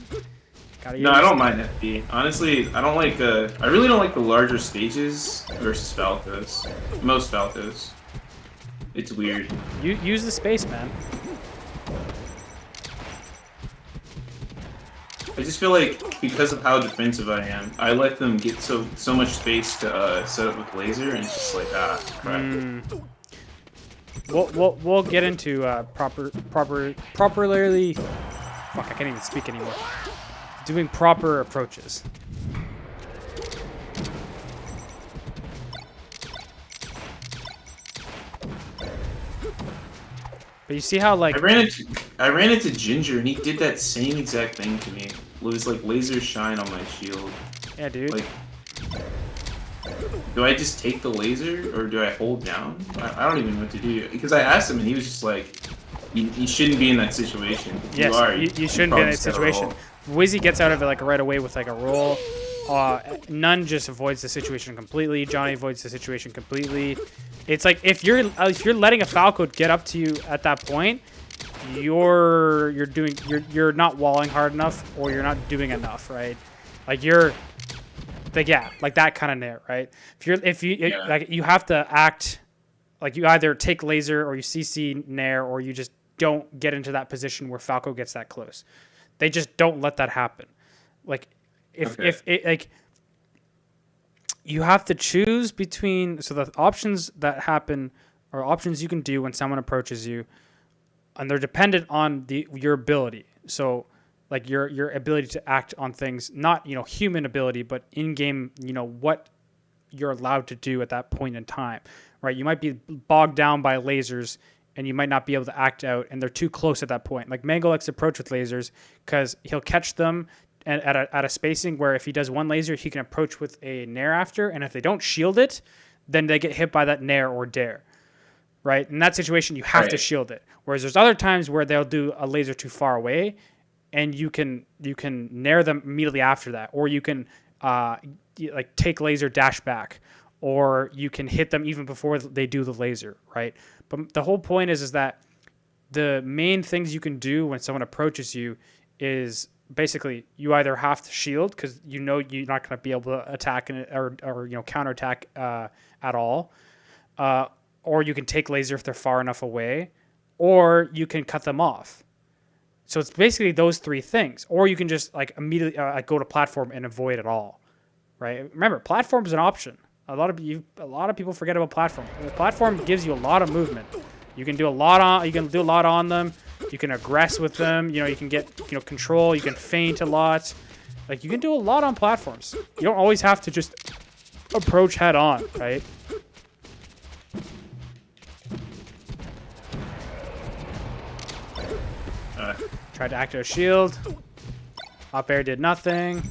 No, I don't mind FD. Honestly, I don't like I really don't like the larger stages versus Falcos. Most Falcos. It's weird. You use the space, man. I just feel like because of how defensive I am, I let them get so much space to set up with laser, and it's just like crap. We'll get into properly. Fuck, I can't even speak anymore. Doing proper approaches. But you see how like I ran into Ginger, and he did that same exact thing to me. It was like laser shine on my shield. yeah, dude. Like, do I just take the laser or do I hold down? I don't even know what to do because I asked him, and he was just like, "You shouldn't be in that situation." Yes, you shouldn't be in that situation. Wizzy gets out of it like right away with like a roll. None just avoids the situation completely. Johnny avoids the situation completely. It's like if you're letting a Falco get up to you at that point, you're not walling hard enough, or you're not doing enough, right? Like you're like like that kind of nair, right? Like you have to act like you either take laser or you CC nair, or you just don't get into that position where Falco gets that close. They just don't let that happen. Like if it like you have to choose between, so the options that happen are options you can do when someone approaches you, and they're dependent on your ability. So like your ability to act on things, not human ability, but in-game, what you're allowed to do at that point in time, right? You might be bogged down by lasers, and you might not be able to act out, and they're too close at that point. Like Mango likes to approach with lasers because he'll catch them at a spacing where if he does one laser, he can approach with a nair after, and if they don't shield it, then they get hit by that nair or dare, right? In that situation, you have to shield it. Whereas there's other times where they'll do a laser too far away, and you can nair them immediately after that, or you can like take laser dash back, or you can hit them even before they do the laser, right? But the whole point is that the main things you can do when someone approaches you is basically you either have to shield because you're not going to be able to attack or counterattack at all, or you can take laser if they're far enough away, or you can cut them off. So it's basically those three things, or you can just like immediately go to platform and avoid it all, right? Remember, platform is an option. A lot of people forget about platform. The platform gives you a lot of movement. You can do a lot on them. You can aggress with them. You can get control. You can feint a lot. Like you can do a lot on platforms. You don't always have to just approach head on, right? Tried to activate a shield. Up air did nothing.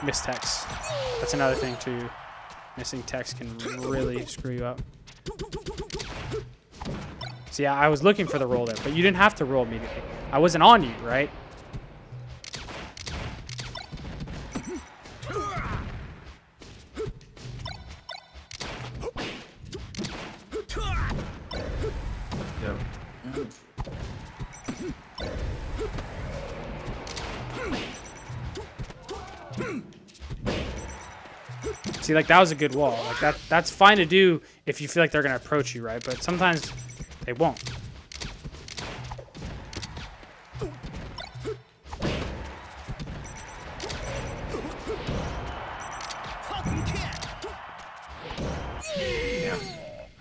Missed text. That's another thing too. Missing text can really screw you up. So yeah, I was looking for the roll there, but you didn't have to roll immediately. I wasn't on you, right? See, like that was a good wall. Like that's fine to do if you feel like they're gonna approach you, right? But sometimes they won't.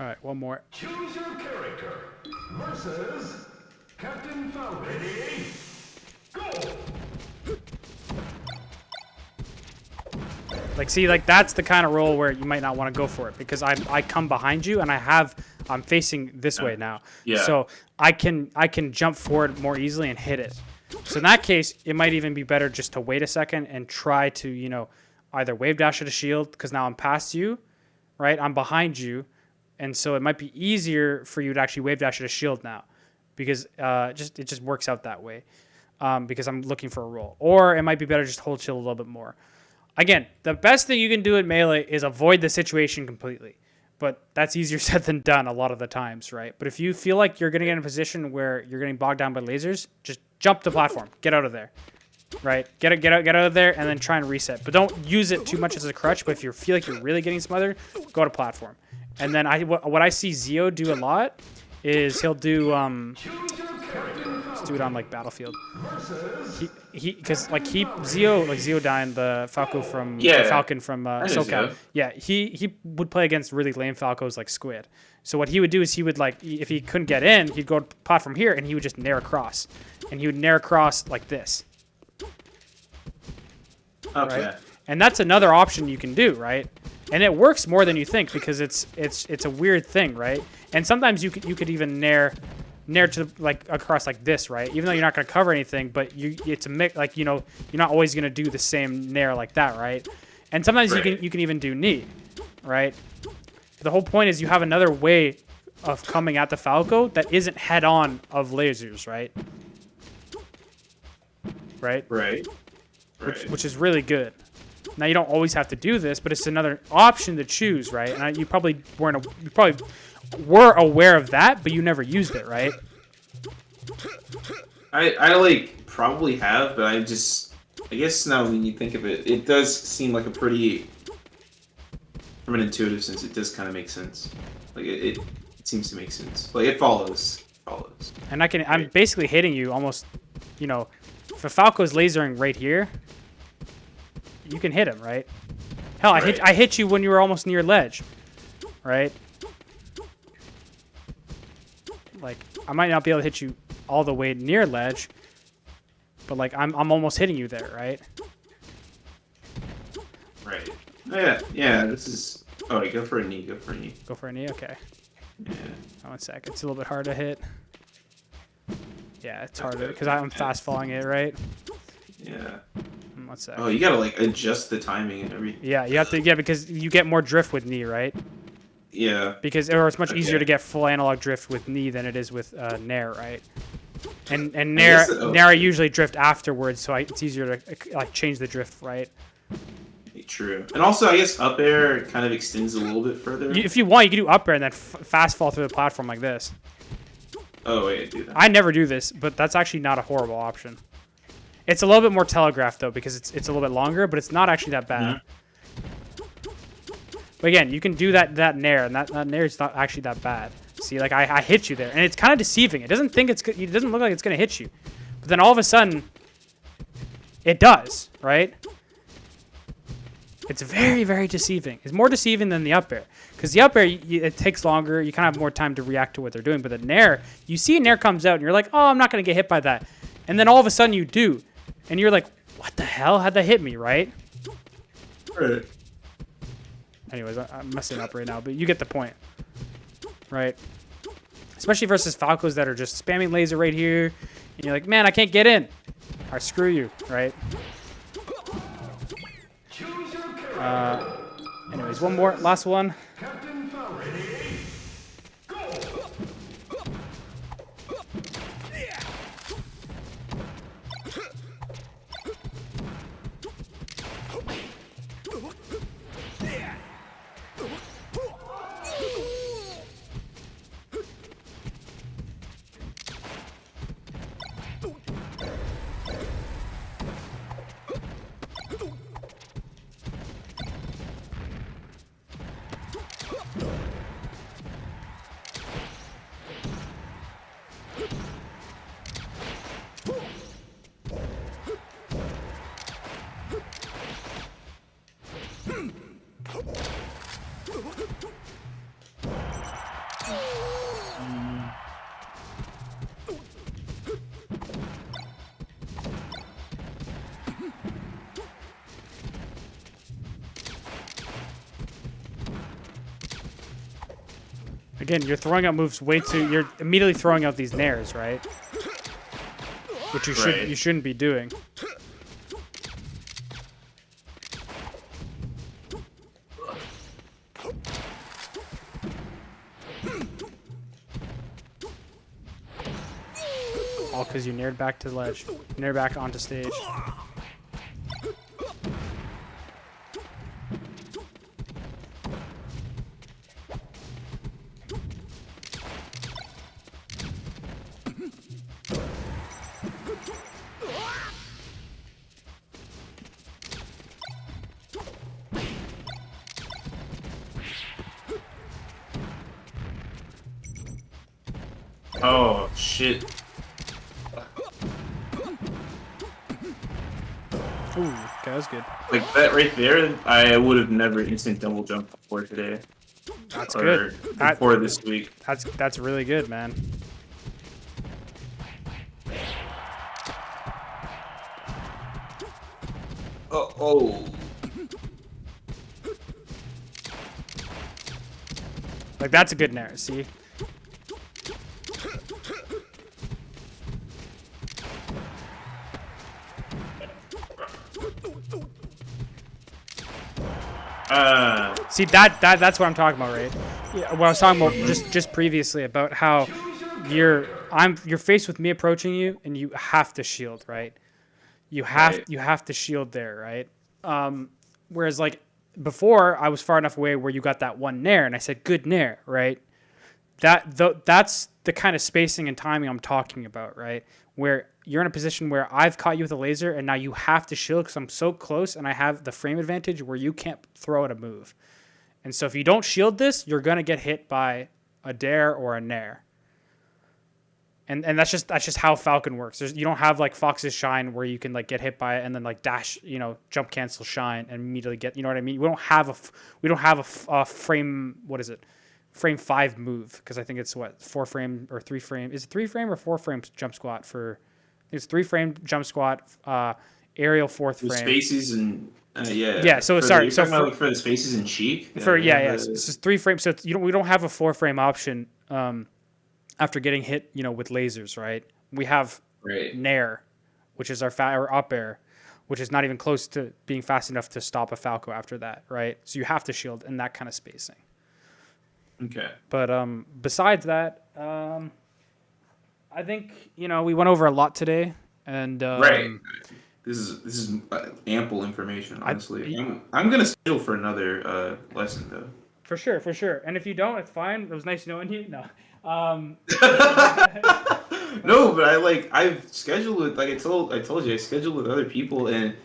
All right, one more. Choose your character versus Captain Falcon. Ready? Go! Like, see, like that's the kind of roll where you might not want to go for it because I come behind you and I'm facing this way now. Yeah. So I can jump forward more easily and hit it. So in that case, it might even be better just to wait a second and try to, either wave dash at a shield because now I'm past you, right? I'm behind you. And so it might be easier for you to actually wave dash at a shield now because it just works out that way because I'm looking for a roll. Or it might be better just hold shield a little bit more. Again, the best thing you can do in Melee is avoid the situation completely. But that's easier said than done a lot of the times, right? But if you feel like you're going to get in a position where you're getting bogged down by lasers, just jump the platform. Get out of there, right? Get out of there and then try and reset. But don't use it too much as a crutch. But if you feel like you're really getting smothered, go to platform. And then what I see Zio do a lot is he'll do let's do it on like Battlefield. Zio dying the Falco from Falcon from SoCal. Yeah, he would play against really lame Falcos like Squid. So what he would do is he would like if he couldn't get in, he'd go pot from here and he would just nair across, and he would nair across like this. Okay. Right? And that's another option you can do, right? And it works more than you think because it's a weird thing, right? And sometimes you could even nair to like across like this, right? Even though you're not going to cover anything, but it's a mix. Like you're not always going to do the same nair like that, right? And sometimes you can even do knee, right? The whole point is you have another way of coming at the Falco that isn't head on of lasers, right? Right. Which is really good. Now you don't always have to do this, but it's another option to choose, right? And you probably were aware of that, but you never used it, right? I like probably have, but I guess now when you think of it, it does seem like a pretty, from an intuitive sense, it does kind of make sense. Like it seems to make sense. Like it follows. And I'm basically hitting you almost, if a Falco's lasering right here, you can hit him, right? Hell, I hit you when you were almost near ledge, right? Like I might not be able to hit you all the way near ledge, but like I'm almost hitting you there, right? Right. Yeah. This is. Oh, wait, go for a knee. Go for a knee. Okay. Yeah. Oh, 1 sec. It's a little bit hard to hit. Yeah, it's harder because I'm fast falling it, right? Yeah. 1 sec. Oh, you gotta like adjust the timing and everything. Yeah, you have to. Yeah, because you get more drift with knee, right? Yeah. Because it's much easier to get full analog drift with knee than it is with nair, right? And nair I usually drift afterwards, so it's easier to like change the drift, right? True. And also, I guess up air kind of extends a little bit further. If you want, you can do up air and then fast fall through the platform like this. Oh wait, do that. I never do this, but that's actually not a horrible option. It's a little bit more telegraphed though because it's a little bit longer, but it's not actually that bad. But again, you can do that nair, and that nair is not actually that bad. See, like I hit you there, and it's kind of deceiving. It doesn't look like it's gonna hit you, but then all of a sudden, it does, right? It's very, very deceiving. It's more deceiving than the up air. Because the up air, it takes longer. You kind of have more time to react to what they're doing. But the nair, you see a nair comes out, and you're like, oh, I'm not going to get hit by that. And then all of a sudden you do. And you're like, what the hell? How'd that hit me, right? Right. Anyways, I'm messing up right now. But you get the point. Right? Especially versus Falcos that are just spamming laser right here. And you're like, man, I can't get in. All right, screw you, right? Anyways, one more, last one. Again, you're throwing out moves you're immediately throwing out these nairs, right? Which you shouldn't be doing. All because you naired back to the ledge. Nair back onto stage. Oh shit! Ooh, okay, that was good. Like that right there, I would have never instant double jumped before today. That's Or good. before this week. That's really good, man. Oh. Like that's a good nair. See. See that's what I'm talking about, right? Yeah, what I was talking about just previously about how you're faced with me approaching you and you have to shield, right? You have to shield there, right? Whereas like before I was far enough away where you got that one nair and I said good nair, right? That's the kind of spacing and timing I'm talking about, right? Where you're in a position where I've caught you with a laser and now you have to shield because I'm so close and I have the frame advantage where you can't throw out a move. And so if you don't shield this, you're gonna get hit by a dare or a nair. And that's just how Falcon works. You don't have like Fox's Shine where you can like get hit by it and then like dash, jump cancel Shine and immediately get, you know what I mean? We don't have a frame. What is it? Frame 5 move because I think it's 4 frame or 3 frame. Is it 3 frame or 4 frame jump squat for? I think it's 3 frame jump squat. Aerial 4th frame. Spaces and yeah. Yeah. So sorry. So for the spaces and Sheik. This is 3 frames. So we don't have a 4 frame option. After getting hit, with lasers, right? We have Nair, which is our up air, which is not even close to being fast enough to stop a Falco after that, right? So you have to shield in that kind of spacing. Okay. But besides that, I think we went over a lot today, and right. This is ample information. Honestly, I'm gonna schedule for another lesson though. For sure. And if you don't, it's fine. It was nice knowing you. No. No, but I've scheduled with I told you I scheduled with other people and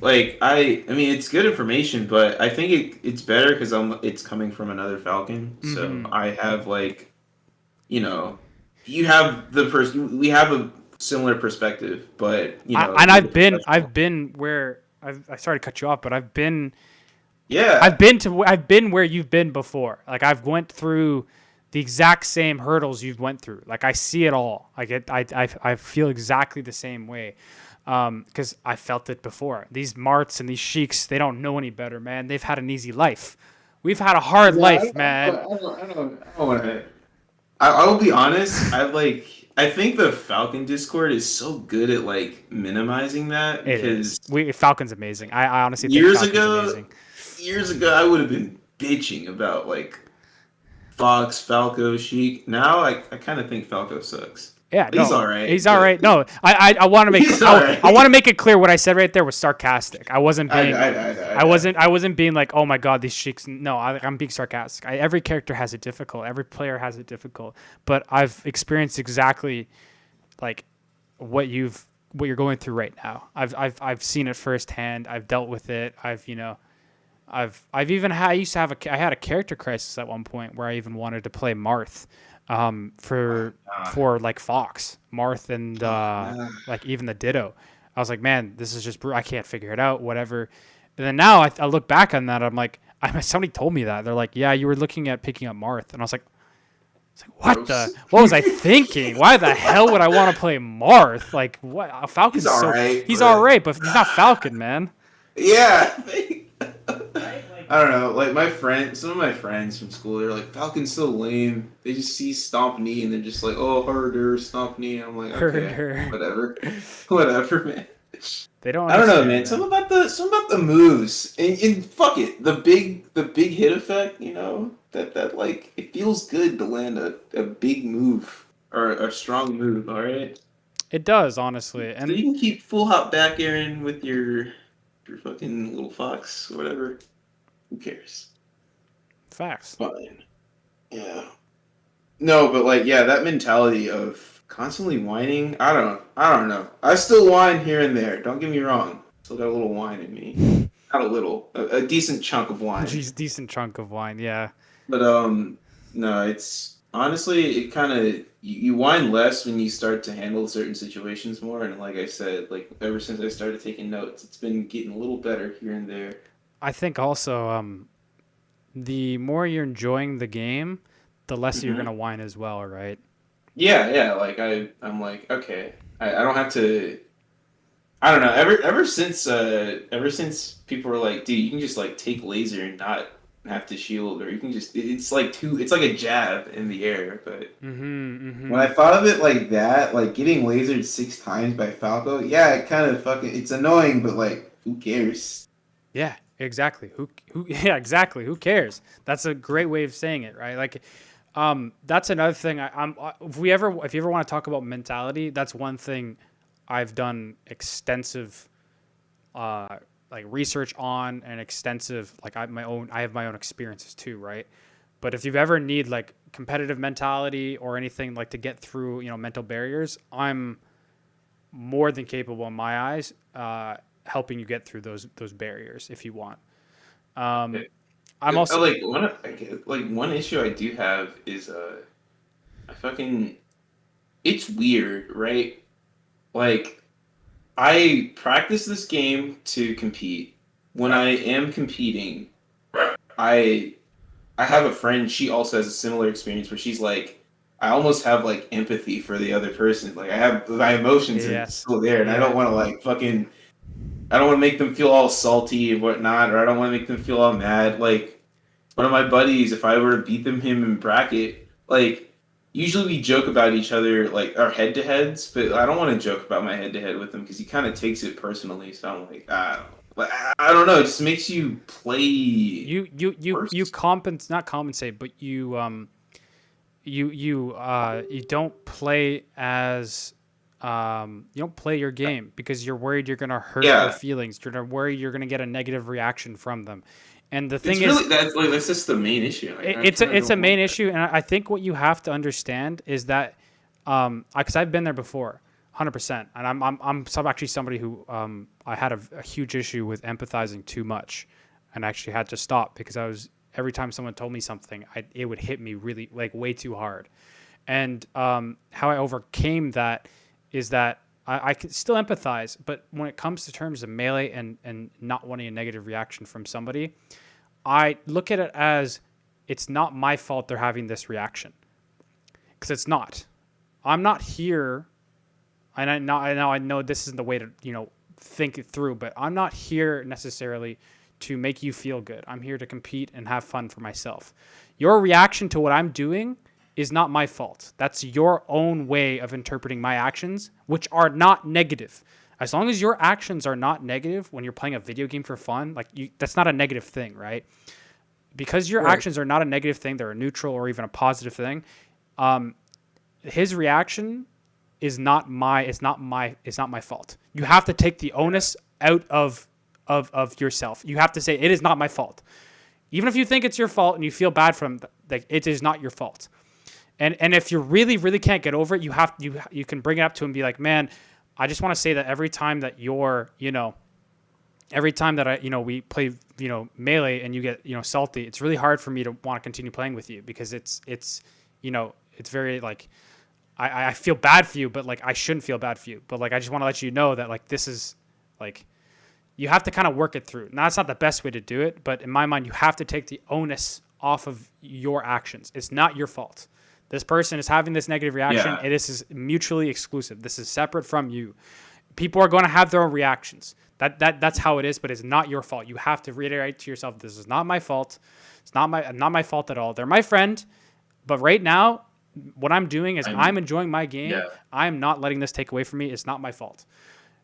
I mean it's good information, but I think it's better because it's coming from another Falcon, so I have you have the person we have a similar perspective, but I've been where I started to cut you off, but I've been. Yeah. I've been where you've been before. Like I've went through the exact same hurdles you've went through. Like I see it all. I feel exactly the same way. Because I felt it before. These Marts and these Sheiks, they don't know any better, man. They've had an easy life. We've had a hard life, man. I'll be honest. I think the Falcon Discord is so good at minimizing that because Falcon's amazing. I honestly think Falcon's amazing. Years ago, I would have been bitching about Fox, Falco, Sheik. Now I kind of think Falco sucks. Yeah, he's all right. He's all right. No, I want to make I want to make it clear what I said right there was sarcastic. I wasn't being I wasn't being like, oh my god, these Sheiks. No, I'm being sarcastic. Every character has it difficult. Every player has it difficult. But I've experienced exactly what you're going through right now. I've seen it firsthand. I've dealt with it. I've even had I had a character crisis at one point where I even wanted to play Marth for Fox, Marth and even the Ditto. I was like, man, this is just I can't figure it out, whatever. And then now I look back on that, I'm like, somebody told me that. They're like, yeah, you were looking at picking up Marth. And I was like, what was I thinking? Why the hell would I want to play Marth? Like, what? Falcon's he's all right, but he's not Falcon, man. Yeah. I don't know. Some of my friends from school, they're like, Falcon's so lame. They just see Stomp Knee and they're just like, oh, herder, Stomp Knee. I'm like, okay, whatever, man. They don't. I don't know, man. Something about the moves and fuck it, the big hit effect. That it feels good to land a big move or a strong move. All right. It does, honestly, and so you can keep full hop back airing with your fucking little Fox or whatever. Who cares? Facts. Fine. Yeah. No, but that mentality of constantly whining, I don't know. I still whine here and there. Don't get me wrong. Still got a little whine in me. Not a little. A decent chunk of whine. Decent chunk of whine, yeah. But no, it's honestly, it kind of you whine less when you start to handle certain situations more. And like I said, like ever since I started taking notes, it's been getting a little better here and there. I think also the more you're enjoying the game, the less you're Hmm. gonna whine as well, right? Yeah, yeah. Like I'm like, okay, I don't have to. I don't know. Ever since people were like, dude, you can just like take laser and not have to shield, or you can just it's like a jab in the air. But when I thought of it like that, like getting lasered 6 times by Falco, yeah, it kind of fucking it's annoying, but like who cares? Yeah, exactly. Who yeah, exactly. Who cares? That's a great way of saying it, right? Like that's another thing if you ever want to talk about mentality, that's one thing I've done extensive uh like research on and extensive like I have my own experiences too, right? But if you've ever need like competitive mentality or anything like to get through, mental barriers, I'm more than capable in my eyes helping you get through those barriers if you want. Um, I'm also Like one issue I do have is I fucking it's weird, right? Like I practice this game to compete. When I am competing, I I have a friend. She also has a similar experience where she's like, I almost have like empathy for the other person. Like I have my emotions are yes, still there, and I don't yeah, want to like fucking. I don't want to make them feel all salty and whatnot, or I don't want to make them feel all mad. Like one of my buddies, if I were to beat him in bracket, like usually we joke about each other, like our head to heads, but I don't want to joke about my head to head with him because he kind of takes it personally. So I'm like, I don't know. It just makes you play you worse. compensate, not compensate, but you don't play as you don't play your game because you're worried you're gonna hurt their Yeah, feelings. You're worried you're gonna get a negative reaction from them. And the thing it's is, really that's just the main issue. Like I kind of it's a don't main want that. issue, and I think what you have to understand is that, because I've been there before, 100%, and actually somebody who I had a huge issue with empathizing too much, and actually had to stop because I was every time someone told me something, it would hit me really like way too hard, and how I overcame that is that I can still empathize, but when it comes to terms of melee and not wanting a negative reaction from somebody, I look at it as it's not my fault they're having this reaction because it's not. I'm not here, and I know this isn't the way to think it through, but I'm not here necessarily to make you feel good. I'm here to compete and have fun for myself. Your reaction to what I'm doing is not my fault. That's your own way of interpreting my actions, which are not negative. As long as your actions are not negative when you're playing a video game for fun, that's not a negative thing, right? Because your Right. actions are not a negative thing, they're a neutral or even a positive thing. His reaction is not my it's not my fault. You have to take the onus out of yourself. You have to say it is not my fault. Even if you think it's your fault and you feel bad from like it is not your fault. And if you really can't get over it, you can bring it up to him and be like, "Man, I just want to say that every time that every time that we play, melee and you get, salty, it's really hard for me to want to continue playing with you because it's very like, I feel bad for you, but like, I shouldn't feel bad for you. But like, I just want to let you know that like, this is like, you have to kind of work it through. Now, it's not the best way to do it, but in my mind, you have to take the onus off of your actions. It's not your fault. This person is having this negative reaction. Yeah. And this is mutually exclusive. This is separate from you. People are going to have their own reactions. That's how it is, but it's not your fault. You have to reiterate to yourself, this is not my fault. It's not my fault at all. They're my friend, but right now, what I'm doing is I'm enjoying my game. Yeah. I'm not letting this take away from me. It's not my fault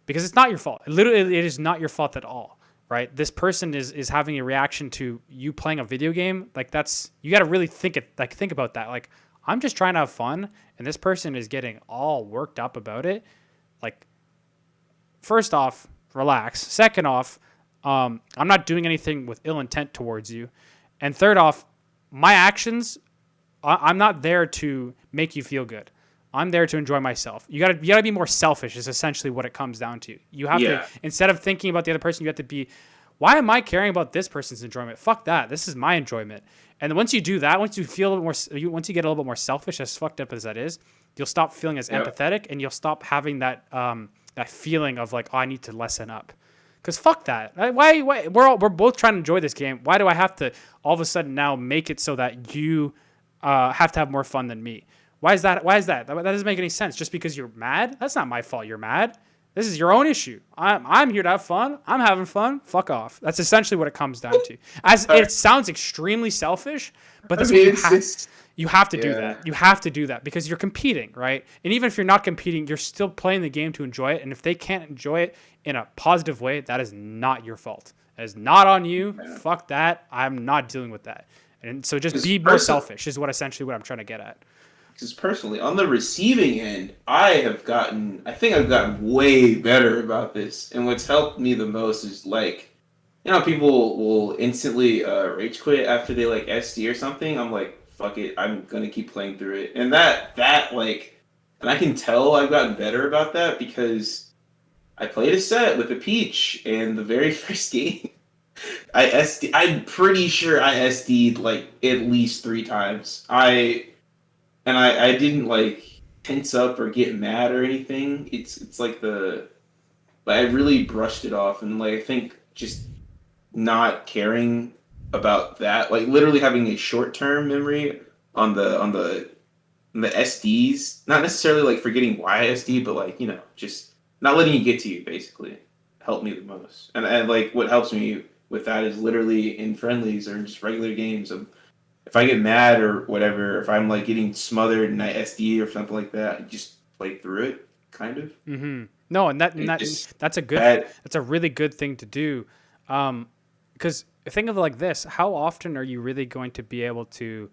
because it's not your fault. Literally, it is not your fault at all, right? This person is having a reaction to you playing a video game. Like you got to really think about that. Like I'm just trying to have fun, and this person is getting all worked up about it. Like, first off, relax. Second off, I'm not doing anything with ill intent towards you. And third off, my actions, I'm not there to make you feel good. I'm there to enjoy myself. You gotta be more selfish is essentially what it comes down to. You have Yeah. to, instead of thinking about the other person, you have to be, Why am I caring about this person's enjoyment? Fuck that. This is my enjoyment. And once you do that, once you feel a little more, once you get a little bit more selfish, as fucked up as that is, you'll stop feeling as empathetic, and you'll stop having that that feeling of like, oh, I need to lessen up. Because fuck that. Why we're both trying to enjoy this game. Why do I have to all of a sudden now make it so that you have to have more fun than me? Why is that? That doesn't make any sense. Just because you're mad? That's not my fault. You're mad. This is your own issue. I'm here to have fun. I'm having fun. Fuck off. That's essentially what it comes down to. As it sounds extremely selfish, but that's what you have to do that. You have to do that because you're competing, right? And even if you're not competing, you're still playing the game to enjoy it. And if they can't enjoy it in a positive way, that is not your fault. That is not on you. Yeah. Fuck that. I'm not dealing with that. And so just be more selfish is essentially what I'm trying to get at. Because personally, on the receiving end, I think I've gotten way better about this. And what's helped me the most is like, you know, people will instantly rage quit after they like SD or something. I'm like, fuck it, I'm gonna keep playing through it. And that like, and I can tell I've gotten better about that because I played a set with a Peach, and the very first game, I'm pretty sure I SD'd like at least 3 times. I didn't like tense up or get mad or anything. It's like I really brushed it off, and like I think just not caring about that, like literally having a short-term memory on the SDs, not necessarily like forgetting why I SD, but like, you know, just not letting it get to you basically helped me the most. And like what helps me with that is literally in friendlies or just regular games. If I get mad or whatever, if I'm like getting smothered and I SD or something like that, I just play through it, kind of. Mm-hmm. No, and that's a really good thing to do, because think of it like this: how often are you really going to be able to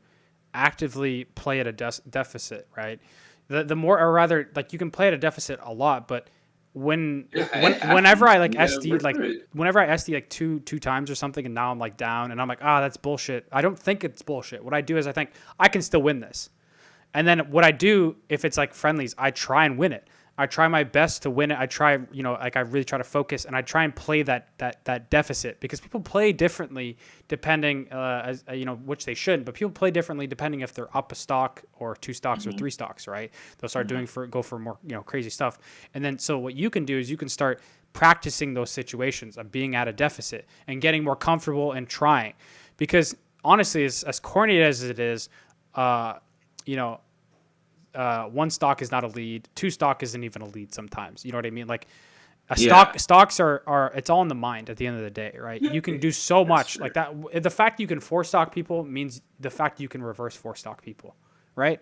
actively play at a deficit, right? The more, or rather, like you can play at a deficit a lot, but whenever I like SD, like whenever I SD like two times or something, and now I'm like down, and I'm like, that's bullshit. I don't think it's bullshit. What I do is I think I can still win this, and then what I do if it's like friendlies, I try and win it. I try my best to win it. I try, you know, like I really try to focus, and I try and play that deficit, because people play differently depending, as you know, which they shouldn't, but people play differently depending if they're up a stock or 2 stocks or 3 stocks, right? They'll start go for more, you know, crazy stuff. And then, so what you can do is you can start practicing those situations of being at a deficit and getting more comfortable and trying, because honestly, as corny as it is, you know, 1 stock is not a lead. 2 stock isn't even a lead sometimes. You know what I mean? Like stocks are it's all in the mind at the end of the day, right? You can do so much like that. The fact you can 4 stock people means the fact you can reverse 4 stock people, right?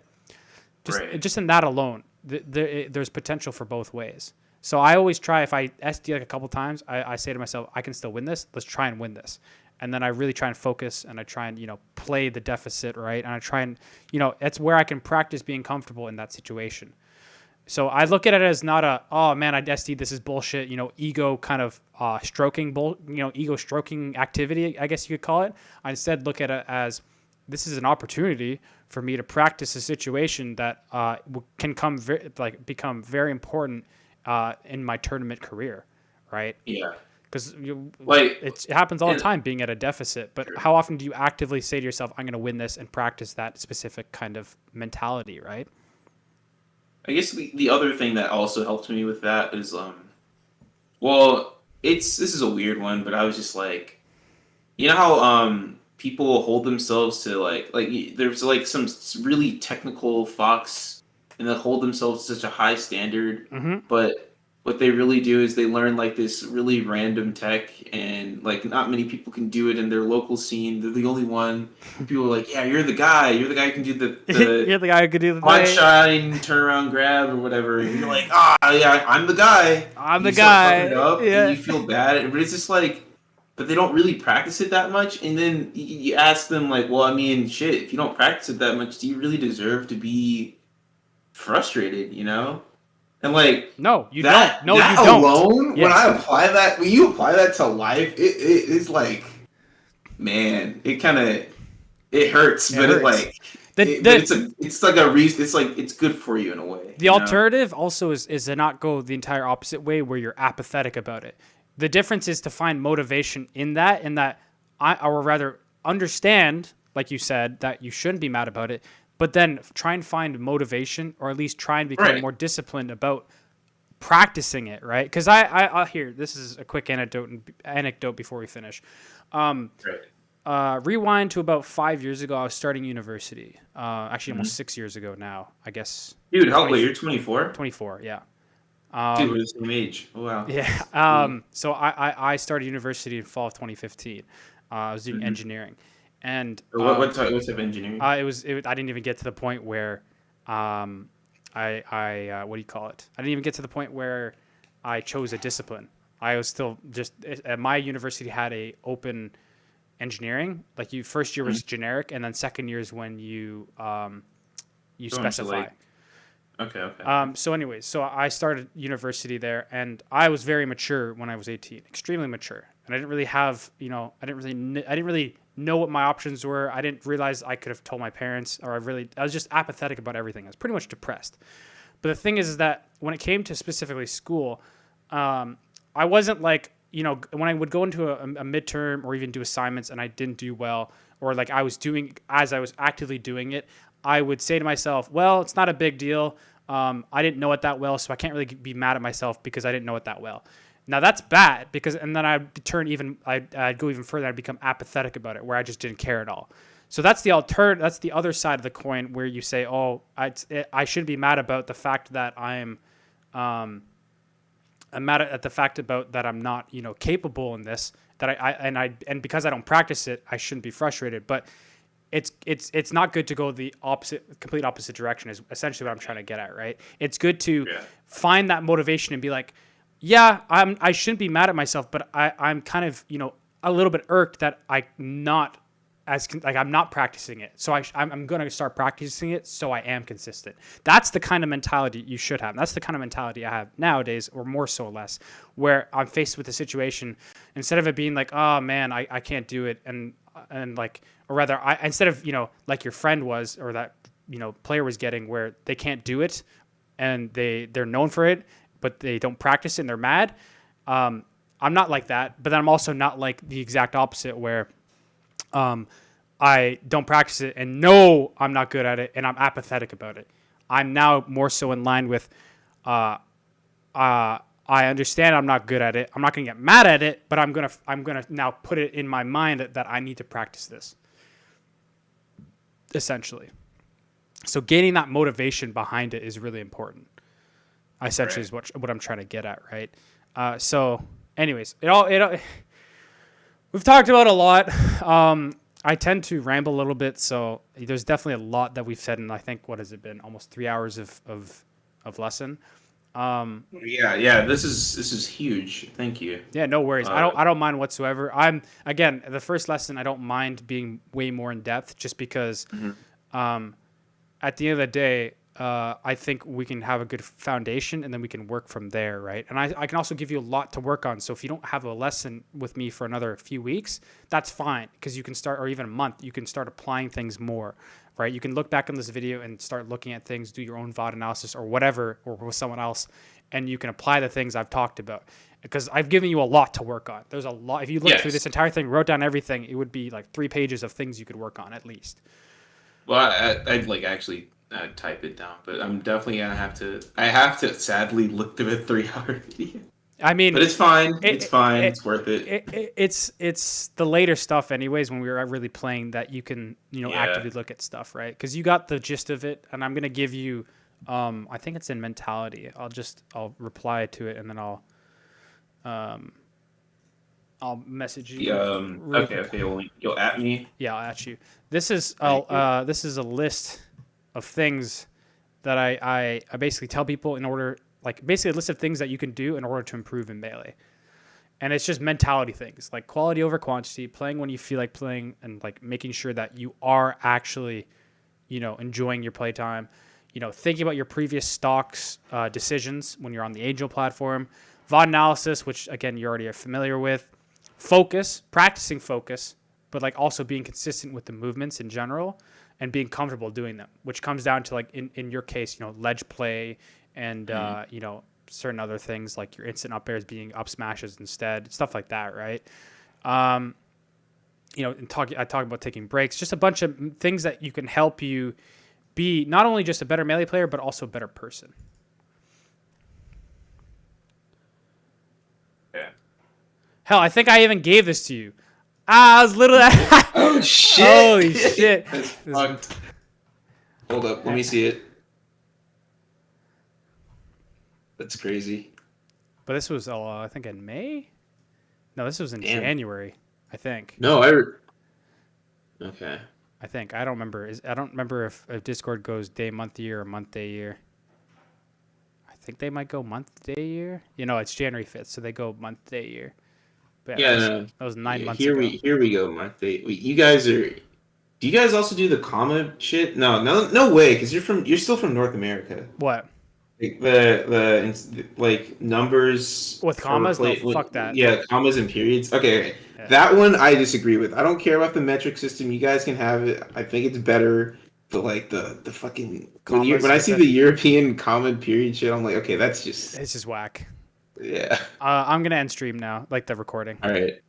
Just in that alone, there's potential for both ways. So I always try, if I SD like a couple times, I say to myself, I can still win this. Let's try and win this. And then I really try and focus, and I try and, you know, play the deficit, right? And I try and, you know, it's where I can practice being comfortable in that situation. So I look at it as not oh man, I SD, this is bullshit, you know, ego kind of ego stroking activity, I guess you could call it. I instead look at it as, this is an opportunity for me to practice a situation that can become very important in my tournament career, right? Yeah. Because it happens all the time being at a deficit. But how often do you actively say to yourself, I'm going to win this, and practice that specific kind of mentality, right? I guess the other thing that also helped me with that is, this is a weird one, but I was just like, you know how people hold themselves to like there's like some really technical Fox, and they hold themselves to such a high standard, but what they really do is they learn like this really random tech, and like not many people can do it in their local scene. They're the only one. People are like, yeah, you're the guy who can do the you're the guy who can do the sunshine turnaround grab or whatever. And you're like, yeah, I'm the guy. I'm the guy. Up, and you feel bad, but it's just like, but they don't really practice it that much. And then you ask them like, well, I mean, shit, if you don't practice it that much, do you really deserve to be frustrated? You know? And like, no, you don't. No, you don't. Alone, yes. When you apply that to life, it is like, man, it hurts, but hurts. It like, it's good for you in a way. The alternative also is to not go the entire opposite way, where you're apathetic about it. the difference is to find motivation in that or rather understand, like you said, that you shouldn't be mad about it, but then try and find motivation, or at least try and become more disciplined about practicing it, right? Because I here, this is a quick anecdote before we finish. Rewind to about 5 years ago, I was starting university. Actually, almost 6 years ago now, I guess. Dude, how old? You're 24? 24, yeah. Dude, we're the same age. Oh, wow. Yeah. So I started university in fall of 2015. I was doing engineering, and What type of engineering? I didn't even get to the point where, what do you call it? I didn't even get to the point where I chose a discipline. I was still just my university had a open engineering. Like first year was generic, and then second year is when you specify. Okay. So anyways, so I started university there, and I was very mature when I was 18, extremely mature. And I didn't really have, I didn't really know what my options were. I didn't realize I could have told my parents, or I was just apathetic about everything. I was pretty much depressed. But the thing is that when it came to specifically school, I wasn't like, when I would go into a midterm or even do assignments and I didn't do well, or like I was actively doing it, I would say to myself, well, it's not a big deal. I didn't know it that well, so I can't really be mad at myself because I didn't know it that well. Now that's bad and then I'd go even further. I'd become apathetic about it, where I just didn't care at all. So that's the other side of the coin, where you say, oh, I should be mad about the fact that I'm mad at the fact about that I'm not, capable in this, and because I don't practice it, I shouldn't be frustrated. But it's not good to go the complete opposite direction, is essentially what I'm trying to get at, right? It's good to find that motivation and be like, yeah, I shouldn't be mad at myself, but I'm kind of, a little bit irked that I'm not practicing it. So I'm going to start practicing it so I am consistent. That's the kind of mentality you should have. That's the kind of mentality I have nowadays, or more so or less, where I'm faced with a situation, instead of it being like, oh man, I can't do it. And like, or rather instead of, like your friend was, or that, player was getting, where they can't do it and they're known for it, but they don't practice it and they're mad. I'm not like that, but then I'm also not like the exact opposite, where I don't practice it and know I'm not good at it and I'm apathetic about it. I'm now more so in line with, I understand I'm not good at it. I'm not going to get mad at it, but I'm going to now put it in my mind that I need to practice this, essentially. So gaining that motivation behind it is really important. Essentially is what I'm trying to get at, right? So anyways, we've talked about a lot. I tend to ramble a little bit, so there's definitely a lot that we've said, and I think, what has it been? Almost 3 hours of lesson. Yeah. This is huge. Thank you. Yeah, no worries. I don't mind whatsoever. Again, the first lesson, I don't mind being way more in depth, just because at the end of the day, I think we can have a good foundation, and then we can work from there, right? And I can also give you a lot to work on. So if you don't have a lesson with me for another few weeks, that's fine, because you can start, or even a month, you can start applying things more, right? You can look back on this video and start looking at things, do your own VOD analysis or whatever, or with someone else, and you can apply the things I've talked about, because I've given you a lot to work on. There's a lot. If you look through this entire thing, wrote down everything, it would be like 3 pages of things you could work on at least. Well, I'd like actually type it down, but I'm definitely gonna have to. I have to sadly look through a 3-hour video. I mean, but it's fine. It's fine. It's worth it. It's the later stuff, anyways. When we were really playing, that you can actively look at stuff, right? Because you got the gist of it, and I'm gonna give you. I think it's in mentality. I'll reply to it, and then I'll message you. Okay. Well, you'll at me. Yeah, I'll at you. This is a list of things that I basically tell people in order, like basically a list of things that you can do in order to improve in Melee. And it's just mentality things, like quality over quantity, playing when you feel like playing, and like making sure that you are actually, enjoying your playtime, thinking about your previous stocks decisions when you're on the Angel platform, VOD analysis, which again, you already are familiar with, practicing focus, but like also being consistent with the movements in general and being comfortable doing them, which comes down to, like in your case, ledge play and certain other things like your instant up airs being up smashes instead, stuff like that, right? I talk about taking breaks, just a bunch of things that you can help you be not only just a better melee player, but also a better person. Yeah. Hell, I think I even gave this to you. I was literally. Oh shit! Holy shit! That's fucked. Hold up, let me see it. That's crazy. But this was, I think, in May. No, this was in Damn. January. I think. No, Okay. I think I don't remember. I don't remember if Discord goes day, month, year, or month, day, year. I think they might go month, day, year. It's January 5th, so they go month, day, year. But Yeah, that was 9 months here ago. Here we go, Mike. You guys are. Do you guys also do the comma shit? No way, because you're still from North America. What? Like the like numbers With commas? No, fuck that. Yeah, commas and periods. Okay. Yeah. That one I disagree with. I don't care about the metric system. You guys can have it. I think it's better. But like the fucking Commas when I with see the- the European comma period shit, I'm like, okay, that's just It's just whack. yeah. I'm gonna end stream now, like the recording. All right.